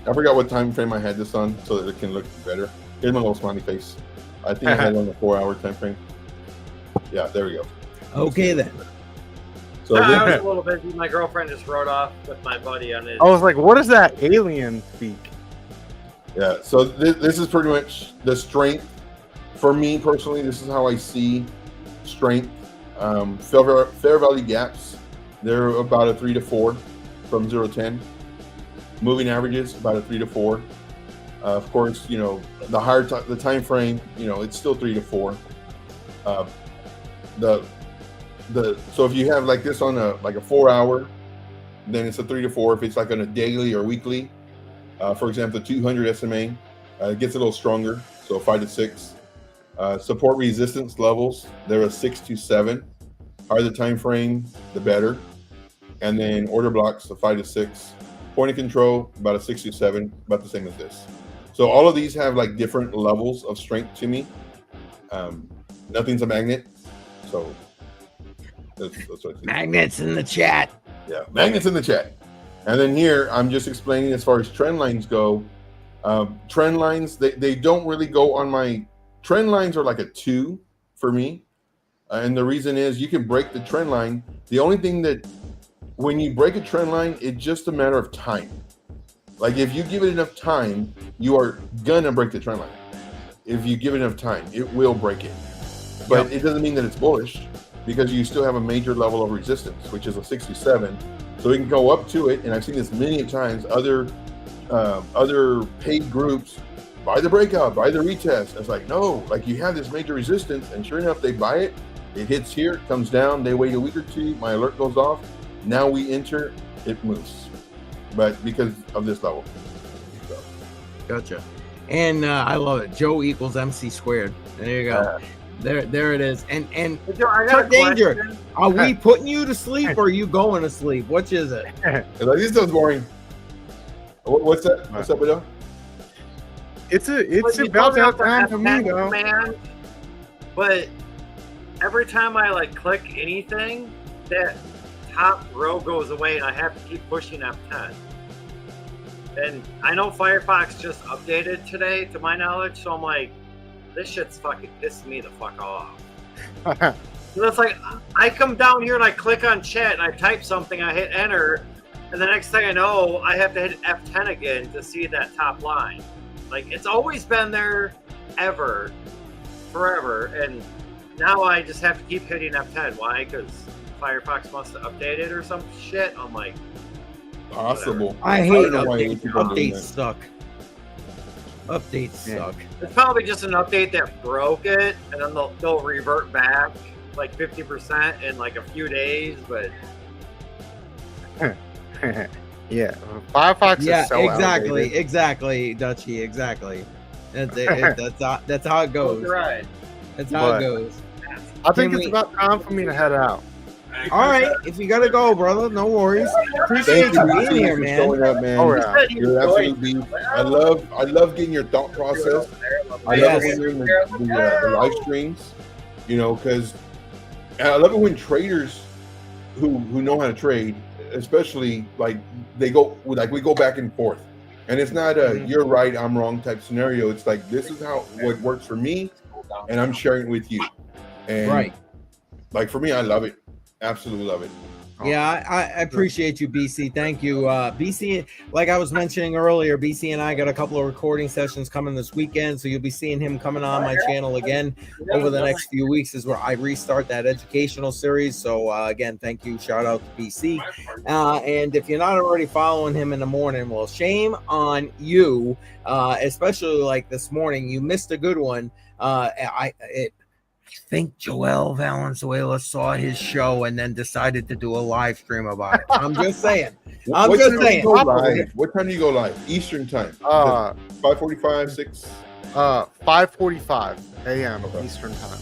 I forgot what time frame I had this on so that it can look better. Here's my little smiley face. I think I had it on the 4-hour time frame. Yeah, there we go. Okay, then. So I was this, a little busy. My girlfriend just rode off with my buddy on his. I was like, what is that alien speak? yeah, so this is pretty much the strength. For me personally, this is how I see strength. Fair value gaps, they're about a 3 to 4 from 0 to 10. Moving averages, about a 3 to 4. Of course, the higher the time frame, it's still 3 to 4. So if you have like this on a 4 hour, then it's a 3 to 4. If it's like on a daily or weekly, for example, the 200 SMA, it gets a little stronger, so 5 to 6. Support resistance levels, they're a 6 to 7. Higher the time frame, the better. And then order blocks, a 5 to 6. Point of control, about a 6 to 7, about the same as this. So all of these have like different levels of strength to me. Nothing's a magnet, so that's what I see. Magnets in the chat. Yeah, magnets in the chat. And then here, I'm just explaining as far as trend lines go. Trend lines, they don't really go on my... Trend lines are like a 2 for me. And the reason is you can break the trend line. The only thing that when you break a trend line, it's just a matter of time. Like if you give it enough time, you are gonna break the trend line. If you give it enough time, it will break it. But it doesn't mean that it's bullish because you still have a major level of resistance, which is a 67. So we can go up to it, and I've seen this many times. Other paid groups buy the breakout, buy the retest. It's like, no, like you have this major resistance, and sure enough, they buy it. It hits here, it comes down. They wait a week or two. My alert goes off. Now we enter, it moves. But because of this level. So. Gotcha. And I love it. Joe equals MC squared. There you go. There it is. And Chuck Danger, are we putting you to sleep or are you going to sleep? Which is it? Like, this sounds boring. What's that? What's up, Bill? It's about that time for me, though. Man, but every time I like click anything, that top row goes away, and I have to keep pushing F10. And I know Firefox just updated today, to my knowledge, so I'm like, this shit's fucking pissing me the fuck off. So it's like, I come down here and I click on chat and I type something, I hit enter, and the next thing I know, I have to hit F10 again to see that top line. Like, it's always been there, forever, and now I just have to keep hitting F10. Why? Because Firefox wants to update it or some shit? I'm like, possible. I hate updates. Updates suck. Updates suck. It's probably just an update that broke it, and then they'll revert back like 50% in like a few days, but yeah, Firefox is so exactly, Dutchie, exactly. That's how it goes. Right. That's how it goes. I think it's about time for me to head out. All right, if you gotta go, brother, no worries. Appreciate you being here, man. Showing up, man. You're absolutely. I love getting your thought process. I love hearing the live streams. Because I love it when traders who know how to trade, especially like we go back and forth, and it's not a you're right, I'm wrong type scenario. It's like this is what works for me, and I'm sharing it with you. And like for me, I love it. Absolutely love it. Yeah, I appreciate you, BC. Thank you. BC, like I was mentioning earlier, BC and I got a couple of recording sessions coming this weekend, so you'll be seeing him coming on my channel again over the next few weeks is where I restart that educational series. So again, thank you. Shout out to BC. And if you're not already following him in the morning, well, shame on you, especially like this morning. You missed a good one. I think Joel Valenzuela saw his show and then decided to do a live stream about it. I'm just saying. What time do you go live? Eastern time. 5:45, 6. 5:45 a.m. Eastern time.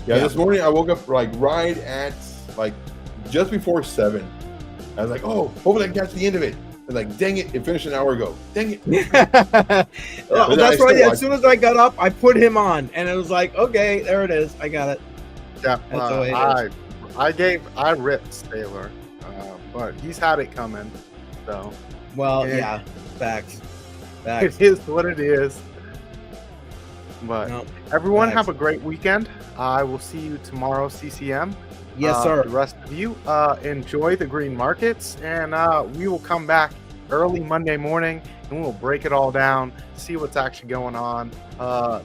Yeah, this morning I woke up right at just before 7. I was like, oh, hopefully I can catch the end of it. I was like, dang it, it finished an hour ago. Dang it. That's right. As soon as I got up, I put him on, and it was like, okay, there it is. I got it. Yeah, I ripped Sailor, but he's had it coming. So, well, yeah, facts. It is what it is. But everyone, have a great weekend. I will see you tomorrow, CCM. Yes, sir. The rest of you enjoy the green markets, and we will come back early Monday morning, and we'll break it all down, see what's actually going on.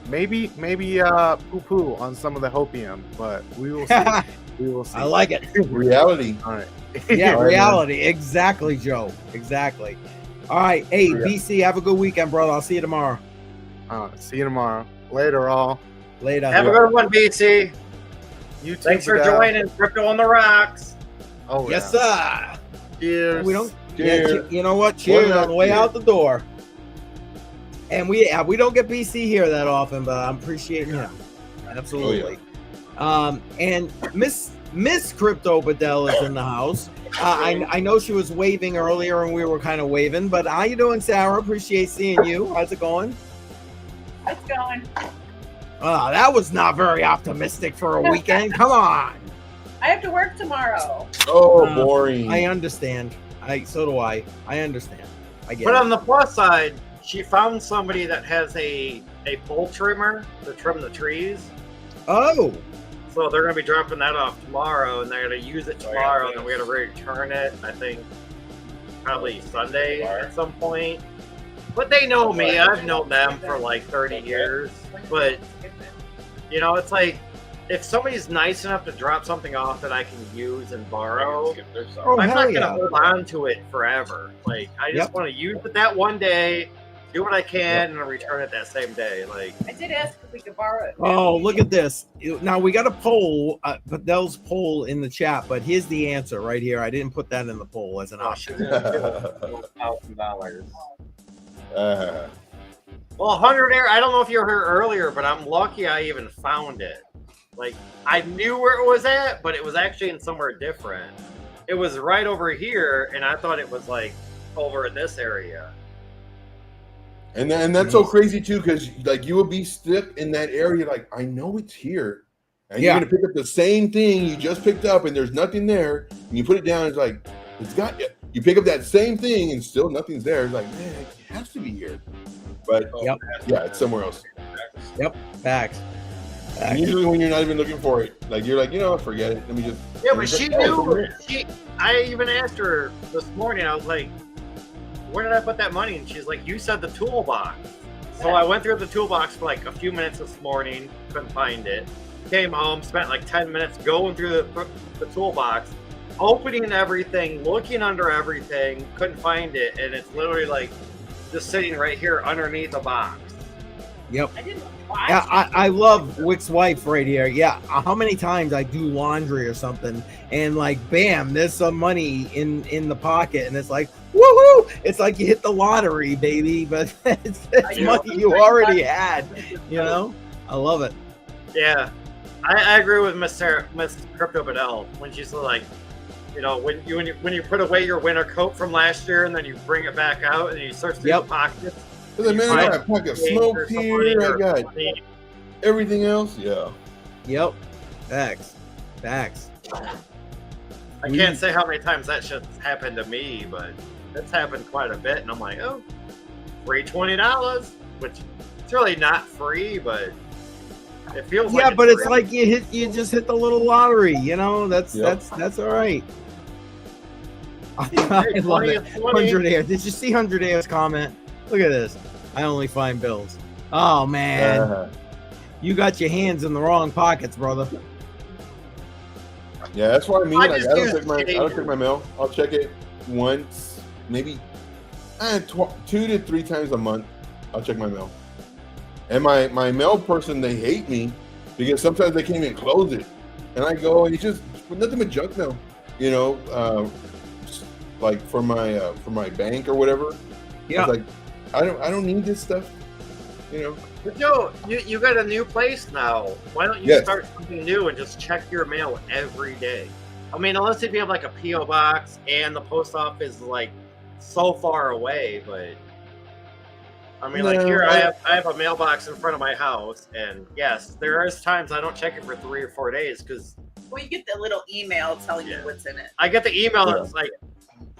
Maybe poo-poo on some of the hopium, but we will see. We will see. I like it. Reality. All right. Yeah, reality. Exactly, Joe. Exactly. All right. Hey, BC, have a good weekend, brother. I'll see you tomorrow. See you tomorrow. Later, all. Later. Have a good one, BC. You too, Thanks for Fidel. joining Crypto on the Rocks. Oh, Yes, yeah. sir. Cheers. We don't. Cheers. Yeah, you know what? Cheers Well, on the way cheers. out the door. And we don't get BC here that often, but I'm appreciating him. Absolutely. And Miss Crypto Bedell is in the house. I know she was waving earlier, and we were kind of waving. But how you doing, Sarah? Appreciate seeing you. How's it going? It's going. That was not very optimistic for a weekend. Come on. I have to work tomorrow. Oh, boring. I understand. So do I. I understand. I get But it. on the plus side, she found somebody that has a pole trimmer to trim the trees. Oh, So they're going to be dropping that off tomorrow, and they're going to use it tomorrow, and then we're going to return it, I think, probably Sunday at some point. But they know me. I've known them for like 30 years. But, you know, it's like, if somebody's nice enough to drop something off that I can use and borrow, Oh, I'm hell not going to yeah. hold on to it forever. Like, I just Yep. want to use it that one day, do what I can, and then return it that same day. Like, I did ask if we could borrow it. Oh, look at this. Now we got a poll, Padel's poll in the chat, but here's the answer right here. I didn't put that in the poll as an oh, option. she's going to $1,000. Uh, Well, 100 air, I don't know if you were here earlier, but I'm lucky I even found it. Like, I knew where it was at, but it was actually in somewhere different. It was right over here, and I thought it was, like, over in this area. and that's so crazy too, because like you would be stuck in that area. Like, I know it's here, and Yeah. you're gonna pick up the same thing you just picked up, and there's nothing there. And you put it down, it's like it's got you. You pick up that same thing, and still nothing's there. It's like, man, it has to be here, but Yep. yeah, it's somewhere else. Facts. And usually when you're not even looking for it, like you're like, you know what, forget it. Let me just. Yeah, but she Oh, knew. I even asked her this morning, I was like, where did I put that money? And she's like, you said the toolbox. So I went through the toolbox for like a few minutes this morning, couldn't find it. Came home, spent like 10 minutes going through the toolbox, opening everything, looking under everything, couldn't find it. And it's literally like just sitting right here underneath a box. Yep. I didn't watch Yeah, it. I love Wick's wife right here. Yeah, how many times I do laundry or something, and like, bam, there's some money in the pocket, and it's like, woohoo! It's like you hit the lottery, baby. But it's money you already had. You know, I love it. Yeah, I agree with Miss Crypto Bedell when she's like, you know, when you put away your winter coat from last year and then you bring it back out and you search through the pockets. Because man, I got a pack of smoke here. I got everything else. Yeah. Yep. Facts. I can't say how many times that shit's happened to me, but it's happened quite a bit, and I'm like, oh, free $20, which it's really not free, but it feels like Yeah, but it's free. like you just hit the little lottery. You know, that's all right. I love it. 100 Air. Did you see 100 Air's comment? Look at this. I only find bills. Oh man, you got your hands in the wrong pockets, brother. Yeah, that's what I mean. I Like, just I don't use check my mail. I'll check it once, maybe 2 to 3 times a month. I'll check my mail. And my mail person, they hate me because sometimes they can't even close it. And I go, and it's just nothing but junk mail, you know, like for my bank or whatever. Yeah. It's like I don't need this stuff, you know. But Joe, you got a new place now. Why don't you Yes. start something new and just check your mail every day? I mean, unless if you have like a P.O. box and the post office is like so far away, but I mean, like No, here I have a mailbox in front of my house, and yes, there is times I don't check it for 3 or 4 days because Well, you get the little email telling you what's in it. I get the email that's like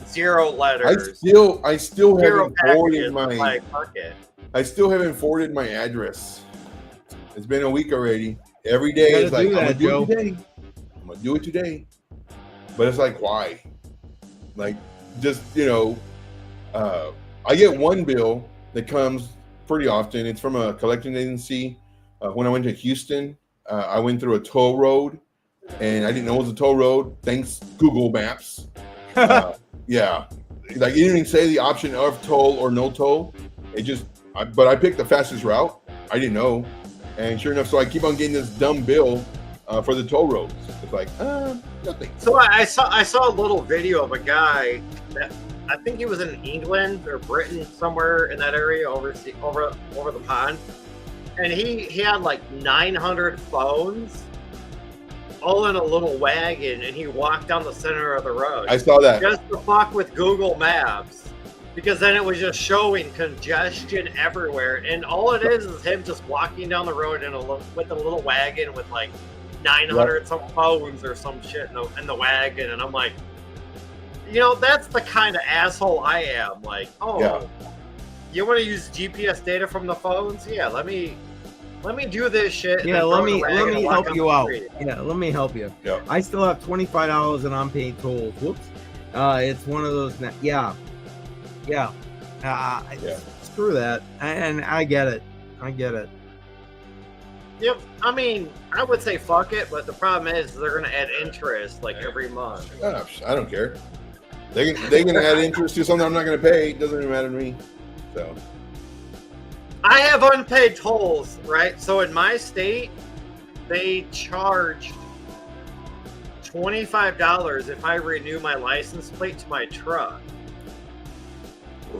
0 letters. I still 0 haven't forwarded packages in my pocket. I still haven't forwarded my address. It's been a week already. Every day You it's gotta like, do I'm that, gonna do Joe. it today. I'm gonna do it today. But it's like, why? Like, just, you know, I get one bill that comes pretty often. It's from a collection agency. When I went to Houston, I went through a toll road, and I didn't know it was a toll road. Thanks Google Maps. Yeah, like you didn't even say the option of toll or no toll. It just, but I picked the fastest route. I didn't know, and sure enough, so I keep on getting this dumb bill for the toll roads. It's like nothing. So I saw a little video of a guy that I think he was in England or Britain, somewhere in that area over the pond, and he had like 900 phones all in a little wagon, and he walked down the center of the road. I saw that. Just to fuck with Google Maps, because then it was just showing congestion everywhere, and all it is him just walking down the road with a little wagon with like 900 some phones or some shit in the wagon, and I'm like, you know, that's the kind of asshole I am. Like, you want to use GPS data from the phones? Yeah, let me do this shit. Yeah, let me help you out. Street. Yeah, let me help you. Yeah. I still have $25 in unpaid tolls. Whoops. It's one of those. Yeah. Screw that. And I get it. Yep. I mean, I would say fuck it, but the problem is they're going to add interest like every month. I don't care. They can add interest to something I'm not going to pay. It doesn't even matter to me. So I have unpaid tolls, right? So in my state, they charge $25 if I renew my license plate to my truck.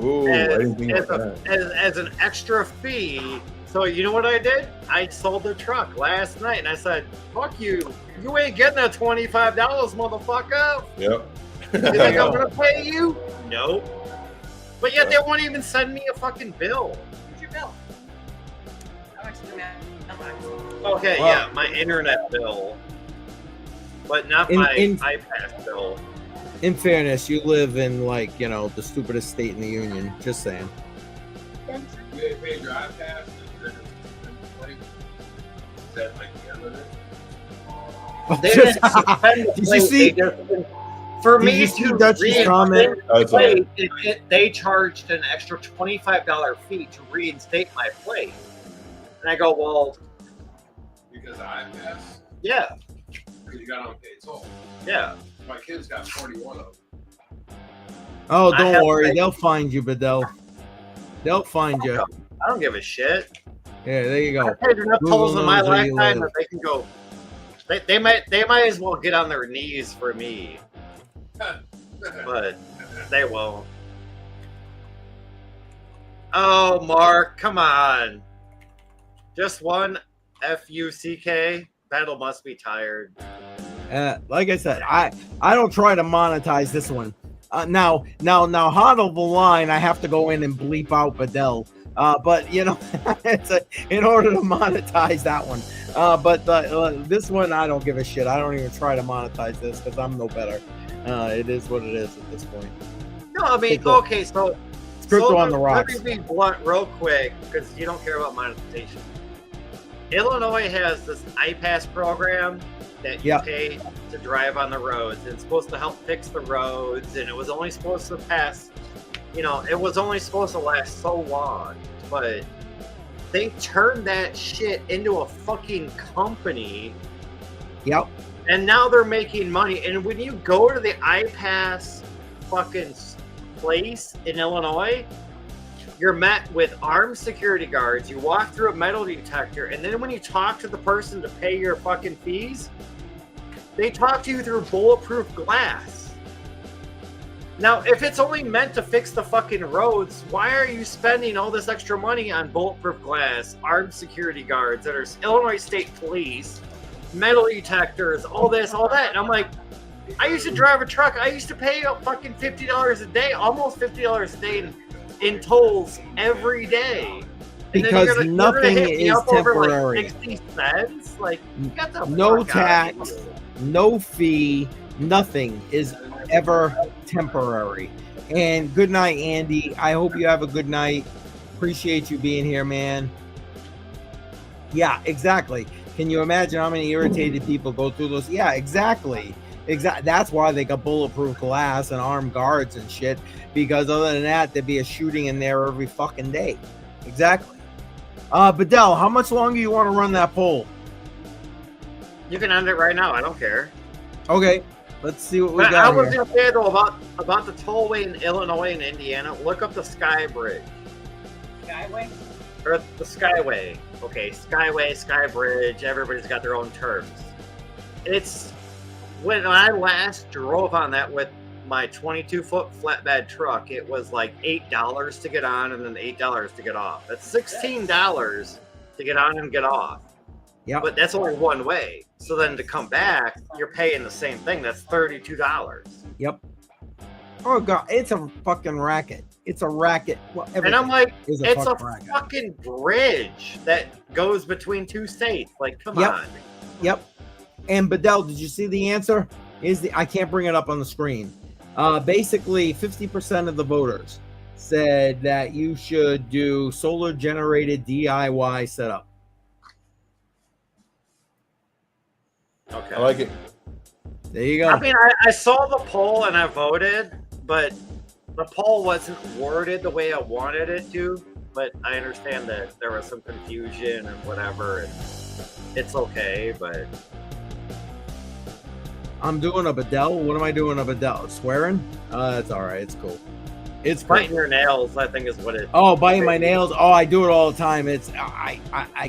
Ooh, I didn't think about that. As an extra fee. So you know what I did? I sold the truck last night, and I said, "Fuck you! You ain't getting that $25, motherfucker." Yep. You think I'm gonna pay you? Nope. But yet they won't even send me a fucking bill. What's your bill? How much is the mailbox? Okay, yeah, my internet bill, but not my iPad bill. In fairness, you live in like, you know, the stupidest state in the union. Just saying. You ain't paid your iPad? Is that like the end of it? They didn't suspend the Did you plate, see? they just- For Did me you see to Dutch's comment? reinstate the plate, they charged an extra $25 fee to reinstate my plate. And I go, well, Because of iPads? yeah, Because you got unpaid toll. yeah. My kids got 41 of them. Oh, I don't have worry. to- They'll find you, Bedell. They'll find you. I don't give a shit. Yeah, there you I go. paid enough Google tolls in my knows where you lifetime live. that they can go. They might as well get on their knees for me, but they won't. Oh, Mark, come on. Just one FUCK. Battle must be tired. Like I said, I don't try to monetize this one. Now, Huddle the line, I have to go in and bleep out Bedell. But you know, in order to monetize that one. But this one, I don't give a shit. I don't even try to monetize this because I'm no better. It is what it is at this point. No, I mean, Crypto. okay, so It's crypto on the Let rocks. me be blunt real quick because you don't care about monetization. Illinois has this iPass program that you pay to drive on the roads. It's supposed to help fix the roads, and it was only supposed to pass, you know, it was only supposed to last so long, but they turned that shit into a fucking company. Yep. And now they're making money. And when you go to the iPass fucking place in Illinois, you're met with armed security guards. You walk through a metal detector, and then when you talk to the person to pay your fucking fees, they talk to you through bulletproof glass. Now, if it's only meant to fix the fucking roads, why are you spending all this extra money on bulletproof glass, armed security guards that are Illinois State Police, metal detectors, all this, all that? And I'm like, I used to drive a truck. I used to pay fucking $50 a day, almost $50 a day in tolls every day. And Because you're nothing gonna hit me is up over, temporary. like 60 cents? Like, get the No fuck out of tax, here. no fee, nothing is ever temporary. And good night, Andy. I hope you have a good night. Appreciate you being here, man. Yeah, exactly. Can you imagine how many irritated people go through those? Yeah, exactly. That's why they got bulletproof glass and armed guards and shit. Because other than that, there'd be a shooting in there every fucking day. Exactly. Bedell, how much longer you want to run that poll? You can end it right now. I don't care. Okay. Let's see what we But I got was here. gonna say though about the tollway in Illinois and Indiana. Look up the Sky Bridge Skyway? or the Skyway. Okay, Skyway, Sky Bridge. Everybody's got their own terms. It's when I last drove on that with my 22-foot flatbed truck, it was like $8 to get on and then $8 to get off. That's $16 to get on and get off. Yeah. But that's only one way. So then to come back, you're paying the same thing. That's $32. Yep. Oh god, it's a fucking racket. It's a racket. Well, And I'm like, is it's a fucking racket. fucking bridge that goes between two states. Like, come Yep. on. Yep. And Bedell, did you see the answer? I can't bring it up on the screen. Basically, 50% of the voters said that you should do solar generated DIY setup. Okay. I like it. There you go. I mean, I saw the poll and I voted, but the poll wasn't worded the way I wanted it to. But I understand that there was some confusion and whatever, and it's okay. But I'm doing a Bedell. What am I doing a Bedell? Swearing? It's all right. It's cool. It's biting cool. your nails, I think, is what it. Oh, biting my nails. Oh, I do it all the time. It's I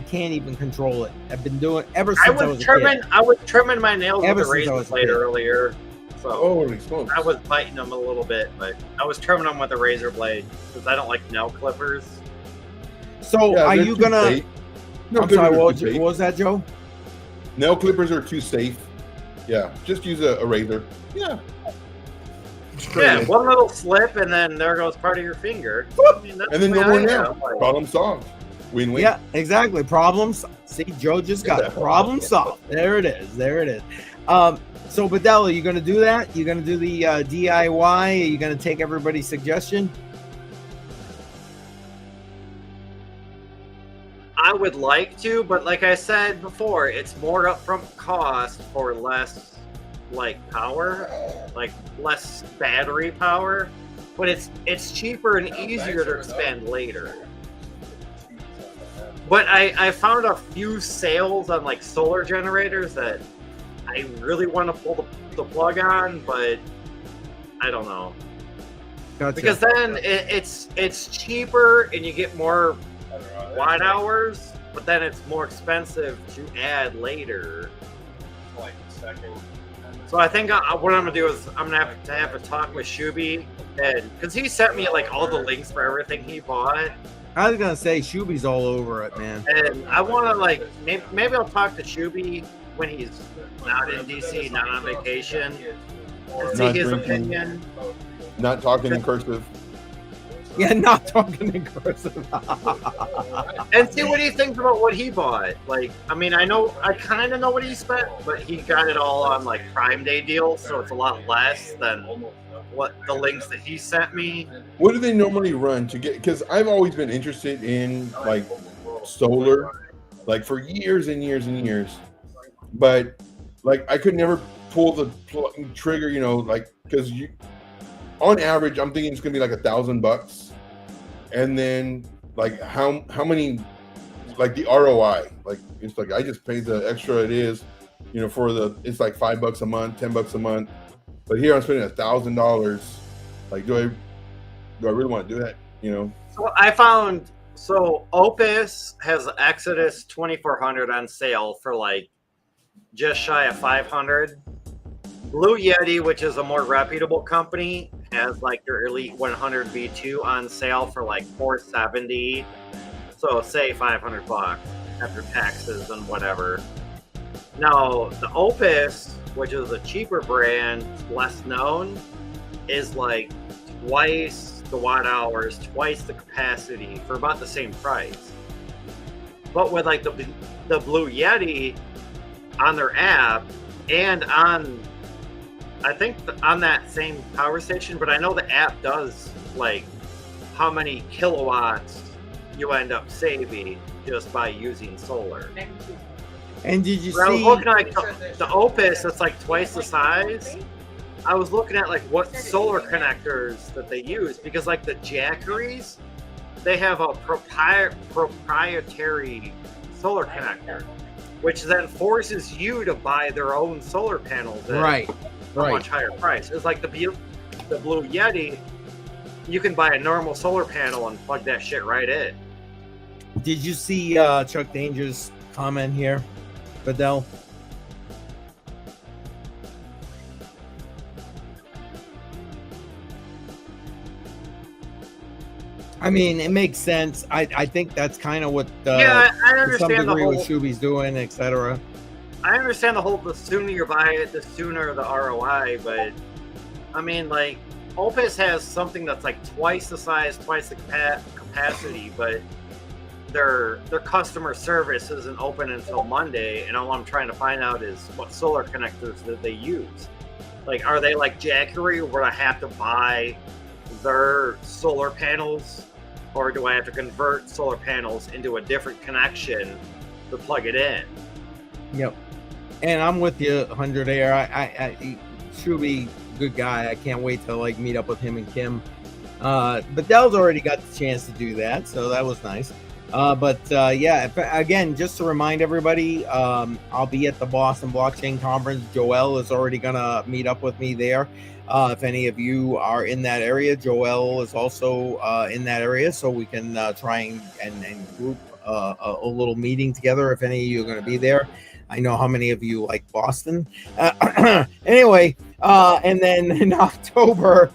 can't even control it. I've been doing it ever since I was a kid. I was trimming my nails Ever with a since I razor was a blade kid. earlier. So Holy smokes. I was biting them a little bit, but I was trimming them with a razor blade because I don't like nail clippers. So Yeah, are they're you too gonna? safe. No, I'm sorry. clippers are too What safe. was that, Joe? Nail clippers are too safe. Yeah, just use a razor. Yeah. Yeah, one little slip and then there goes part of your finger. I mean, that's And then the no way more I nail. am. Like, Problem solved. Win-win. Yeah, exactly. Problems. See, Joe just got it. Problem solved. There it is. There it is. So Bedell, are you gonna do that? You gonna do the DIY? Are you gonna take everybody's suggestion? I would like to, but like I said before, it's more upfront cost for less like power, like less battery power, but it's cheaper and easier to expand later. But I found a few sales on like solar generators that I really want to pull the plug on, but I don't know. Gotcha. Because then it's cheaper and you get more watt hours, but then it's more expensive to add later. So I think what I'm gonna do is I'm gonna have to talk with Shuby, and because he sent me like all the links for everything he bought, I was gonna say Shuby's all over it, man. and I want to like maybe I'll talk to Shuby when he's not in DC, not on vacation, and see Not his drinking. opinion. Not talking in cursive. Yeah, not talking in cursive. And see what he thinks about what he bought. Like, I mean, I kind of know what he spent, but he got it all on like Prime Day deals, so it's a lot less than what the links that he sent me. What do they normally run to get? Because I've always been interested in like solar, like for years and years and years, but like I could never pull the trigger, you know, like because you, on average, I'm thinking it's gonna be like $1,000, and then like how many, like the ROI, like it's like I just paid the extra it is, you know, for the it's like $5 a month, $10 a month. But here I'm spending $1,000. Like, do I really want to do that? You know? So I found Opus has Exodus 2400 on sale for like just shy of 500. Blue Yeti, which is a more reputable company, has like their Elite 100 V2 on sale for like 470. So say $500 after taxes and whatever. Now the Opus, which is a cheaper brand, less known, is like twice the watt hours, twice the capacity for about the same price. But with like the Blue Yeti on their app and on, I think on that same power station, but I know the app does like how many kilowatts you end up saving just by using solar. And did you When I was see? looking at the Opus, it's like twice the size. I was looking at like what solar connectors that they use, because like the Jackeries, they have a proprietary solar connector, which then forces you to buy their own solar panels. Right. a Right. much higher price. It's like the Blue Yeti. You can buy a normal solar panel and plug that shit right in. Did you see Chuck Danger's comment here, Fidel? I mean, it makes sense. I think that's kind of what Yeah, I to some understand the degree whole. what Shuby's doing, etc. I understand the whole. The sooner you buy it, the sooner the ROI. But I mean, like, Opus has something that's like twice the size, twice the capacity, but their customer service isn't open until Monday. And all I'm trying to find out is what solar connectors that they use. Like, are they like Jackery, where I have to buy their solar panels, or do I have to convert solar panels into a different connection to plug it in? Yep. And I'm with you, 100 Air. I Shuby, good guy. I can't wait to like meet up with him and Kim. But Dell's already got the chance to do that, so that was nice. Yeah, again, just to remind everybody, I'll be at the Boston Blockchain Conference. Joel is already gonna meet up with me there. If any of you are in that area, Joel is also in that area, so we can try and group a little meeting together if any of you are going to be there. I know how many of you like Boston. Anyway, and then in October,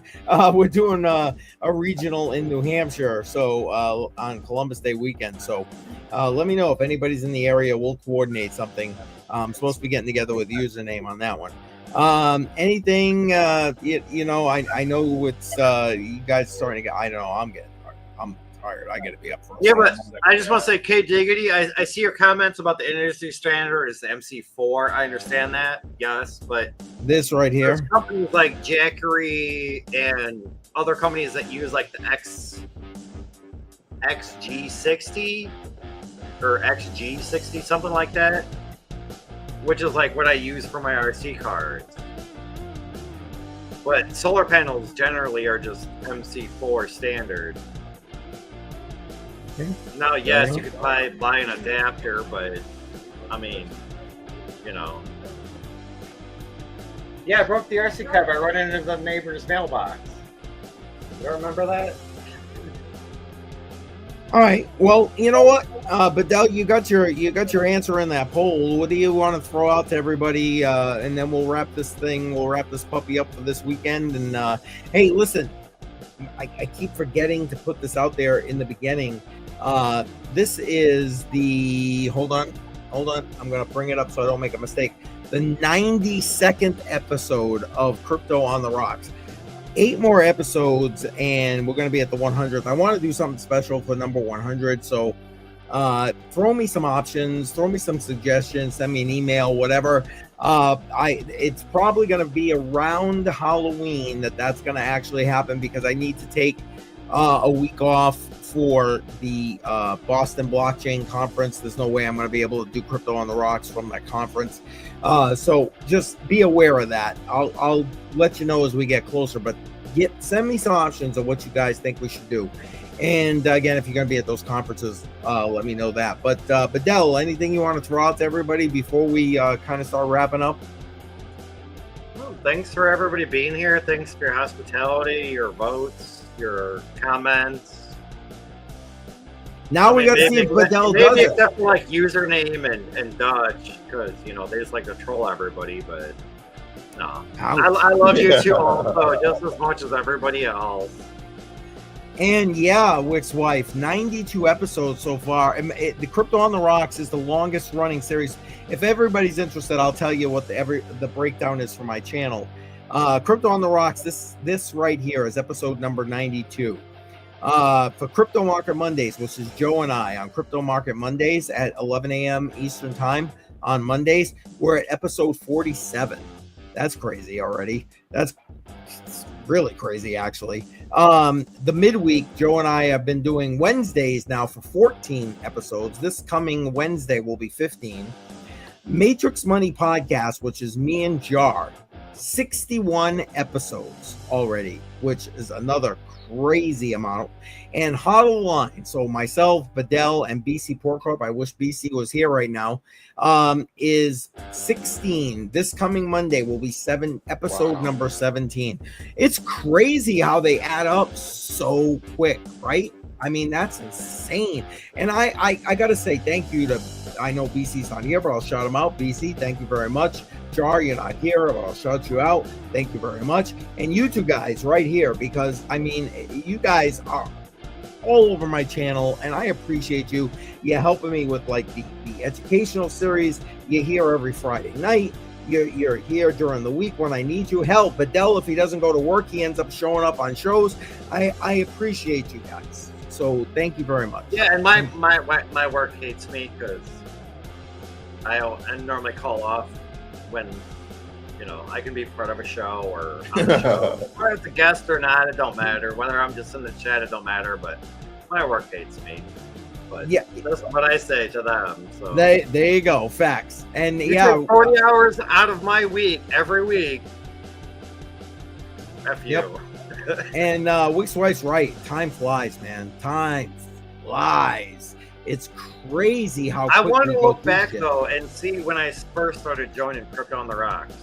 we're doing a regional in New Hampshire, so on Columbus Day weekend. So let me know if anybody's in the area. We'll coordinate something. I'm supposed to be getting together with username on that one. Anything, you know, I know it's you guys starting to get, I don't know, I'm tired. I gotta be up for but I just want to say, K Diggity, I see your comments about the industry standard is the MC4. I understand that, yes, but this right here, there's companies like Jackery and other companies that use like the XG60 or XG60, something like that, which is like what I use for my RC cards. But solar panels generally are just MC4 standard. Okay. Now, yes, you could buy an adapter, but I mean, you know. Yeah, I broke the RC card by running into the neighbor's mailbox. You remember that? All right. Well, you know what, Bedell, you got your answer in that poll. What do you want to throw out to everybody? And then we'll wrap this puppy up for this weekend. And hey, listen, I keep forgetting to put this out there in the beginning. This is the hold on. I'm gonna bring it up so I don't make a mistake. The 92nd episode of Crypto on the Rocks. 8 more episodes and we're going to be at the 100th. I want to do something special for number 100. So throw me some options, throw me some suggestions, send me an email, whatever. It's probably going to be around Halloween that's going to actually happen, because I need to take a week off for the Boston Blockchain Conference. There's no way I'm going to be able to do Crypto on the Rocks from that conference. So just be aware of that. I'll let you know as we get closer, but send me some options of what you guys think we should do. And again, if you're going to be at those conferences, let me know that. But Bedell, anything you want to throw out to everybody before we kind of start wrapping up? Well, thanks for everybody being here. Thanks for your hospitality, your votes, your comments. Now we got to see if Bedell does it. Except for like username and Dutch, because you know they just like to troll everybody. But no, I love you too, also, just as much as everybody else. And yeah, Wick's wife, 92 episodes so far. The Crypto on the Rocks is the longest running series. If everybody's interested, I'll tell you what the breakdown is for my channel. Crypto on the Rocks, this right here is episode number 92. For Crypto Market Mondays, which is Joe and I on Crypto Market Mondays at 11 a.m. Eastern Time on Mondays, we're at episode 47. That's crazy already. That's really crazy, actually. The midweek, Joe and I have been doing Wednesdays now for 14 episodes. This coming Wednesday will be 15. Matrix Money Podcast, which is me and Jar. 61 episodes already, which is another crazy amount. And Huddle Line, so myself, Bedell, and BC Porkrup, I wish BC was here right now, is 16. This coming Monday will be episode number 17. It's crazy how they add up so quick, right? I mean, that's insane. And I gotta say thank you to, I know BC's not here, but I'll shout him out. BC, thank you very much. Jar, you're not here, but I'll shout you out. Thank you very much. And you two guys right here, because I mean, you guys are all over my channel, and I appreciate you. You're helping me with like the educational series. You're here every Friday night. You're here during the week when I need you. Hell, Bedell, if he doesn't go to work, he ends up showing up on shows. I appreciate you guys. So thank you very much. Yeah, and my work hates me because I normally call off when, you know, I can be part of a show or on the show. Whether it's a guest or not, it don't matter. Whether I'm just in the chat, it don't matter. But my work hates me. But yeah, that's what I say to them. So there you go, facts. And you take 40 hours out of my week every week. F you. Yep. And Weeks Wife's right. Time flies, man. Time flies. It's crazy how I want to look back though and see when I first started joining Crypto on the Rocks.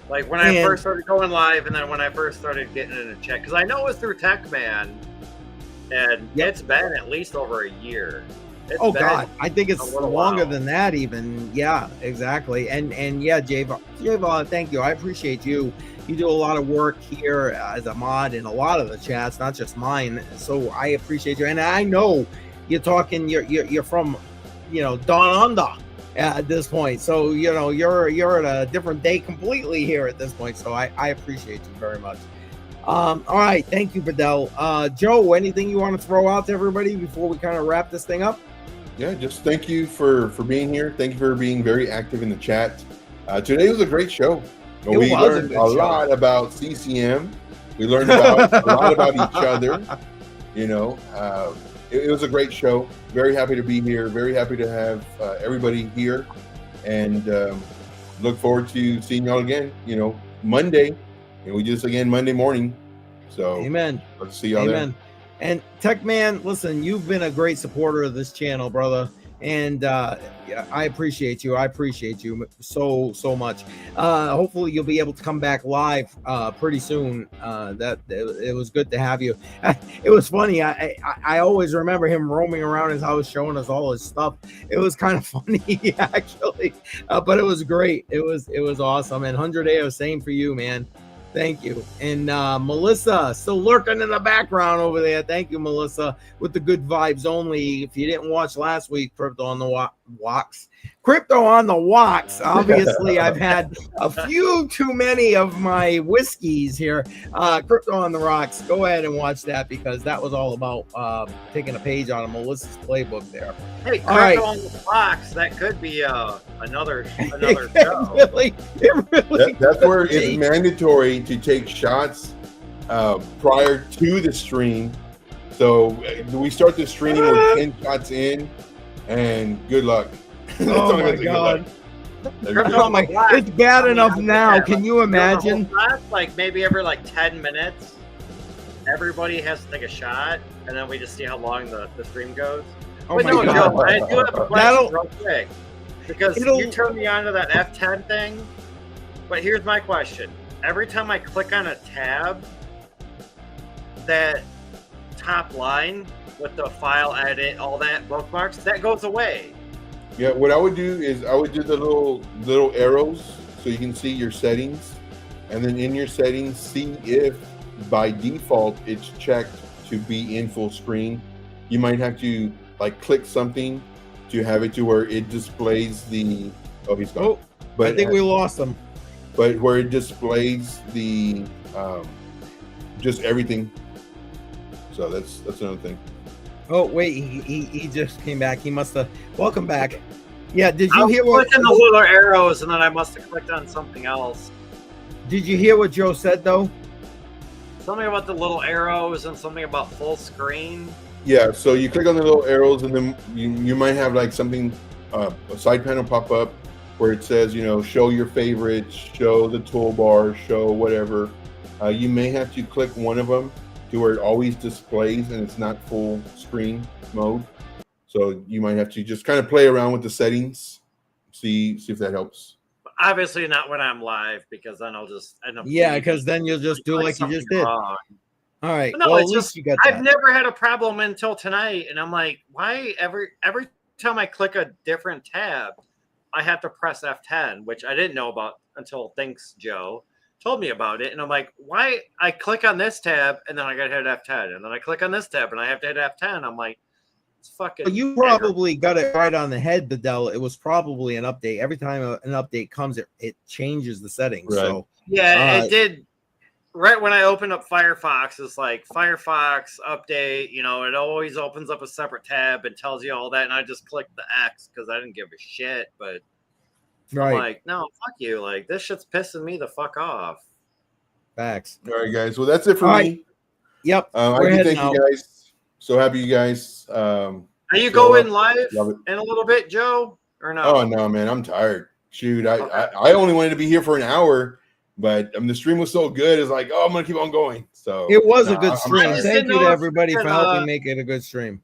Like when I first started going live, and then when I first started getting in a chat, because I know it was through TechMan, and it's been at least over a year. Oh God, I think it's longer than that even. Yeah, exactly. And yeah, Javon, thank you. I appreciate you. You do a lot of work here as a mod in a lot of the chats, not just mine. So I appreciate you. And I know you're talking. You're from, you know, Down Under at this point. So you know you're at a different day completely here at this point. So I appreciate you very much. All right, thank you, Bedell. Joe, anything you want to throw out to everybody before we kind of wrap this thing up? Yeah, just thank you for being here. Thank you for being very active in the chat. Today was a great show. We learned a lot about CCM. We learned a lot about each other. You know, it was a great show. Very happy to be here. Very happy to have everybody here, and look forward to seeing y'all again. You know, Monday, and we do this again Monday morning. So, amen. Let's see y'all there. And TechMan, listen, you've been a great supporter of this channel, brother. And I appreciate you. I appreciate you so much. Hopefully you'll be able to come back live pretty soon. It was good to have you. It was funny. I always remember him roaming around his house showing us all his stuff. It was kind of funny actually, but it was great. It was awesome. And 100 AO, same for you, man. Thank you. And Melissa, still lurking in the background over there. Thank you, Melissa, with the good vibes only. If you didn't watch last week, Crypto on the Walks. Crypto on the Walks. Obviously, I've had a few too many of my whiskeys here. Crypto on the Rocks. Go ahead and watch that, because that was all about taking a page out of Melissa's playbook there. Hey, Crypto on the Rocks. That could be another show. That's where it's mandatory to take shots prior to the stream. So we start the stream with 10 shots in, and good luck. Oh my God. It's bad enough now. Can you imagine? Like maybe every 10 minutes, everybody has to take a shot, and then we just see how long the stream goes. Oh my God. Joe, I do have a question real quick, because you turned me on to that F10 thing. But here's my question: every time I click on a tab, that top line with the file edit, all that bookmarks, that goes away. Yeah, what I would do is I would do the little arrows so you can see your settings, and then in your settings, see if by default it's checked to be in full screen. You might have to click something to have it to where it displays the. Oh, he's gone. Oh, but I think we lost him. But where it displays the just everything. So that's another thing. Oh wait, he just came back. He must have. Welcome back. Yeah, did you hear what? Clicking the little arrows, and then I must have clicked on something else. Did you hear what Joe said though? Something about the little arrows and something about full screen. Yeah, so you click on the little arrows, and then you might have something, a side panel pop up, where it says, show your favorites, show the toolbar, show whatever. You may have to click one of them to where it always displays and it's not full screen mode. So you might have to just kind of play around with the settings, see if that helps. Obviously not when I'm live, because then I'll just end up. Yeah, because then you'll just do like you just did. Wrong. All right. No, well, it's at least just you got I've that. never had a problem until tonight, and I'm like, why every time I click a different tab, I have to press F10, which I didn't know about until Thanks Joe told me about it, and I'm like, why I click on this tab and then I got to hit F10, and then I click on this tab and I have to hit F10. I'm like, it's fucking. Well, you probably got it right on the head, Bedell. It was probably an update. Every time an update comes, it changes the settings. Right. So yeah, it did. Right when I open up Firefox, it's like Firefox update. It always opens up a separate tab and tells you all that, and I just clicked the X because I didn't give a shit. But right, I'm like, no, fuck you. Like, this shit's pissing me the fuck off. facts. All right, guys. Well, that's it for All me. right. Yep. I do thank you guys. So happy you guys. Are you going live in a little bit, Joe? Or no? Oh no, man, I'm tired. Shoot, I only wanted to be here for an hour, but the stream was so good. It's like, I'm gonna keep on going. So it was a good stream. Thank you to everybody could, for helping make it a good stream.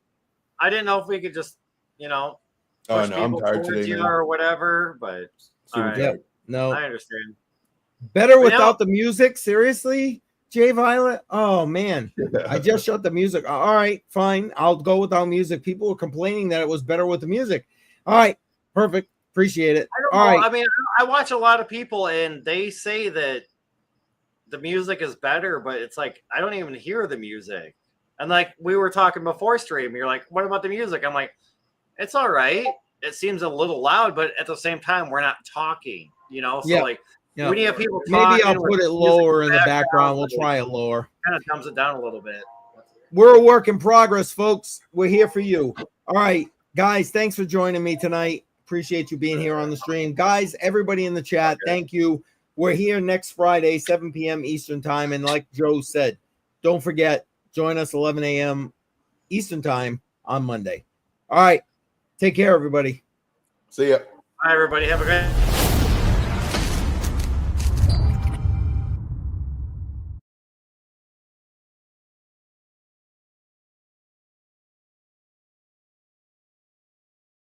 I didn't know if we could just, push I'm tired towards today, you man. or whatever, but all right. Yep. No, I understand. better without the music. Seriously, Jay Violet. Oh man, I just shut the music. All right, fine. I'll go without music. People were complaining that it was better with the music. All right, perfect. Appreciate it. I don't All know. right. I mean, I watch a lot of people and they say that the music is better, but it's like I don't even hear the music. And like we were talking before stream, you're like, what about the music? I'm like, it's all right. It seems a little loud, but at the same time, we're not talking, So when you have people talking, maybe I'll put it lower in the background. We'll try it lower. Kind of dumbs it down a little bit. We're a work in progress, folks. We're here for you. All right, guys, thanks for joining me tonight. Appreciate you being here on the stream. Guys, everybody in the chat, thank you. We're here next Friday, 7 p.m. Eastern time. And like Joe said, don't forget, join us 11 a.m. Eastern time on Monday. All right, take care, everybody. See ya. Bye, everybody. Have a great